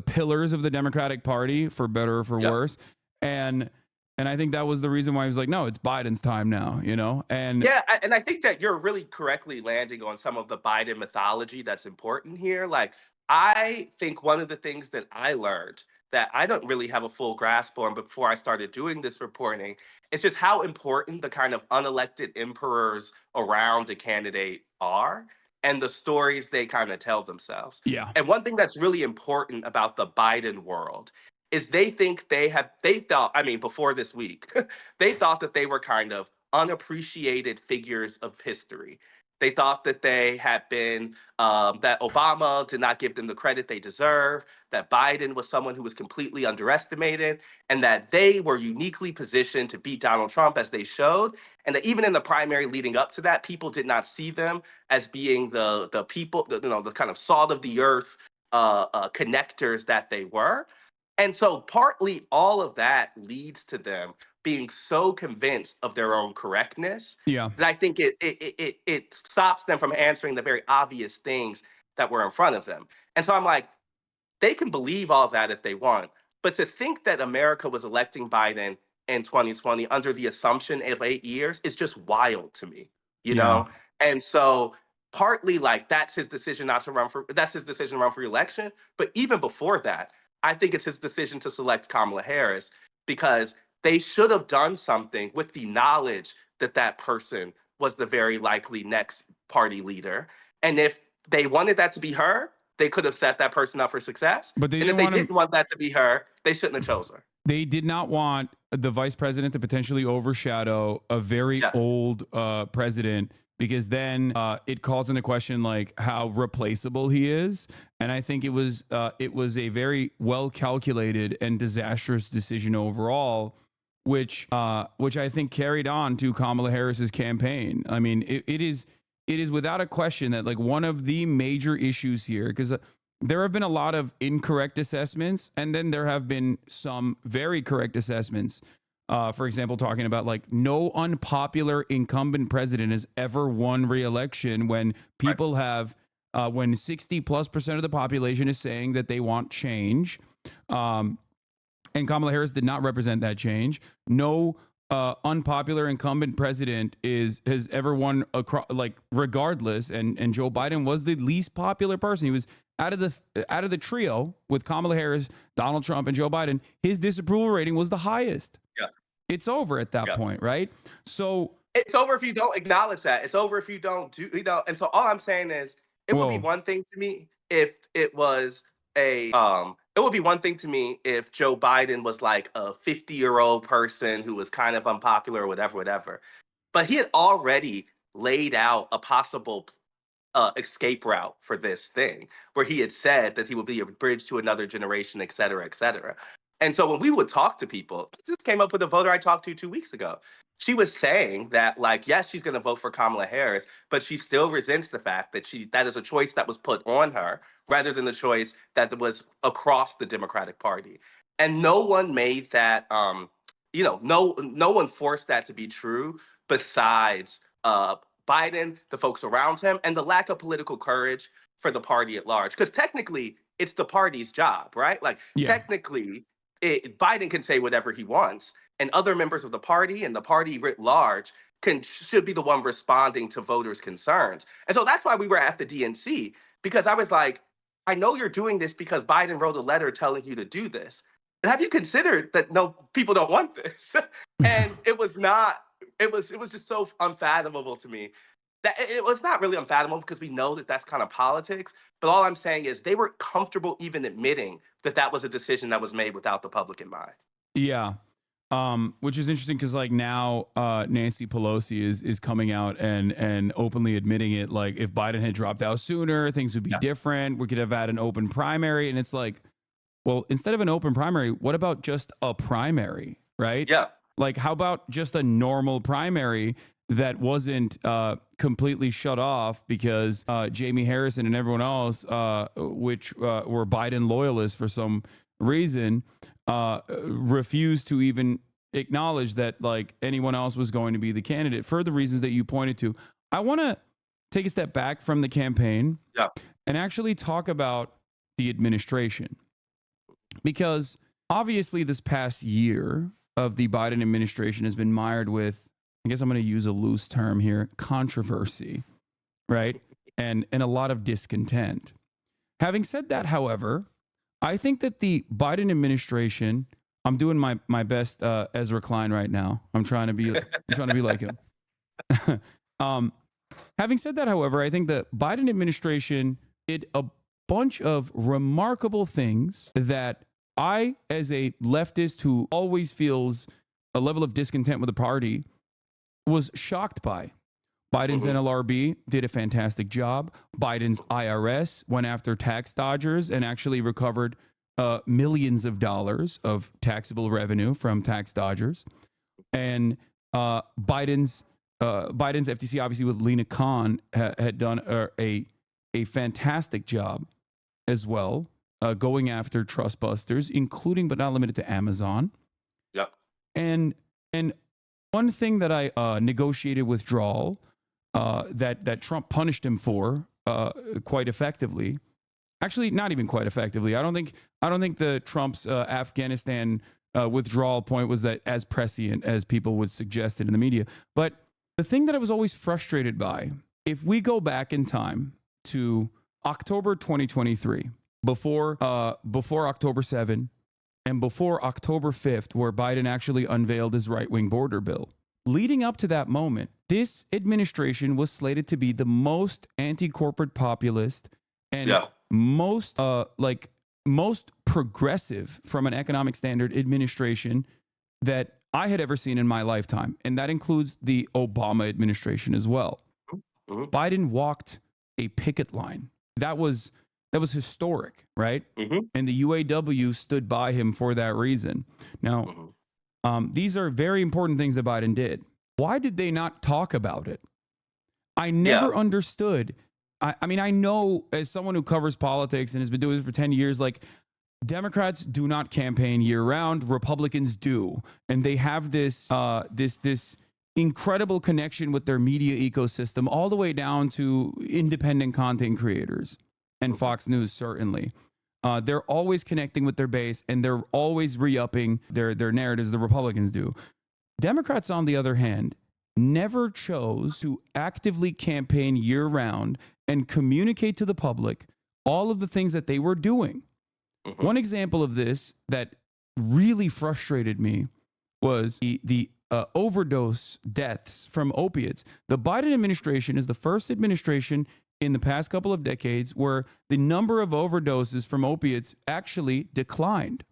pillars of the Democratic Party, for better or for worse. And I think that was the reason why he was like, no, it's Biden's time now, And and I think that you're really correctly landing on some of the Biden mythology that's important here. Like, I think one of the things that I learned that I don't really have a full grasp on before I started doing this reporting is just how important the kind of unelected emperors around a candidate are and the stories they kind of tell themselves. Yeah. And one thing that's really important about the Biden world is they thought, I mean, before this week, they thought that they were kind of unappreciated figures of history. They thought that they had been, that Obama did not give them the credit they deserve, that Biden was someone who was completely underestimated, and that they were uniquely positioned to beat Donald Trump, as they showed. And that even in the primary leading up to that, people did not see them as being the people, the kind of salt of the earth connectors that they were. And so partly all of that leads to them being so convinced of their own correctness that I think it stops them from answering the very obvious things that were in front of them. And so I'm like, they can believe all that if they want, but to think that America was electing Biden in 2020 under the assumption of 8 years is just wild to me, you know? And so partly like that's his decision to run for re-election. But even before that, I think it's his decision to select Kamala Harris because they should have done something with the knowledge that that person was the very likely next party leader. And if they wanted that to be her, they could have set that person up for success. But and if they didn't want that to be her, they shouldn't have chose her. They did not want the vice president to potentially overshadow a very old president, because then it calls into question like how replaceable he is. And I think it was a very well calculated and disastrous decision overall, which I think carried on to Kamala Harris's campaign. I mean, it is without a question that like one of the major issues here, because there have been a lot of incorrect assessments and then there have been some very correct assessments for example, talking about like no unpopular incumbent president has ever won re-election when people have, when 60+% of the population is saying that they want change. And Kamala Harris did not represent that change. No unpopular incumbent president has ever won regardless. And Joe Biden was the least popular person. He was out of the trio with Kamala Harris, Donald Trump, and Joe Biden. His disapproval rating was the highest. Yeah. It's over at that point, right? So it's over if you don't acknowledge that. It's over if you don't do, and so all I'm saying is it would be one thing to me if it was it would be one thing to me if Joe Biden was like a 50-year-old person who was kind of unpopular or whatever. But he had already laid out a possible escape route for this thing, where he had said that he would be a bridge to another generation, et cetera, et cetera. And so when we would talk to people, this came up with a voter I talked to 2 weeks ago. She was saying that, like, yes, she's going to vote for Kamala Harris, but she still resents the fact that that is a choice that was put on her rather than the choice that was across the Democratic Party. And no one made that, no one forced that to be true besides Biden, the folks around him, and the lack of political courage for the party at large. Because technically, it's the party's job, right? Like, technically, Biden can say whatever he wants, and other members of the party and the party writ large should be the one responding to voters' concerns. And so that's why we were at the DNC, because I was like, I know you're doing this because Biden wrote a letter telling you to do this. And have you considered that no, people don't want this? And it was just so unfathomable to me. That it was not really unfathomable because we know that that's kind of politics. But all I'm saying is they were comfortable even admitting that that was a decision that was made without the public in mind. Yeah. Which is interesting because like now Nancy Pelosi is coming out and openly admitting it. Like if Biden had dropped out sooner, things would be different. We could have had an open primary. And it's like, well, instead of an open primary, what about just a primary, right? Yeah. Like how about just a normal primary that wasn't completely shut off because Jamie Harrison and everyone else, which were Biden loyalists for some reason, refused to even acknowledge that like anyone else was going to be the candidate for the reasons that you pointed to. I want to take a step back from the campaign and actually talk about the administration, because obviously this past year of the Biden administration has been mired with, I guess I'm going to use a loose term here, controversy, right? And a lot of discontent. Having said that, however, I think that the Biden administration, I'm doing my best Ezra Klein right now. I'm trying to be like him. Having said that, however, I think the Biden administration did a bunch of remarkable things that I, as a leftist who always feels a level of discontent with the party, was shocked by. Biden's NLRB did a fantastic job. Biden's IRS went after tax dodgers and actually recovered millions of dollars of taxable revenue from tax dodgers. And Biden's FTC, obviously with Lena Khan, had done a fantastic job as well, going after trust busters, including but not limited to Amazon. Yep. And one thing that I negotiated withdrawal that Trump punished him for quite effectively. Actually, not even quite effectively. I don't think the Trump's Afghanistan withdrawal point was that as prescient as people would suggest it in the media. But the thing that I was always frustrated by, if we go back in time to October 2023, before October 7 and before October 5th, where Biden actually unveiled his right-wing border bill, leading up to that moment, this administration was slated to be the most anti-corporate populist and most progressive from an economic standard administration that I had ever seen in my lifetime. And that includes the Obama administration as well. Biden walked a picket line. That was historic, right? And the UAW stood by him for that reason. Now, these are very important things that Biden did. Why did they not talk about it? I never understood. I mean, I know as someone who covers politics and has been doing this for 10 years, like Democrats do not campaign year round. Republicans do, and they have this this incredible connection with their media ecosystem, all the way down to independent content creators and Fox News. Certainly, they're always connecting with their base, and they're always re-upping their narratives. The Republicans do. Democrats, on the other hand, never chose to actively campaign year round and communicate to the public all of the things that they were doing. One example of this that really frustrated me was the overdose deaths from opiates. The Biden administration is the first administration in the past couple of decades where the number of overdoses from opiates actually declined.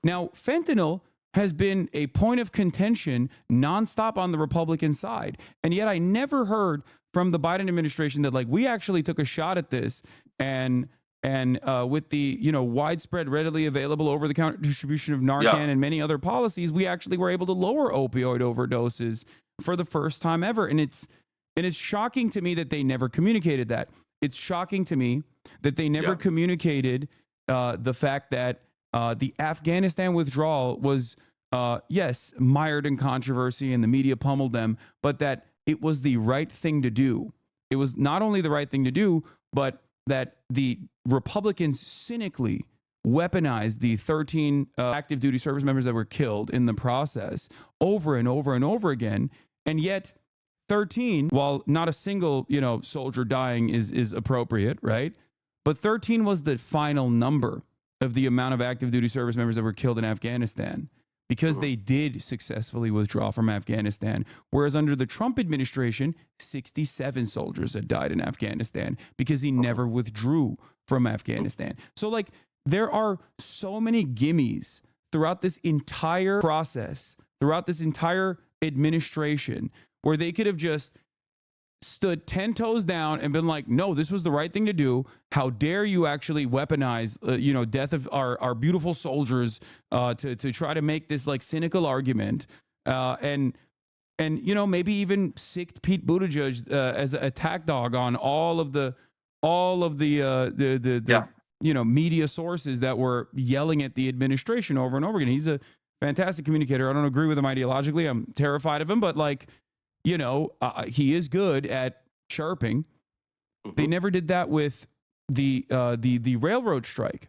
Now, fentanyl has been a point of contention nonstop on the Republican side. And yet I never heard from the Biden administration that, like, we actually took a shot at this, and with the, widespread, readily available over-the-counter distribution of Narcan and many other policies, we actually were able to lower opioid overdoses for the first time ever. And it's shocking to me that they never communicated that. It's shocking to me that they never communicated the fact that the Afghanistan withdrawal was, yes, mired in controversy and the media pummeled them, but that it was the right thing to do. It was not only the right thing to do, but that the Republicans cynically weaponized the 13 active duty service members that were killed in the process over and over and over again. And yet 13, while not a single, soldier dying is appropriate, right? But 13 was the final number of the amount of active duty service members that were killed in Afghanistan, because they did successfully withdraw from Afghanistan. Whereas under the Trump administration, 67 soldiers had died in Afghanistan because he never withdrew from Afghanistan. So, like, there are so many gimmies throughout this entire process, throughout this entire administration, where they could have just stood 10 toes down and been like, no, this was the right thing to do. How dare you actually weaponize, death of our beautiful soldiers to try to make this, like, cynical argument, and maybe even sicked Pete Buttigieg as an attack dog on all of the media sources that were yelling at the administration over and over again. He's a fantastic communicator. I don't agree with him ideologically. I'm terrified of him, but, like, he is good at chirping. They never did that with the railroad strike.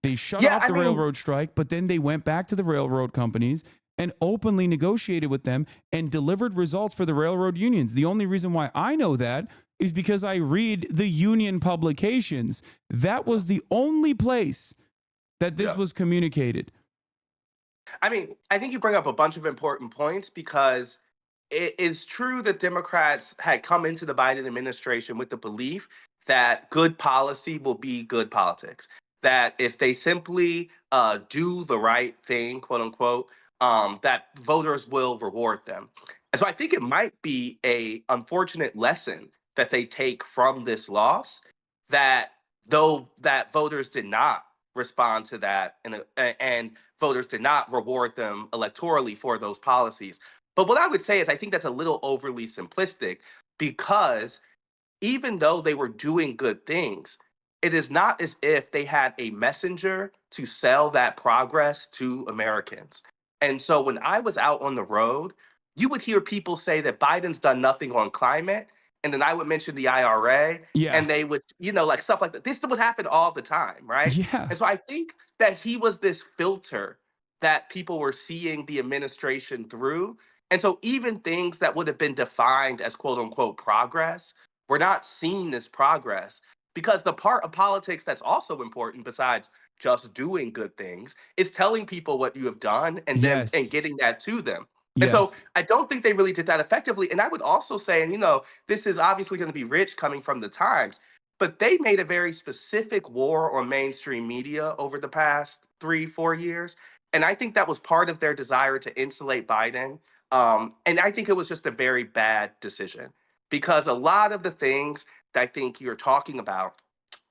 They shut off the railroad strike, but then they went back to the railroad companies and openly negotiated with them and delivered results for the railroad unions. The only reason why I know that is because I read the union publications. That was the only place that this was communicated. I mean, I think you bring up a bunch of important points, because it is true that Democrats had come into the Biden administration with the belief that good policy will be good politics, that if they simply do the right thing, quote unquote, that voters will reward them. And so I think it might be a unfortunate lesson that they take from this loss, that voters did not respond to that, and voters did not reward them electorally for those policies. But what I would say is I think that's a little overly simplistic, because even though they were doing good things, it is not as if they had a messenger to sell that progress to Americans. And so when I was out on the road, you would hear people say that Biden's done nothing on climate. And then I would mention the IRA, and they would, like, stuff like that. This would happen all the time, right? Yeah. And so I think that he was this filter that people were seeing the administration through. And so even things that would have been defined as quote unquote progress, we're not seeing this progress, because the part of politics that's also important, besides just doing good things, is telling people what you have done and then and getting that to them. And so I don't think they really did that effectively. And I would also say, and this is obviously going to be rich coming from the Times, but they made a very specific war on mainstream media over the past 3-4 years. And I think that was part of their desire to insulate Biden. And I think it was just a very bad decision, because a lot of the things that I think you're talking about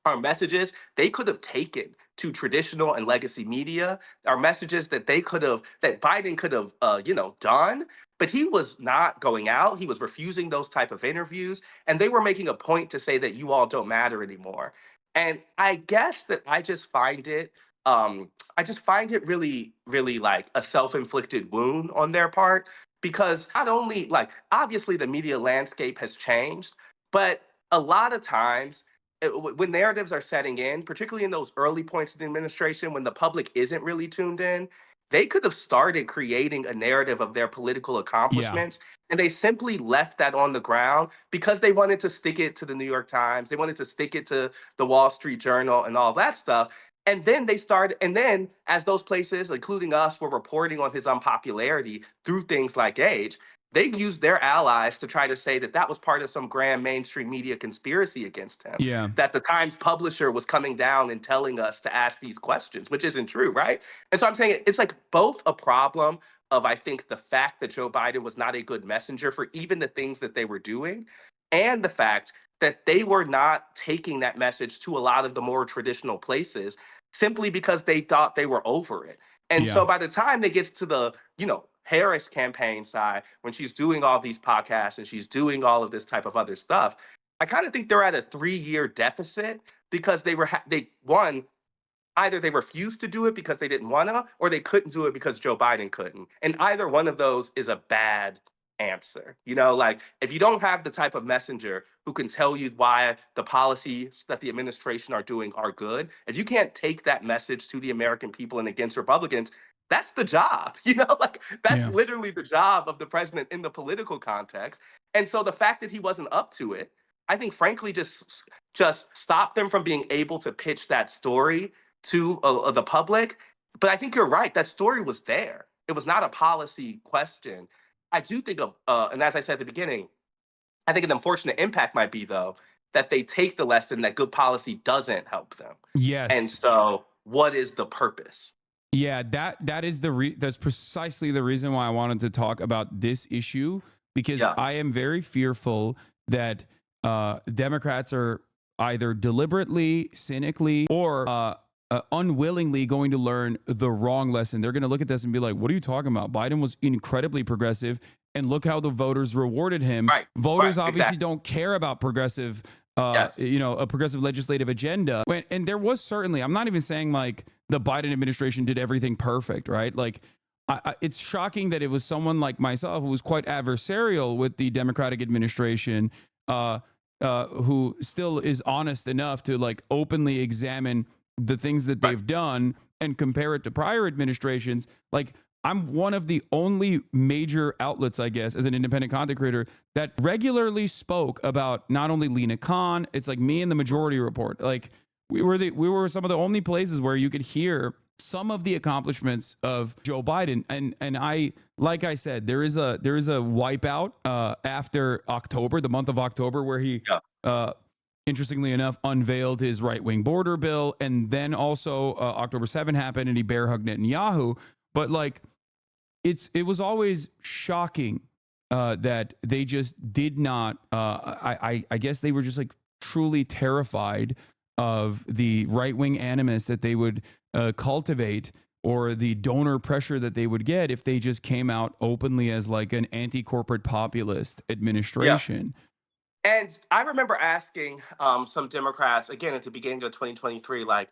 are messages they could have taken to traditional and legacy media, are messages that Biden could have, done, but he was not going out. He was refusing those type of interviews, and they were making a point to say that you all don't matter anymore. And I guess that I just find it I just find it really, really like a self-inflicted wound on their part because not only like obviously the media landscape has changed, but a lot of times when narratives are setting in, particularly in those early points of the administration when the public isn't really tuned in, they could have started creating a narrative of their political accomplishments, and they simply left that on the ground because they wanted to stick it to the New York Times, they wanted to stick it to the Wall Street Journal and all that stuff. And then they started, and then as those places, including us, were reporting on his unpopularity through things like age, they used their allies to try to say that that was part of some grand mainstream media conspiracy against him. Yeah. That the Times publisher was coming down and telling us to ask these questions, which isn't true, right? And so I'm saying it's like both a problem of, I think, the fact that Joe Biden was not a good messenger for even the things that they were doing, and the fact that they were not taking that message to a lot of the more traditional places simply because they thought they were over it. And so by the time they get to the, Harris campaign side, when she's doing all these podcasts and she's doing all of this type of other stuff, I kind of think they're at a 3-year deficit because either they refused to do it because they didn't want to, or they couldn't do it because Joe Biden couldn't. And either one of those is a bad answer. Like if you don't have the type of messenger who can tell you why the policies that the administration are doing are good, if you can't take that message to the American people and against Republicans, that's the job. Like that's literally the job of the president in the political context. And so the fact that he wasn't up to it, I think frankly just stopped them from being able to pitch that story to the public. But I think you're right, that story was there. It was not a policy question. I do think and as I said at the beginning, I think an unfortunate impact might be, though, that they take the lesson that good policy doesn't help them. Yes. And so what is the purpose? Yeah, that is that's precisely the reason why I wanted to talk about this issue, because I am very fearful that Democrats are either deliberately, cynically, or unwillingly going to learn the wrong lesson. They're going to look at this and be like, what are you talking about? Biden was incredibly progressive, and look how the voters rewarded him. Right. Voters Right, obviously exactly. don't care about progressive, a progressive legislative agenda. And there was certainly, I'm not even saying like the Biden administration did everything perfect, right? Like, it's shocking that it was someone like myself who was quite adversarial with the Democratic administration, who still is honest enough to like openly examine the things that they've done and compare it to prior administrations. Like, I'm one of the only major outlets, I guess, as an independent content creator that regularly spoke about not only Lena Khan, it's like me and the Majority Report. Like, we were some of the only places where you could hear some of the accomplishments of Joe Biden. And I, like I said, there is a wipeout after October, the month of October, where he interestingly enough, unveiled his right-wing border bill. And then also October 7 happened and he bear hugged Netanyahu. But like, it was always shocking that they just did not, I guess they were just like truly terrified of the right-wing animus that they would cultivate, or the donor pressure that they would get if they just came out openly as like an anti-corporate populist administration. And I remember asking some Democrats again at the beginning of 2023, like,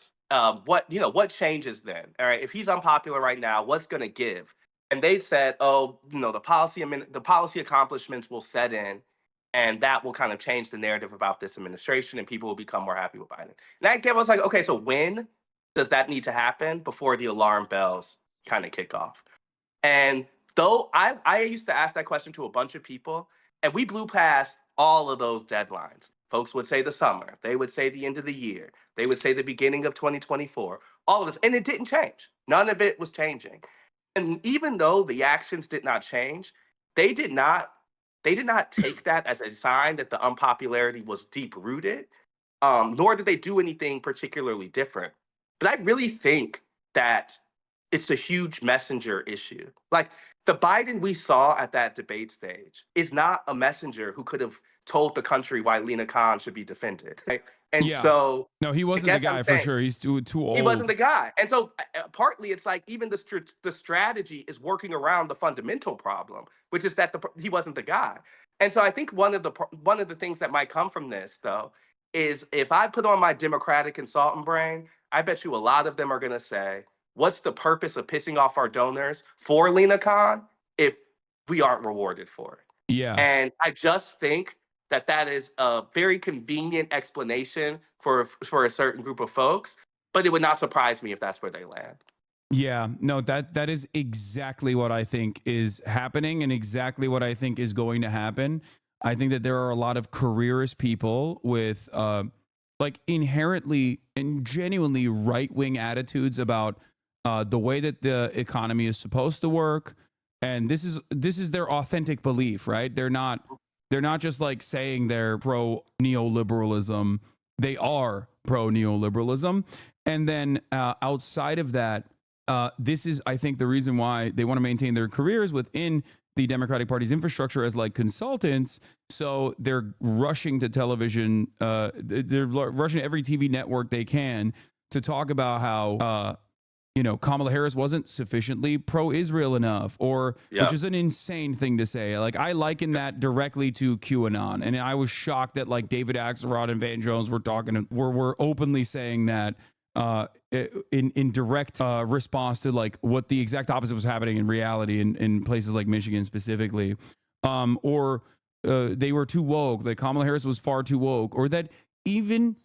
what changes then? All right, if he's unpopular right now, what's going to give? And they said, the policy accomplishments will set in, and that will kind of change the narrative about this administration, and people will become more happy with Biden. And that gave us like, okay, so when does that need to happen before the alarm bells kind of kick off? And though I used to ask that question to a bunch of people, and we blew past all of those deadlines. Folks would say the summer. They would say the end of the year. They would say the beginning of 2024. All of this. And it didn't change. None of it was changing. And even though the actions did not change, they did not take that as a sign that the unpopularity was deep rooted, nor did they do anything particularly different. But I really think that it's a huge messenger issue. Like, the Biden we saw at that debate stage is not a messenger who could have told the country why Lena Khan should be defended. Right? And so, no, he wasn't the guy for sure. He's too old. He wasn't the guy. And so partly it's like even the strategy is working around the fundamental problem, which is that he wasn't the guy. And so I think one of the things that might come from this, though, is if I put on my Democratic consultant brain, I bet you a lot of them are going to say, what's the purpose of pissing off our donors for Lena Khan if we aren't rewarded for it? Yeah. And I just think that that is a very convenient explanation for a certain group of folks, but it would not surprise me if that's where they land. Yeah, no, that is exactly what I think is happening and exactly what I think is going to happen. I think that there are a lot of careerist people with like inherently and genuinely right-wing attitudes about the way that the economy is supposed to work, and this is their authentic belief, right? They're not just like saying they're pro neoliberalism. They are pro neoliberalism, and then outside of that. This is, I think, the reason why they want to maintain their careers within the Democratic Party's infrastructure as like consultants. So they're rushing to television. They're rushing to every TV network they can to talk about how, Kamala Harris wasn't sufficiently pro-Israel enough, or which is an insane thing to say. Like, I liken that directly to QAnon. And I was shocked that like David Axelrod and Van Jones were openly saying that. In direct response to like what the exact opposite was happening in reality in places like Michigan specifically, or they were too woke, that Kamala Harris was far too woke, or that even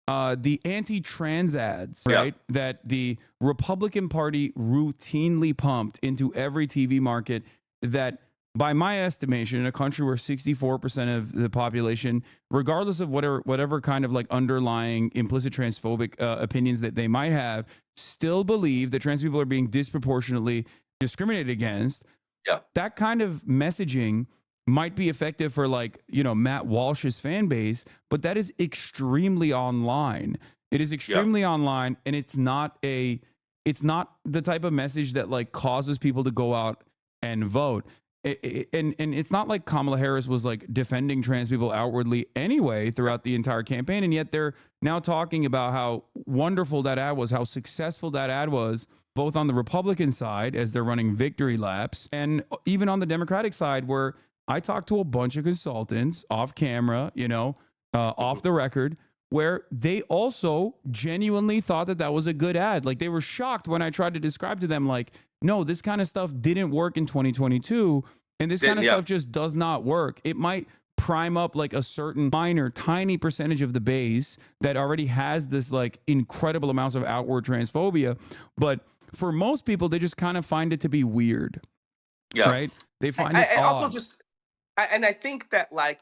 the anti-trans ads, right, that the Republican Party routinely pumped into every TV market, that by my estimation, in a country where 64% of the population, regardless of whatever kind of like underlying implicit transphobic opinions that they might have, still believe that trans people are being disproportionately discriminated against. Yeah. That kind of messaging might be effective for like, Matt Walsh's fan base, but that is extremely online. It is extremely online, and it's not the type of message that like causes people to go out and vote. And it's not like Kamala Harris was like defending trans people outwardly anyway throughout the entire campaign. And yet they're now talking about how wonderful that ad was, how successful that ad was, both on the Republican side as they're running victory laps, and even on the Democratic side, where I talked to a bunch of consultants off camera, off the record, where they also genuinely thought that was a good ad. Like, they were shocked when I tried to describe to them, like, no, this kind of stuff didn't work in 2022, and this kind of stuff just does not work. It might prime up like a certain minor, tiny percentage of the base that already has this like incredible amounts of outward transphobia, but for most people, they just kind of find it to be weird. Yeah. Right? They find it odd. Also and I think that like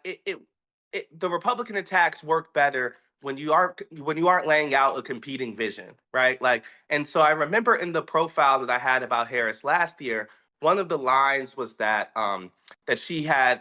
the Republican attacks work better when you aren't laying out a competing vision, right? Like, and so I remember in the profile that I had about Harris last year, one of the lines was that that she had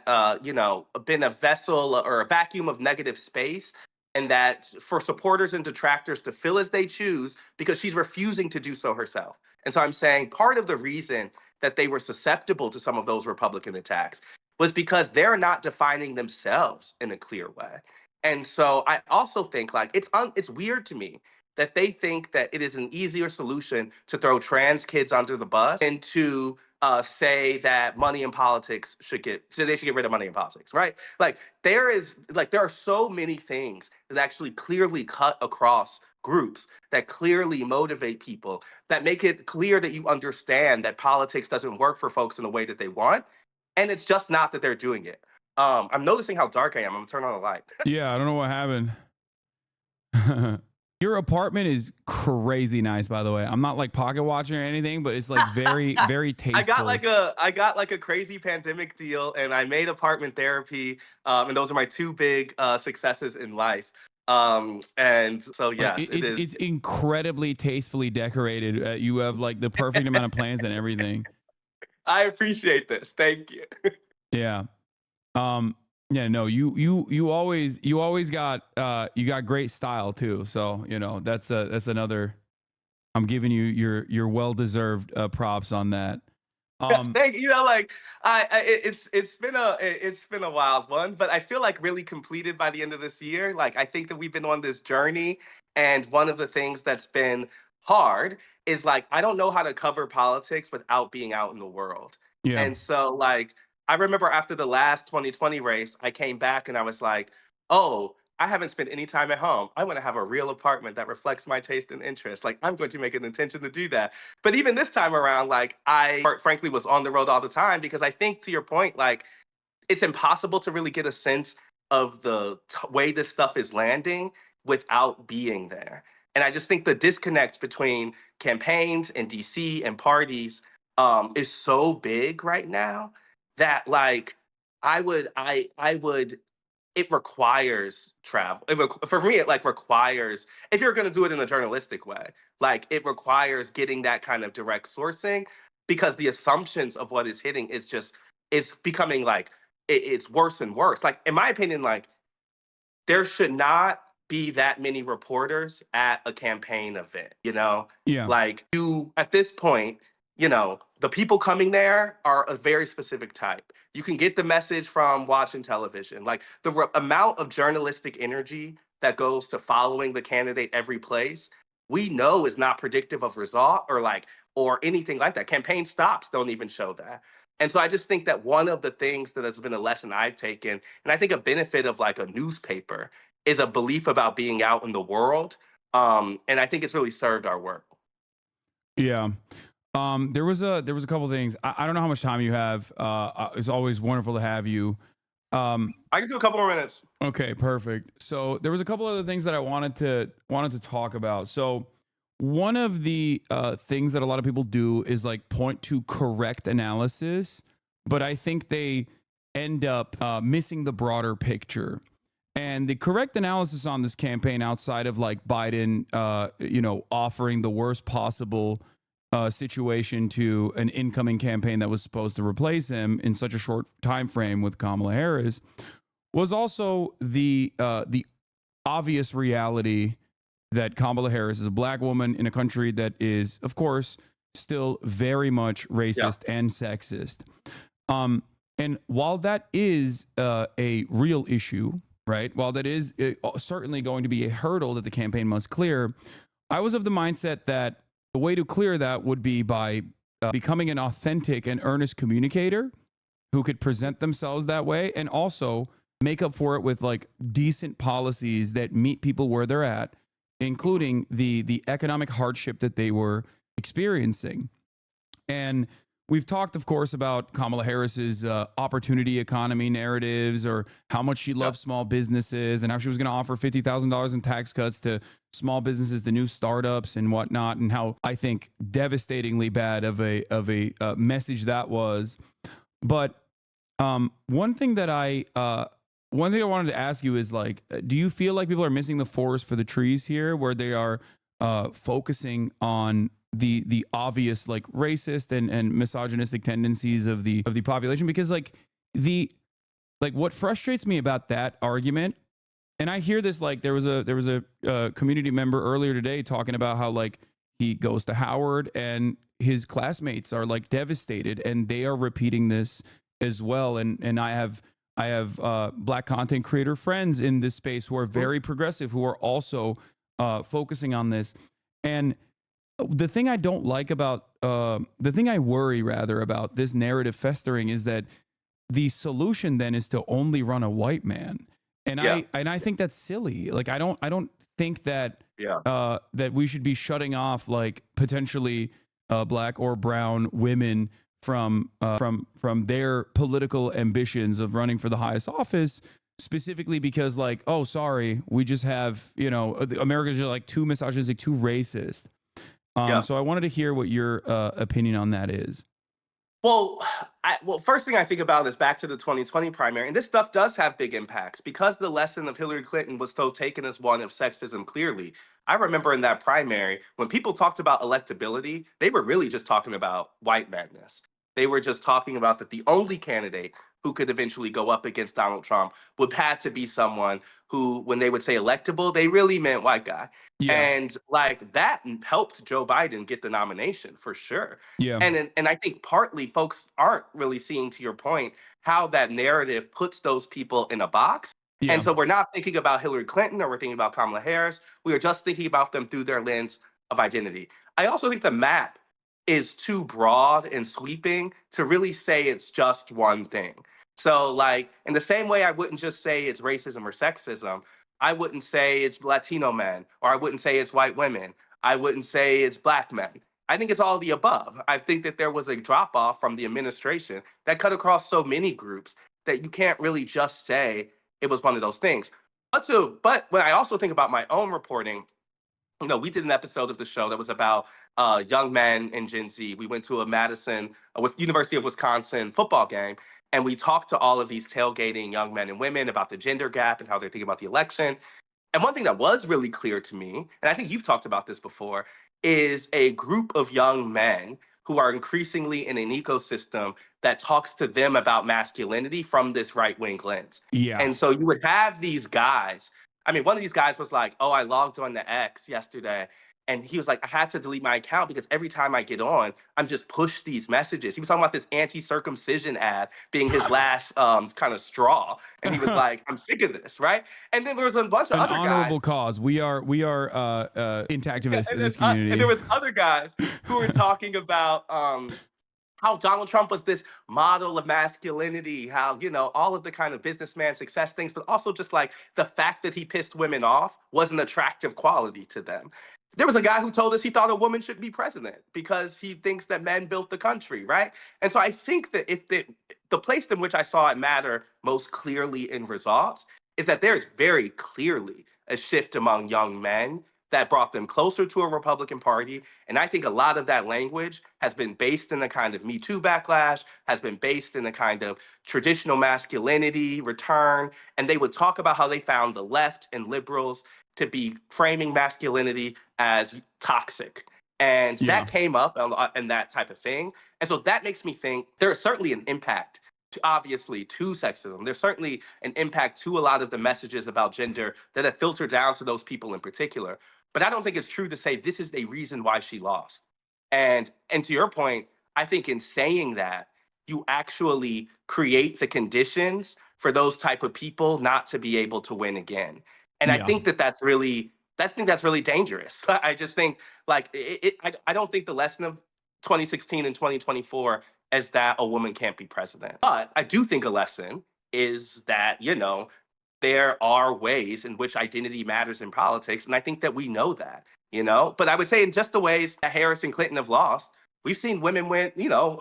been a vessel or a vacuum of negative space, and that for supporters and detractors to fill as they choose, because she's refusing to do so herself. And so I'm saying part of the reason that they were susceptible to some of those Republican attacks was because they're not defining themselves in a clear way. And so I also think like it's weird to me that they think that it is an easier solution to throw trans kids under the bus and to say that money in politics they should get rid of money in politics, right? Like there are so many things that actually clearly cut across groups, that clearly motivate people, that make it clear that you understand that politics doesn't work for folks in the way that they want. And it's just not that they're doing it. I'm noticing how dark I am. I'm gonna turn on the light. Yeah, I don't know what happened. Your apartment is crazy nice, by the way. I'm not like pocket watching or anything, but it's like very, very tasteful. I got like a crazy pandemic deal, and I made apartment therapy, and those are my two big successes in life. And so yeah, it's incredibly tastefully decorated. You have like the perfect amount of plants and everything. I appreciate this. Thank you. Yeah. Yeah, no, you always got you got great style too. So, that's another, I'm giving you your well-deserved props on that. Thank you. It's been a wild one, but I feel like really completed by the end of this year. Like, I think that we've been on this journey, and one of the things that's been hard is like I don't know how to cover politics without being out in the world. Yeah. And so like I remember after the last 2020 race, I came back and I was like, oh, I haven't spent any time at home. I want to have a real apartment that reflects my taste and interest. Like, I'm going to make an intention to do that. But even this time around, like, I frankly was on the road all the time because I think, to your point, like, it's impossible to really get a sense of the way this stuff is landing without being there. And I just think the disconnect between campaigns and DC and parties is so big right now that, like, I would it requires travel. For me, it like requires, if you're going to do it in a journalistic way, like it requires getting that kind of direct sourcing, because the assumptions of what is hitting is becoming like it's worse and worse. Like, in my opinion, like, there should not be that many reporters at a campaign event, you know? Yeah. Like, you, at this point, you know, the people coming there are a very specific type. You can get the message from watching television. Like, the amount of journalistic energy that goes to following the candidate every place, we know is not predictive of result or anything like that. Campaign stops don't even show that. And so I just think that one of the things that has been a lesson I've taken, and I think a benefit of like a newspaper, is a belief about being out in the world. And I think it's really served our work. Yeah. There was a couple things. I don't know how much time you have. It's always wonderful to have you. I can do a couple more minutes. Okay, perfect. So there was a couple other things that I wanted to talk about. So one of the things that a lot of people do is like point to correct analysis, but I think they end up missing the broader picture. And the correct analysis on this campaign, outside of like Biden, offering the worst possible situation to an incoming campaign that was supposed to replace him in such a short time frame with Kamala Harris, was also the obvious reality that Kamala Harris is a black woman in a country that is, of course, still very much racist and sexist. And while that is a real issue, right? While that is certainly going to be a hurdle that the campaign must clear, I was of the mindset that the way to clear that would be by becoming an authentic and earnest communicator who could present themselves that way, and also make up for it with like decent policies that meet people where they're at, including the economic hardship that they were experiencing. And we've talked, of course, about Kamala Harris's opportunity economy narratives, or how much she loves small businesses, and how she was going to offer $50,000 in tax cuts to small businesses, to new startups and whatnot, and how I think devastatingly bad of a message that was. But one thing I wanted to ask you is, like, do you feel like people are missing the forest for the trees here, where they are focusing on the obvious like racist and misogynistic tendencies of the population? Because like what frustrates me about that argument, and I hear this, like there was a community member earlier today talking about how like he goes to Howard and his classmates are like devastated, and they are repeating this as well. And I have black content creator friends in this space who are very progressive, who are also focusing on this. And the thing I don't like about, the thing I worry rather about this narrative festering is that the solution then is to only run a white man. And I think that's silly. Like, I don't think that, that we should be shutting off like potentially black or brown women from their political ambitions of running for the highest office, specifically because like, oh, sorry, we just have, America's just like too misogynistic, too racist. So I wanted to hear what your opinion on that is. Well, first thing I think about is back to the 2020 primary, and this stuff does have big impacts because the lesson of Hillary Clinton was so taken as one of sexism. Clearly, I remember in that primary when people talked about electability, they were really just talking about white madness. They were just talking about that the only candidate who could eventually go up against Donald Trump would have to be someone who, when they would say electable, they really meant white guy. And like that helped Joe Biden get the nomination for sure. And I think partly folks aren't really seeing, to your point, how that narrative puts those people in a box. And so we're not thinking about Hillary Clinton, or we're thinking about Kamala Harris. We are just thinking about them through their lens of identity. I also think the map is too broad and sweeping to really say it's just one thing. So like, in the same way I wouldn't just say it's racism or sexism, I wouldn't say it's Latino men, or I wouldn't say it's white women. I wouldn't say it's black men. I think it's all the above. I think that there was a drop off from the administration that cut across so many groups that you can't really just say it was one of those things. But when I also think about my own reporting, we did an episode of the show that was about young men and Gen Z. We went to a University of Wisconsin football game, and we talked to all of these tailgating young men and women about the gender gap and how they're thinking about the election. And one thing that was really clear to me, and I think you've talked about this before, is a group of young men who are increasingly in an ecosystem that talks to them about masculinity from this right-wing lens. Yeah. And so you would have these guys. I mean, one of these guys was like, oh, I logged on to X yesterday. And he was like, I had to delete my account because every time I get on, I'm just pushed these messages. He was talking about this anti-circumcision ad being his last kind of straw. And he was like, I'm sick of this, right? And then there was a bunch of An other guys. honorable cause. We are activists in this community. And there was other guys who were talking about how Donald Trump was this model of masculinity, how, all of the kind of businessman success things, but also just like the fact that he pissed women off was an attractive quality to them. There was a guy who told us he thought a woman should be president because he thinks that men built the country, right? And so I think that if the place in which I saw it matter most clearly in results is that there is very clearly a shift among young men that brought them closer to a Republican Party. And I think a lot of that language has been based in the kind of Me Too backlash, has been based in the kind of traditional masculinity return. And they would talk about how they found the left and liberals to be framing masculinity as toxic. And that came up and that type of thing. And so that makes me think there is certainly an impact obviously to sexism. There's certainly an impact to a lot of the messages about gender that have filtered down to those people in particular. But I don't think it's true to say this is the reason why she lost. And to your point, I think in saying that, you actually create the conditions for those type of people not to be able to win again. And I think that's really dangerous. I just think I don't think the lesson of 2016 and 2024 is that a woman can't be president. But I do think a lesson is that, there are ways in which identity matters in politics. And I think that we know that, But I would say in just the ways that Harris and Clinton have lost, we've seen women win,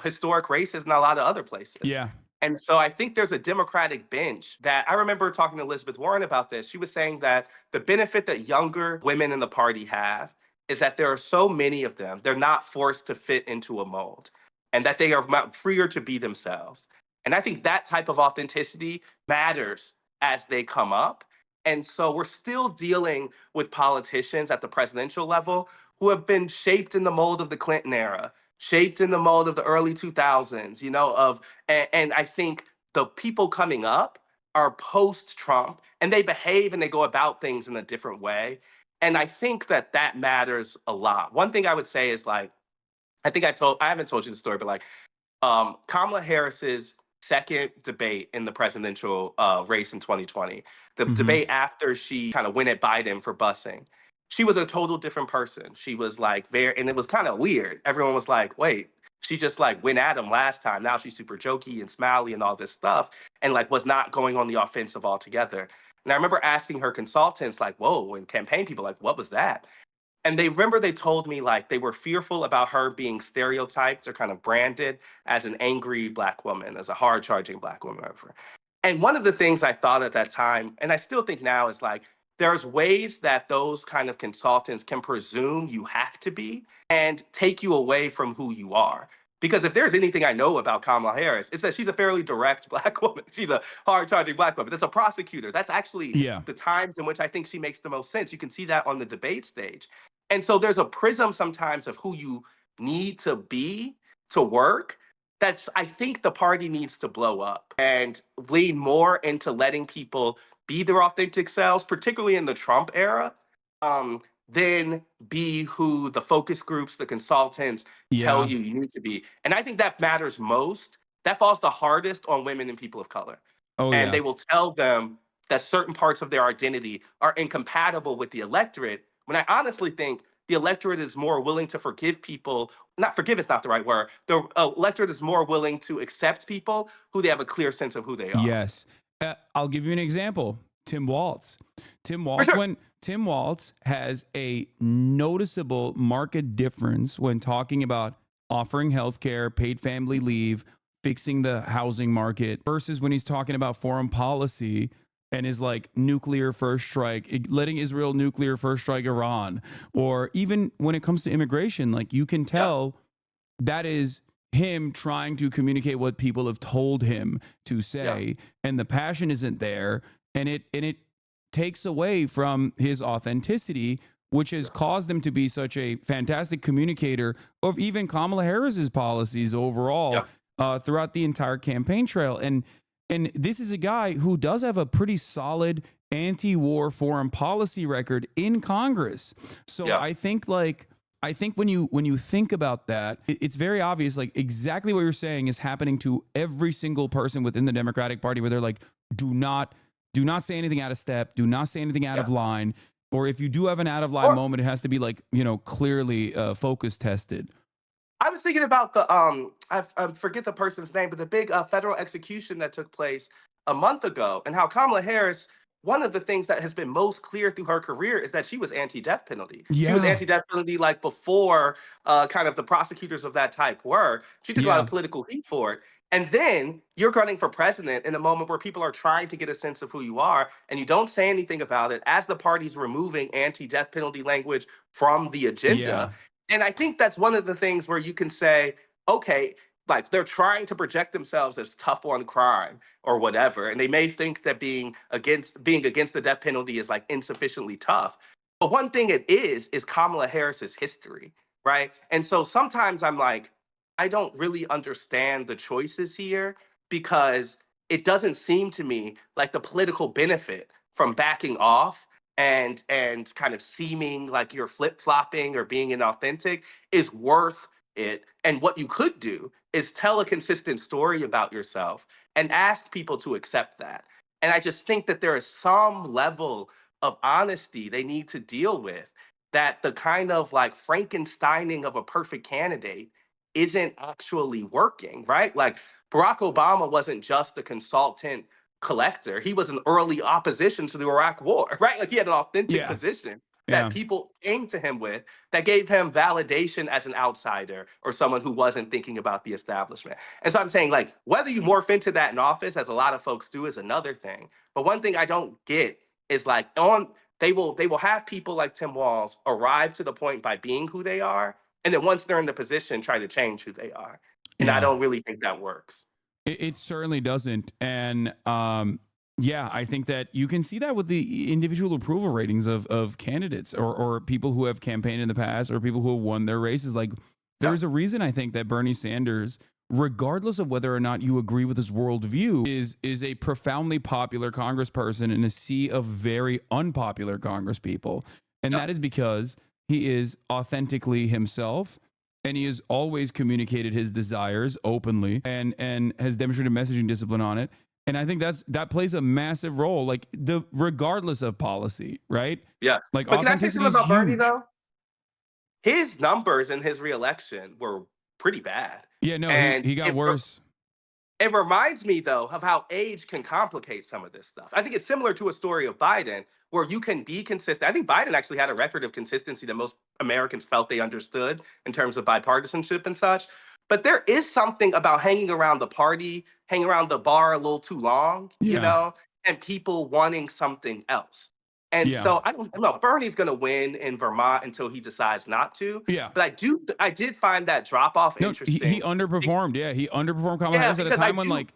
historic races in a lot of other places. Yeah. And so I think there's a Democratic bench that I remember talking to Elizabeth Warren about this. She was saying that the benefit that younger women in the party have is that there are so many of them, they're not forced to fit into a mold and that they are freer to be themselves. And I think that type of authenticity matters as they come up. And so we're still dealing with politicians at the presidential level who have been shaped in the mold of the Clinton era, shaped in the mold of the early 2000s, and I think the people coming up are post-Trump and they behave and they go about things in a different way. And I think that matters a lot. One thing I would say is I haven't told you the story, but Kamala Harris's second debate in the presidential race in 2020, the debate after she kind of went at Biden for busing, she was a total different person. She was and it was kind of weird. Everyone was like, wait, she just went at him last time. Now she's super jokey and smiley and all this stuff and was not going on the offensive altogether. And I remember asking her consultants whoa, and campaign people what was that? And they told me they were fearful about her being stereotyped or kind of branded as an angry Black woman, as a hard-charging Black woman. And one of the things I thought at that time, and I still think now, is there's ways that those kind of consultants can presume you have to be and take you away from who you are. Because if there's anything I know about Kamala Harris, it's that she's a fairly direct Black woman. She's a hard-charging Black woman. That's a prosecutor. That's actually the times in which I think she makes the most sense. You can see that on the debate stage. And so there's a prism sometimes of who you need to be to work. I think the party needs to blow up and lean more into letting people be their authentic selves, particularly in the Trump era, than be who the focus groups, the consultants tell you need to be. And I think that matters most. That falls the hardest on women and people of color. They will tell them that certain parts of their identity are incompatible with the electorate, when I honestly think the electorate is more willing to forgive people. Not forgive is not the right word. The electorate is more willing to accept people who they have a clear sense of who they are. Yes. I'll give you an example. Tim Walz. Tim For Walz, sure. when Tim Walz has a noticeable market difference when talking about offering healthcare, paid family leave, fixing the housing market versus when he's talking about foreign policy and is like nuclear first strike, letting Israel nuclear first strike Iran, or even when it comes to immigration, like you can tell that is him trying to communicate what people have told him to say, and the passion isn't there, and it takes away from his authenticity, which has caused him to be such a fantastic communicator of even Kamala Harris's policies overall throughout the entire campaign trail. And this is a guy who does have a pretty solid anti-war foreign policy record in Congress. So I think when you think about that, it's very obvious, like exactly what you're saying is happening to every single person within the Democratic Party, where they're like, do not say anything out of step, do not say anything out of line, or if you do have an out of line moment, it has to be like, clearly focus tested. I was thinking about the I forget the person's name, but the big federal execution that took place a month ago, and how Kamala Harris, one of the things that has been most clear through her career is that she was anti-death penalty. She was anti-death penalty like before kind of the prosecutors of that type were. She took a lot of political heat for it. And then you're running for president in a moment where people are trying to get a sense of who you are, and you don't say anything about it as the party's removing anti-death penalty language from the agenda. And I think that's one of the things where you can say, okay, like they're trying to project themselves as tough on crime or whatever, and they may think that being against the death penalty is like insufficiently tough. But one thing it is Kamala Harris's history, right? And so sometimes I'm like, I don't really understand the choices here, because it doesn't seem to me like the political benefit from backing off and kind of seeming like you're flip-flopping or being inauthentic is worth it. And what you could do is tell a consistent story about yourself and ask people to accept that. And I just think that there is some level of honesty they need to deal with, that the kind of like Frankensteining of a perfect candidate isn't actually working, right? Like Barack Obama wasn't just a consultant collector. He was an early opposition to the Iraq War, right? Like he had an authentic position that people came to him with that gave him validation as an outsider or someone who wasn't thinking about the establishment. And so I'm saying, like, whether you morph into that in office, as a lot of folks do, is another thing. But one thing I don't get is like they will have people like Tim Walz arrive to the point by being who they are, and then once they're in the position, try to change who they are. And I don't really think that works. It certainly doesn't. And I think that you can see that with the individual approval ratings of candidates or people who have campaigned in the past or people who have won their races. Like there's a reason I think that Bernie Sanders, regardless of whether or not you agree with his worldview, is a profoundly popular congressperson in a sea of very unpopular congresspeople. And that is because he is authentically himself. And he has always communicated his desires openly and has demonstrated messaging discipline on it. And I think that plays a massive role, like regardless of policy, right? Yes. Like but can I say something about Bernie huge. though? His numbers in his reelection were pretty bad. Yeah, no, and he got worse. It reminds me, though, of how age can complicate some of this stuff. I think it's similar to a story of Biden, where you can be consistent. I think Biden actually had a record of consistency that most Americans felt they understood in terms of bipartisanship and such. But there is something about hanging around the party, hanging around the bar a little too long, you know, and people wanting something else. And so I don't know, Bernie's going to win in Vermont until he decides not to. Yeah. But I did find that drop off interesting. He underperformed. He underperformed Kamala Harris at a time when like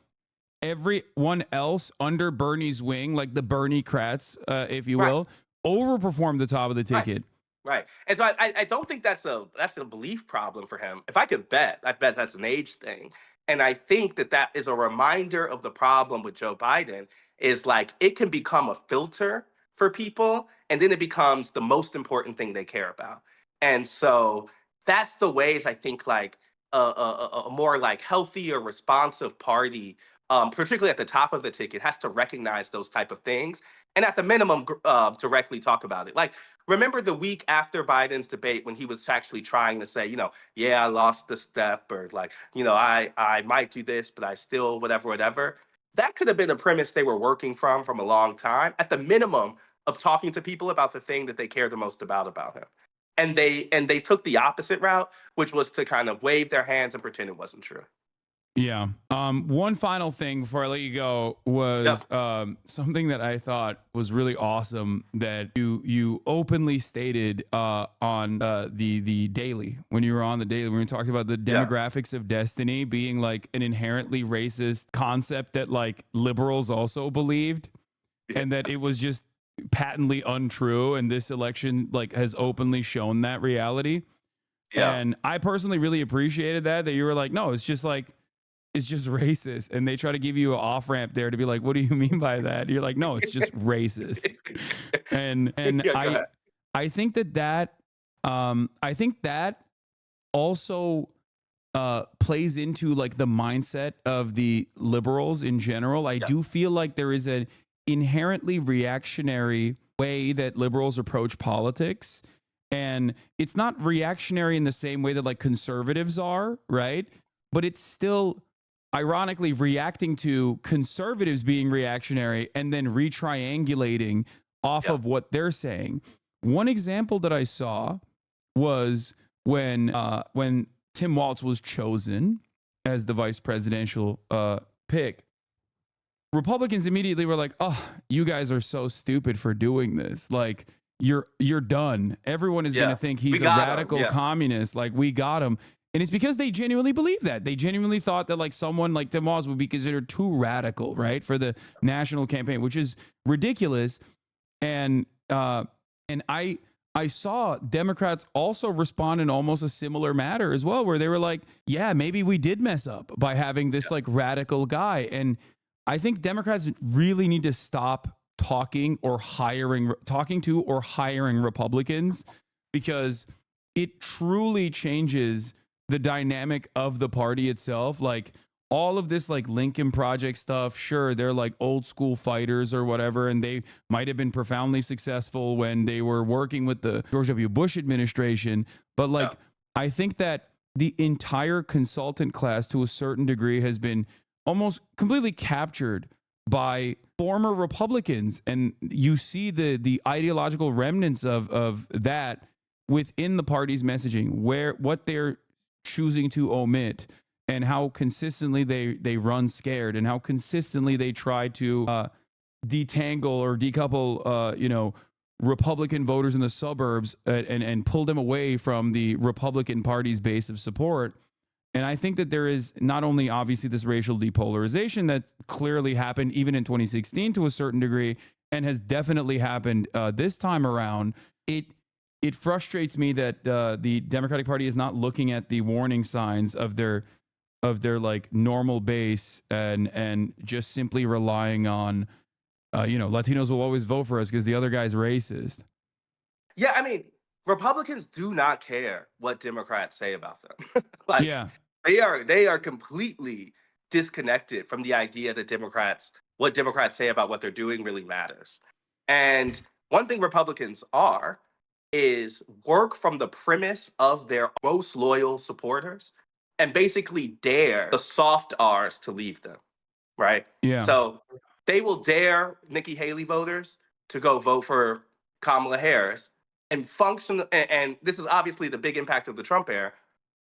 everyone else under Bernie's wing, like the Bernie-crats, if you will, overperformed the top of the ticket. Right. And so I don't think that's a belief problem for him. If I could bet, I bet that's an age thing. And I think that is a reminder of the problem with Joe Biden is like it can become a filter for people, and then it becomes the most important thing they care about. And so that's the ways I think like a more like healthy or responsive party, particularly at the top of the ticket, has to recognize those type of things and at the minimum directly talk about it. Like remember the week after Biden's debate when he was actually trying to say, I lost the step, or like, I might do this, but I still whatever. that could have been a premise they were working from a long time, at the minimum of talking to people about the thing that they care the most about him. And they took the opposite route, which was to kind of wave their hands and pretend it wasn't true. Yeah. One final thing before I let you go was something that I thought was really awesome that you openly stated on the Daily, when you were on the Daily, when we talked about the demographics of destiny being like an inherently racist concept that like liberals also believed, and that it was just patently untrue, and this election like has openly shown that reality. And I personally really appreciated that you were like, no, it's just racist. And they try to give you an off ramp there to be like, what do you mean by that? You're like, no, it's just racist. And I think that also plays into like the mindset of the liberals in general. I do feel like there is an inherently reactionary way that liberals approach politics. And it's not reactionary in the same way that like conservatives are, right? But it's still ironically reacting to conservatives being reactionary and then retriangulating off of what they're saying. One example that I saw was when Tim Walz was chosen as the vice presidential pick. Republicans immediately were like, "Oh, you guys are so stupid for doing this. Like, you're done. Everyone is going to think he's a radical communist. Like, we got him." And it's because they genuinely believe that. They genuinely thought that like someone like Tim Walz would be considered too radical, right, for the national campaign, which is ridiculous. And I saw Democrats also respond in almost a similar manner as well, where they were like, "Yeah, maybe we did mess up by having this like radical guy." And I think Democrats really need to stop talking to or hiring Republicans, because it truly changes the dynamic of the party itself. Like all of this like Lincoln Project stuff, sure, they're like old school fighters or whatever, and they might have been profoundly successful when they were working with the George W. Bush administration. But like, I think that the entire consultant class to a certain degree has been almost completely captured by former Republicans. And you see the ideological remnants of that within the party's messaging, where what they're choosing to omit, and how consistently they run scared, and how consistently they try to detangle or decouple Republican voters in the suburbs and pull them away from the Republican Party's base of support. And I think that there is not only obviously this racial depolarization that clearly happened even in 2016 to a certain degree, and has definitely happened this time around. It frustrates me that the Democratic Party is not looking at the warning signs of their like normal base and just simply relying on Latinos will always vote for us because the other guy's racist. Yeah, I mean, Republicans do not care what Democrats say about them. They are completely disconnected from the idea that what Democrats say about what they're doing really matters. And one thing Republicans is work from the premise of their most loyal supporters and basically dare the soft R's to leave them, right? Yeah. So they will dare Nikki Haley voters to go vote for Kamala Harris and function, and this is obviously the big impact of the Trump era,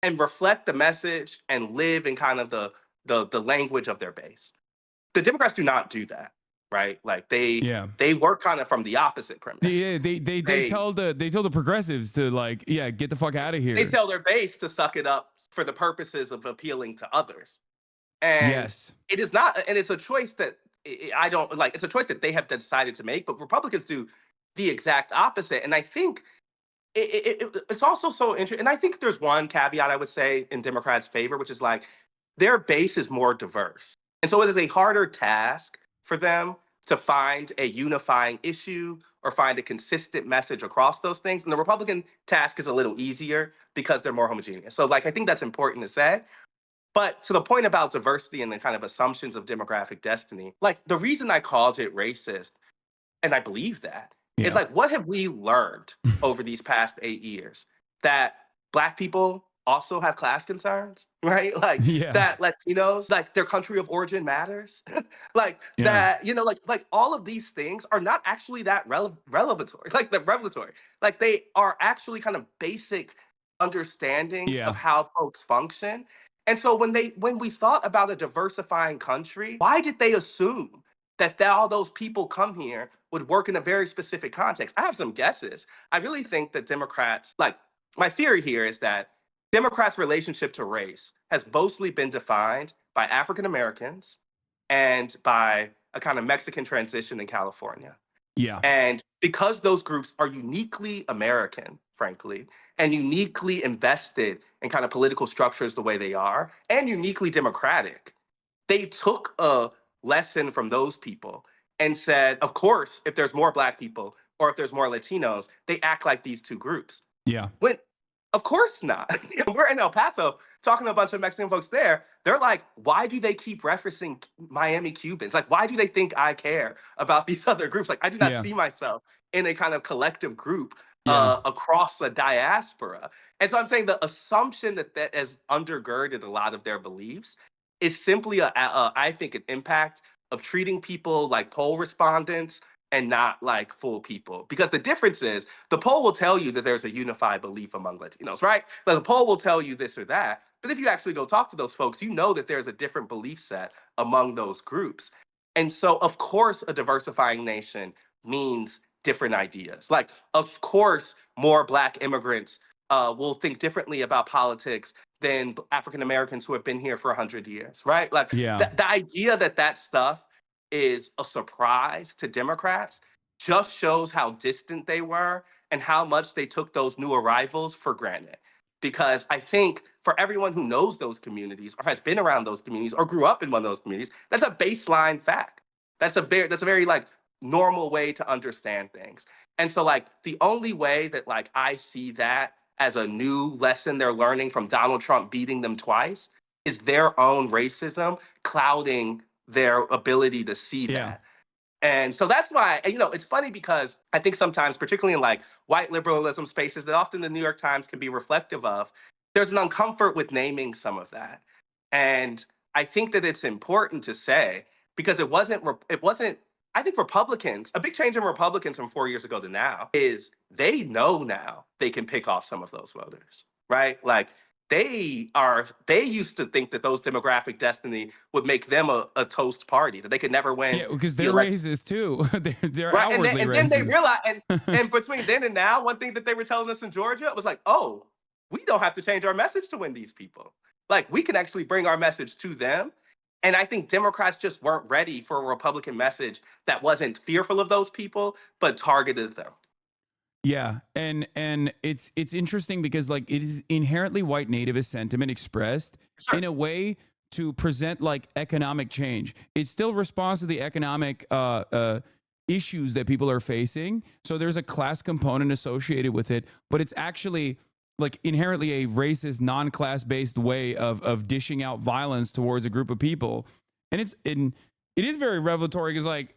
and reflect the message and live in kind of the language of their base. The Democrats do not do that, right? Like they work kind of from the opposite premise. They tell the progressives to like, get the fuck out of here. They tell their base to suck it up for the purposes of appealing to others. And it is not, and it's a choice that I don't like. It's a choice that they have decided to make, but Republicans do the exact opposite. And I think it's also so interesting. And I think there's one caveat I would say in Democrats' favor, which is like their base is more diverse. And so it is a harder task for them to find a unifying issue or find a consistent message across those things. And the Republican task is a little easier because they're more homogeneous. So like, I think that's important to say. But to the point about diversity and the kind of assumptions of demographic destiny, like the reason I called it racist, and I believe that, is like, what have we learned over these past 8 years? That Black people also have class concerns, right? Like Yeah. that Latinos, like their country of origin matters. Like Yeah. that, like all of these things are not actually that revelatory, like the revelatory. Like they are actually kind of basic understandings Yeah. of how folks function. And so when we thought about a diversifying country, why did they assume that all those people come here would work in a very specific context? I have some guesses. I really think that Democrats, like my theory here is that Democrats' relationship to race has mostly been defined by African Americans and by a kind of Mexican transition in California. Yeah. And because those groups are uniquely American, frankly, and uniquely invested in kind of political structures the way they are, and uniquely democratic, they took a lesson from those people and said, of course, if there's more Black people or if there's more Latinos, they act like these two groups. Yeah. When, of course not. We're in El Paso talking to a bunch of Mexican folks there. They're like, why do they keep referencing Miami Cubans? Like, why do they think I care about these other groups? Like, I do not Yeah. see myself in a kind of collective group Yeah. across a diaspora. And so I'm saying the assumption that has undergirded a lot of their beliefs is simply I think, an impact of treating people like poll respondents and not like full people. Because the difference is the poll will tell you that there's a unified belief among Latinos, right? Like the poll will tell you this or that. But if you actually go talk to those folks, you know that there's a different belief set among those groups. And so, of course, a diversifying nation means different ideas. Like, of course, more Black immigrants will think differently about politics than African Americans who have been here for 100 years, right? Like Yeah. the idea that stuff is a surprise to Democrats just shows how distant they were and how much they took those new arrivals for granted. Because I think for everyone who knows those communities or has been around those communities or grew up in one of those communities, that's a baseline fact. That's a very like normal way to understand things. And so like the only way that like I see that as a new lesson they're learning from Donald Trump beating them twice is their own racism clouding their ability to see that. And so that's why, and, it's funny because I think sometimes, particularly in like white liberalism spaces that often the New York Times can be reflective of, there's an uncomfort with naming some of that. And I think that it's important to say, because it wasn't, I think Republicans, a big change in Republicans from 4 years ago to now is they know now they can pick off some of those voters, right? Like they used to think that those demographic destiny would make them a toast party, that they could never win. Yeah, because they're racist too. they're right? outwardly And racist. then they realized, and between then and now, one thing that they were telling us in Georgia was like, oh, we don't have to change our message to win these people. Like we can actually bring our message to them. And I think Democrats just weren't ready for a Republican message that wasn't fearful of those people, but targeted them. Yeah, and it's interesting because like it is inherently white nativist sentiment expressed in a way to present like economic change. It still responds to the economic issues that people are facing. So there's a class component associated with it, but it's actually like inherently a racist, non-class based way of dishing out violence towards a group of people. And it is very revelatory because like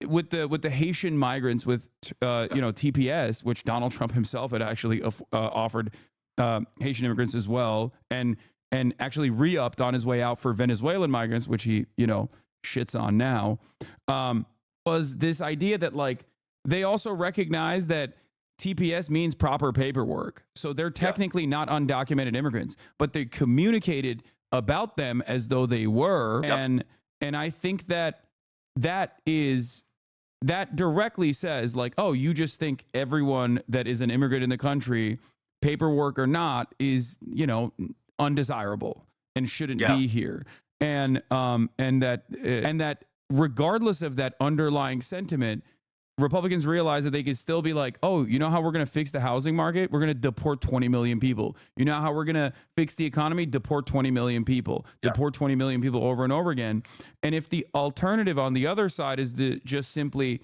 with the Haitian migrants with TPS, which Donald Trump himself had actually offered Haitian immigrants as well, and actually re-upped on his way out for Venezuelan migrants, which he shits on now, was this idea that like they also recognize that TPS means proper paperwork, so they're technically not undocumented immigrants, but they communicated about them as though they were, and I think that directly says like, oh, you just think everyone that is an immigrant in the country, paperwork or not, is undesirable and shouldn't be here, and that regardless of that underlying sentiment, Republicans realize that they can still be like, oh, you know how we're going to fix the housing market? We're going to deport 20 million people. You know how we're going to fix the economy? Deport 20 million people. Deport 20 million people over and over again. And if the alternative on the other side is to just simply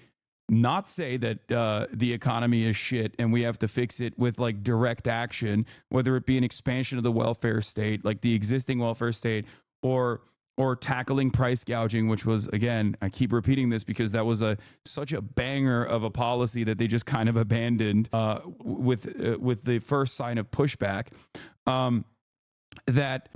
not say that the economy is shit and we have to fix it with like direct action, whether it be an expansion of the welfare state, like the existing welfare state, or tackling price gouging, which was, again, I keep repeating this because that was such a banger of a policy that they just kind of abandoned with the first sign of pushback. that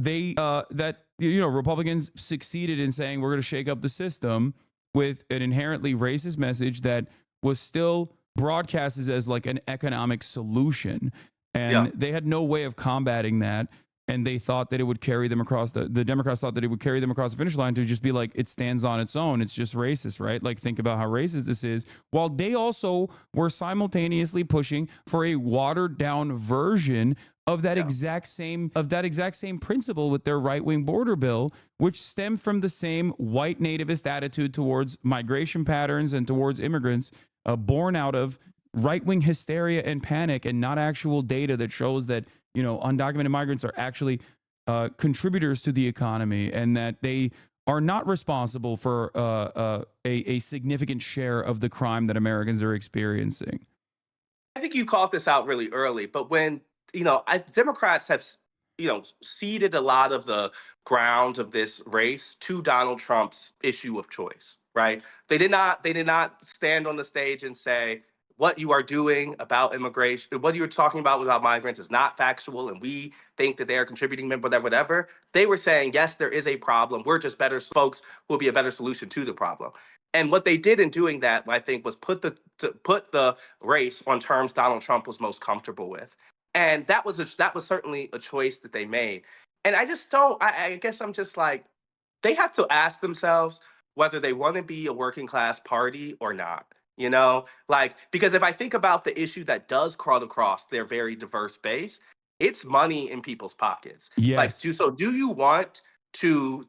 Republicans succeeded in saying we're going to shake up the system with an inherently racist message that was still broadcasted as like an economic solution. And they had no way of combating that. And they thought that it would carry them across the Democrats thought that it would carry them across the finish line to just be like, it stands on its own. It's just racist, right? Like, think about how racist this is. While they also were simultaneously pushing for a watered down version of that exact same principle with their right-wing border bill, which stemmed from the same white nativist attitude towards migration patterns and towards immigrants, born out of right-wing hysteria and panic, and not actual data that shows that undocumented migrants are actually contributors to the economy, and that they are not responsible for a significant share of the crime that Americans are experiencing. I think you called this out really early, but when Democrats have ceded a lot of the ground of this race to Donald Trump's issue of choice, right? They did not stand on the stage and say, what you are doing about immigration, what you're talking about migrants is not factual, and we think that they are contributing, whatever. They were saying, yes, there is a problem. We're just better folks who will be a better solution to the problem. And what they did in doing that, I think, was put the race on terms Donald Trump was most comfortable with. And that was certainly a choice that they made. And I just don't, I guess I'm just like, they have to ask themselves whether they want to be a working class party or not. Because if I think about the issue that does crawl across their very diverse base, it's money in people's pockets. Yes. Do you want to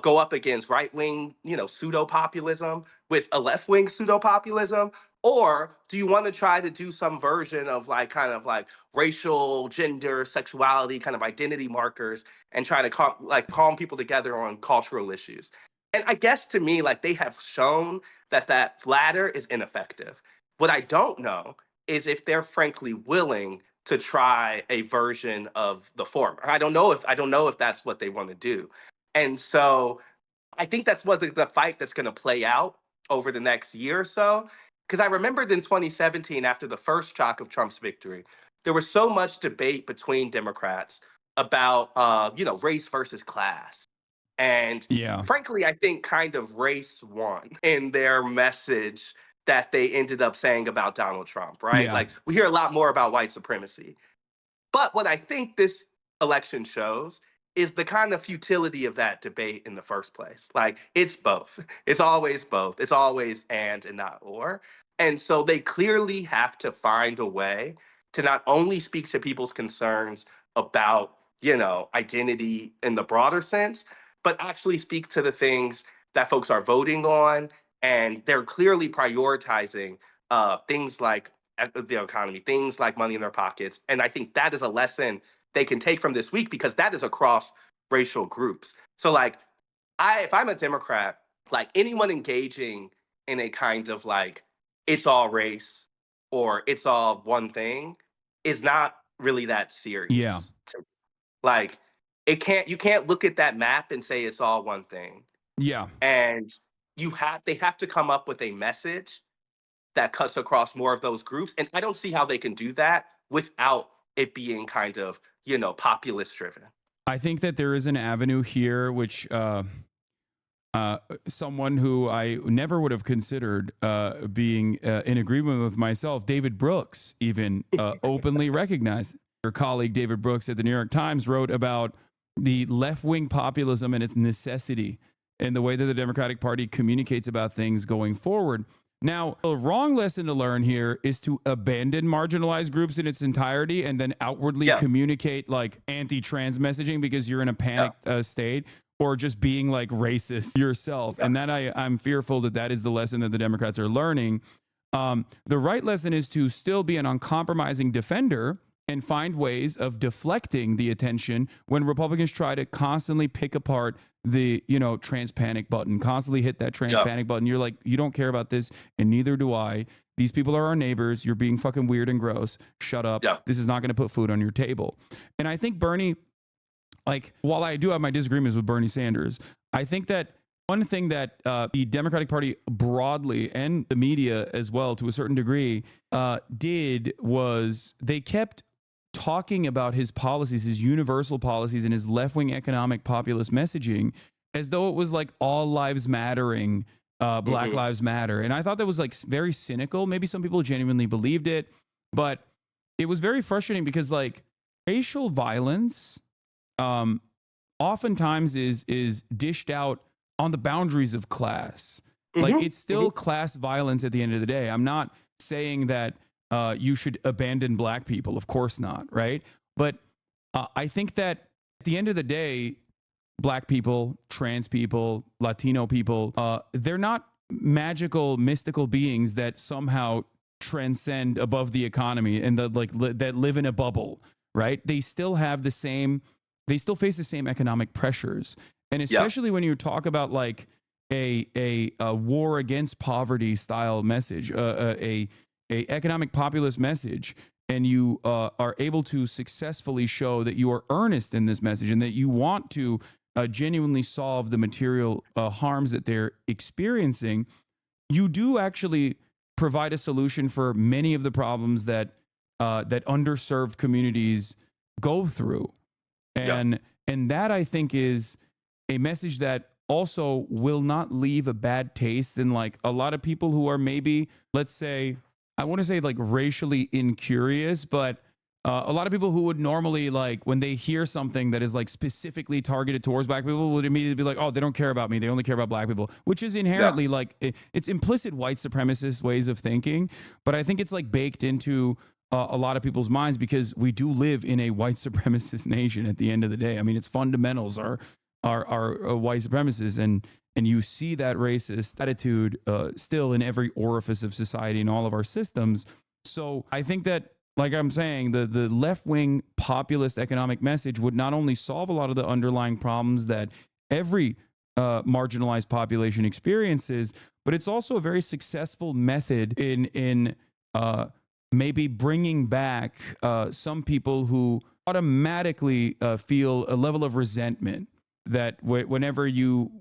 go up against right-wing, pseudo-populism with a left-wing pseudo-populism? Or do you want to try to do some version of racial, gender, sexuality, kind of identity markers, and try to calm people together on cultural issues? And I guess to me, they have shown that latter is ineffective. What I don't know is if they're frankly willing to try a version of the former. I don't know if that's what they want to do. And so I think that's what the fight that's going to play out over the next year or so. Because I remembered in 2017, after the first shock of Trump's victory, there was so much debate between Democrats about race versus class. And frankly, I think kind of race won in their message that they ended up saying about Donald Trump, right? Yeah. We hear a lot more about white supremacy. But what I think this election shows is the kind of futility of that debate in the first place. It's both. It's always both. It's always and not or. And so they clearly have to find a way to not only speak to people's concerns about, identity in the broader sense, but actually speak to the things that folks are voting on. And they're clearly prioritizing things like the economy, things like money in their pockets. And I think that is a lesson they can take from this week, because that is across racial groups. So if I'm a Democrat, anyone engaging in a kind of it's all race or it's all one thing is not really that serious. Yeah. You can't look at that map and say it's all one thing. Yeah. And they have to come up with a message that cuts across more of those groups. And I don't see how they can do that without it being kind of, populist driven. I think that there is an avenue here, which someone who I never would have considered being in agreement with myself, David Brooks, even openly recognized. Your colleague David Brooks at the New York Times wrote about the left-wing populism and its necessity and the way that the Democratic Party communicates about things going forward. Now, the wrong lesson to learn here is to abandon marginalized groups in its entirety and then outwardly communicate anti-trans messaging because you're in a panicked state, or just being racist yourself. And that I'm fearful that is the lesson that the Democrats are learning. The right lesson is to still be an uncompromising defender and find ways of deflecting the attention when Republicans try to constantly pick apart the, trans panic button, constantly hit that trans panic button. You're like, you don't care about this, and neither do I. These people are our neighbors. You're being fucking weird and gross. Shut up. This is not going to put food on your table. And I think Bernie, while I do have my disagreements with Bernie Sanders, I think that one thing that the Democratic Party broadly, and the media as well to a certain degree, did was they kept talking about his policies, his universal policies, and his left-wing economic populist messaging as though it was like all lives mattering, Black Lives Matter. And I thought that was like very cynical. Maybe some people genuinely believed it, but it was very frustrating because like racial violence oftentimes is dished out on the boundaries of class. Like it's still class violence at the end of the day. I'm not saying that you should abandon Black people. Of course not, right? But I think that at the end of the day, Black people, trans people, Latino people, they're not magical, mystical beings that somehow transcend above the economy and that live in a bubble, right? They still have the same, they still face the same economic pressures. And especially when you talk about like a war against poverty style message, a economic populist message, and you are able to successfully show that you are earnest in this message and that you want to genuinely solve the material harms that they're experiencing, you do actually provide a solution for many of the problems that that underserved communities go through. And that I think is a message that also will not leave a bad taste in like a lot of people who are maybe, let's say, I want to say like racially incurious, but a lot of people who would normally like when they hear something that is like specifically targeted towards Black people would immediately be like, oh, they don't care about me. They only care about Black people, which is inherently like it's implicit white supremacist ways of thinking. But I think it's like baked into a lot of people's minds because we do live in a white supremacist nation at the end of the day. I mean, its fundamentals are white supremacists, and you see that racist attitude still in every orifice of society and all of our systems. So I think that, like I'm saying, the left-wing populist economic message would not only solve a lot of the underlying problems that every marginalized population experiences, but it's also a very successful method in maybe bringing back some people who automatically feel a level of resentment that whenever you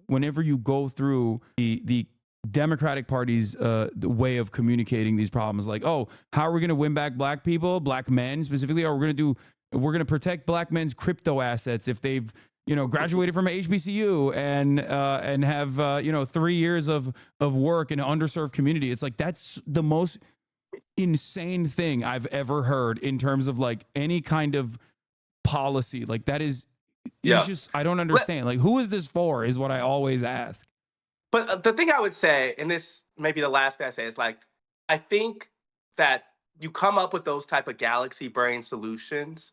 go through the Democratic Party's the way of communicating these problems, like, oh, how are we going to win back Black people, Black men specifically? Or we're going to protect Black men's crypto assets if they've graduated from HBCU and have 3 years of work in an underserved community. It's like that's the most insane thing I've ever heard in terms of like any kind of policy. Like that is, it's just, I don't understand. Like, who is this for? Is what I always ask. But the thing I would say, and this may be the last thing I say, is like, I think that you come up with those type of galaxy brain solutions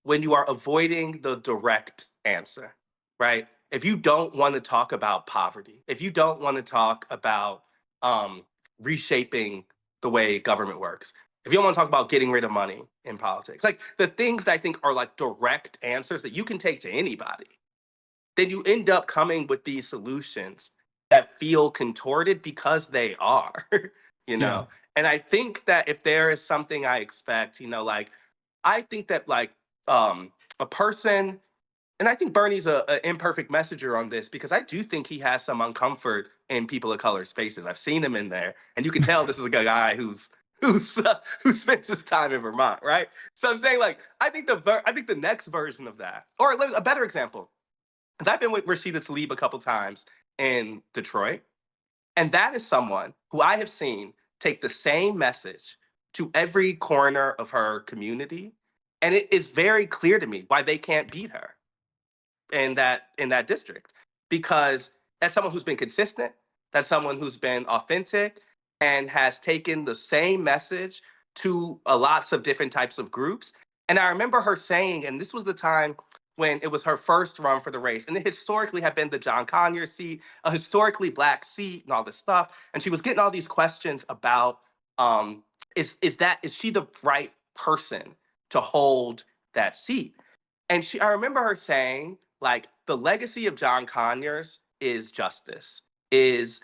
when you are avoiding the direct answer, right? If you don't want to talk about poverty, if you don't want to talk about reshaping the way government works, if you don't want to talk about getting rid of money in politics, like the things that I think are like direct answers that you can take to anybody, then you end up coming with these solutions that feel contorted because they are, Yeah. And I think that if there is something I expect, like, I think that like a person, and I think Bernie's an imperfect messenger on this because I do think he has some uncomfort in people of color spaces. I've seen him in there, and you can tell this is a guy who spends his time in Vermont, right? So I'm saying, like, I think the next version of that, or a better example, because I've been with Rashida Tlaib a couple times in Detroit, and that is someone who I have seen take the same message to every corner of her community, and it is very clear to me why they can't beat her in that district, because that's someone who's been consistent, that's someone who's been authentic, and has taken the same message to lots of different types of groups. And I remember her saying, and this was the time when it was her first run for the race, and it historically had been the John Conyers seat, a historically Black seat, and all this stuff. And she was getting all these questions about, is she the right person to hold that seat? And I remember her saying, like, the legacy of John Conyers is justice, is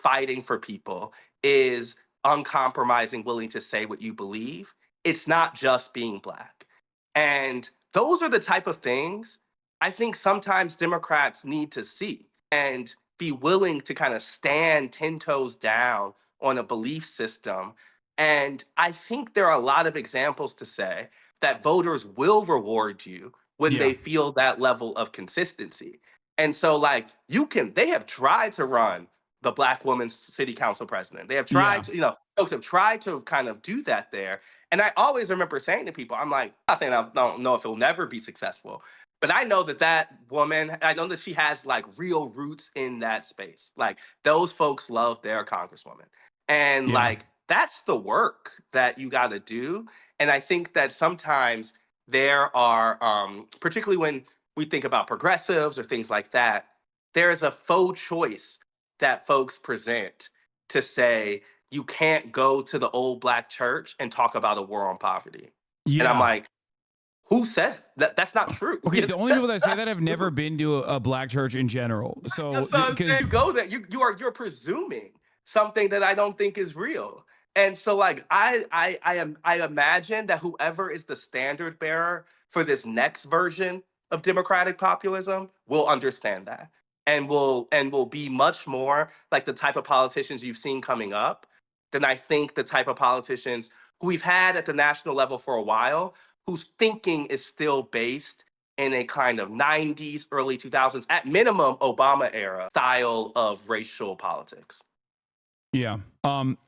fighting for people, is uncompromising, willing to say what you believe. It's not just being Black. And those are the type of things I think sometimes Democrats need to see and be willing to kind of stand 10 toes down on a belief system. And I think there are a lot of examples to say that voters will reward you when they feel that level of consistency. And so like they have tried to run the Black woman's city council president. They have tried to, folks have tried to kind of do that there. And I always remember saying to people, I'm like, I'm not saying I don't know if it'll never be successful, but I know that woman, I know that she has like real roots in that space. Like those folks love their congresswoman. And like, that's the work that you got to do. And I think that sometimes there are, particularly when we think about progressives or things like that, there is a faux choice that folks present to say, you can't go to the old Black church and talk about a war on poverty. And I'm like, who says that? That's not true. Okay, the only people that say that have never been to a Black church in general. So because you go there, you're presuming something that I don't think is real. And so like I imagine that whoever is the standard bearer for this next version of democratic populism will understand that and will be much more like the type of politicians you've seen coming up than I think the type of politicians who we've had at the national level for a while, whose thinking is still based in a kind of 90s, early 2000s, at minimum Obama era style of racial politics. Yeah.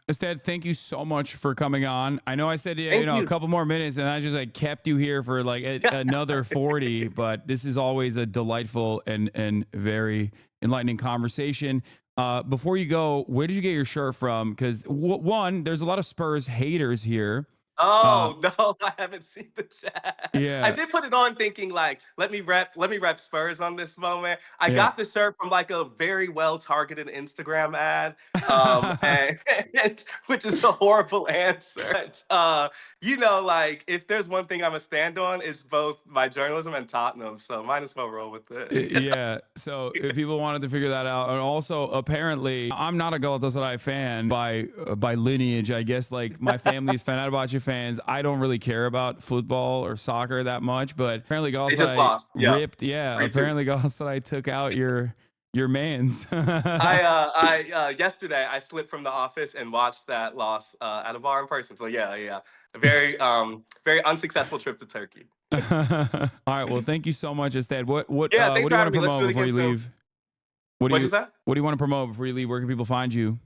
Astead, thank you so much for coming on. I know I said a couple more minutes, and I just kept you here for like another 40. But this is always a delightful and very enlightening conversation. Before you go, where did you get your shirt from? Because one, there's a lot of Spurs haters here. Oh no, I haven't seen the chat. Yeah, I did put it on thinking like, let me rep Spurs on this moment. I got the shirt from like a very well targeted Instagram ad, and which is a horrible answer. But, like if there's one thing I'm a stand on, it's both my journalism and Tottenham. So might as well roll with it. Yeah. So if people wanted to figure that out, and also apparently I'm not a Galatasaray fan by lineage. I guess like my family's Fenerbahce fans. I don't really care about football or soccer that much, but apparently Galatasaray ripped. Yeah, apparently Galatasaray took out your mans. I yesterday I slipped from the office and watched that loss at a bar in person. So yeah, a very unsuccessful trip to Turkey. All right, well, thank you so much, Astead. What do you want to promote before you leave? What do you want to promote before you leave? Where can people find you?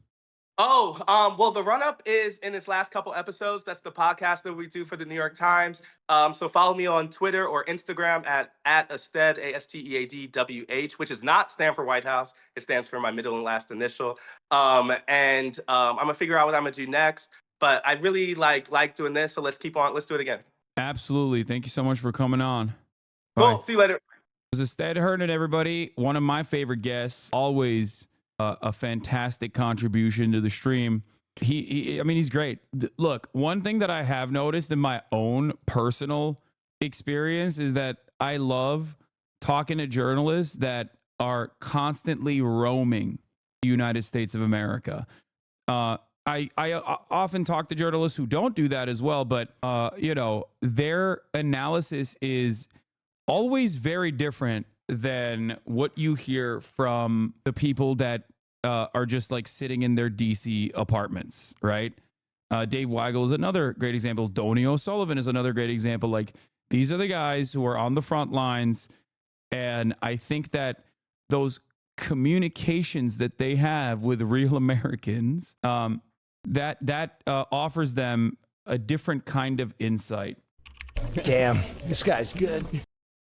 Well, the run-up is in its last couple episodes. That's the podcast that we do for the New York Times. So follow me on Twitter or Instagram at Astead, ASTEADWH, which is not stand for White House. It stands for my middle and last initial. I'm going to figure out what I'm going to do next. But I really like doing this, so let's keep on. Let's do it again. Absolutely. Thank you so much for coming on. Cool. See you later. It was Astead Herndon, everybody. One of my favorite guests. Always a fantastic contribution to the stream. He's great. Look, one thing that I have noticed in my own personal experience is that I love talking to journalists that are constantly roaming the United States of America. I often talk to journalists who don't do that as well, but their analysis is always very different than what you hear from the people that are just like sitting in their DC apartments, right? Dave Weigel is another great example. Donny O'Sullivan is another great example. Like, these are the guys who are on the front lines, and I think that those communications that they have with real Americans, that offers them a different kind of insight. Damn, this guy's good.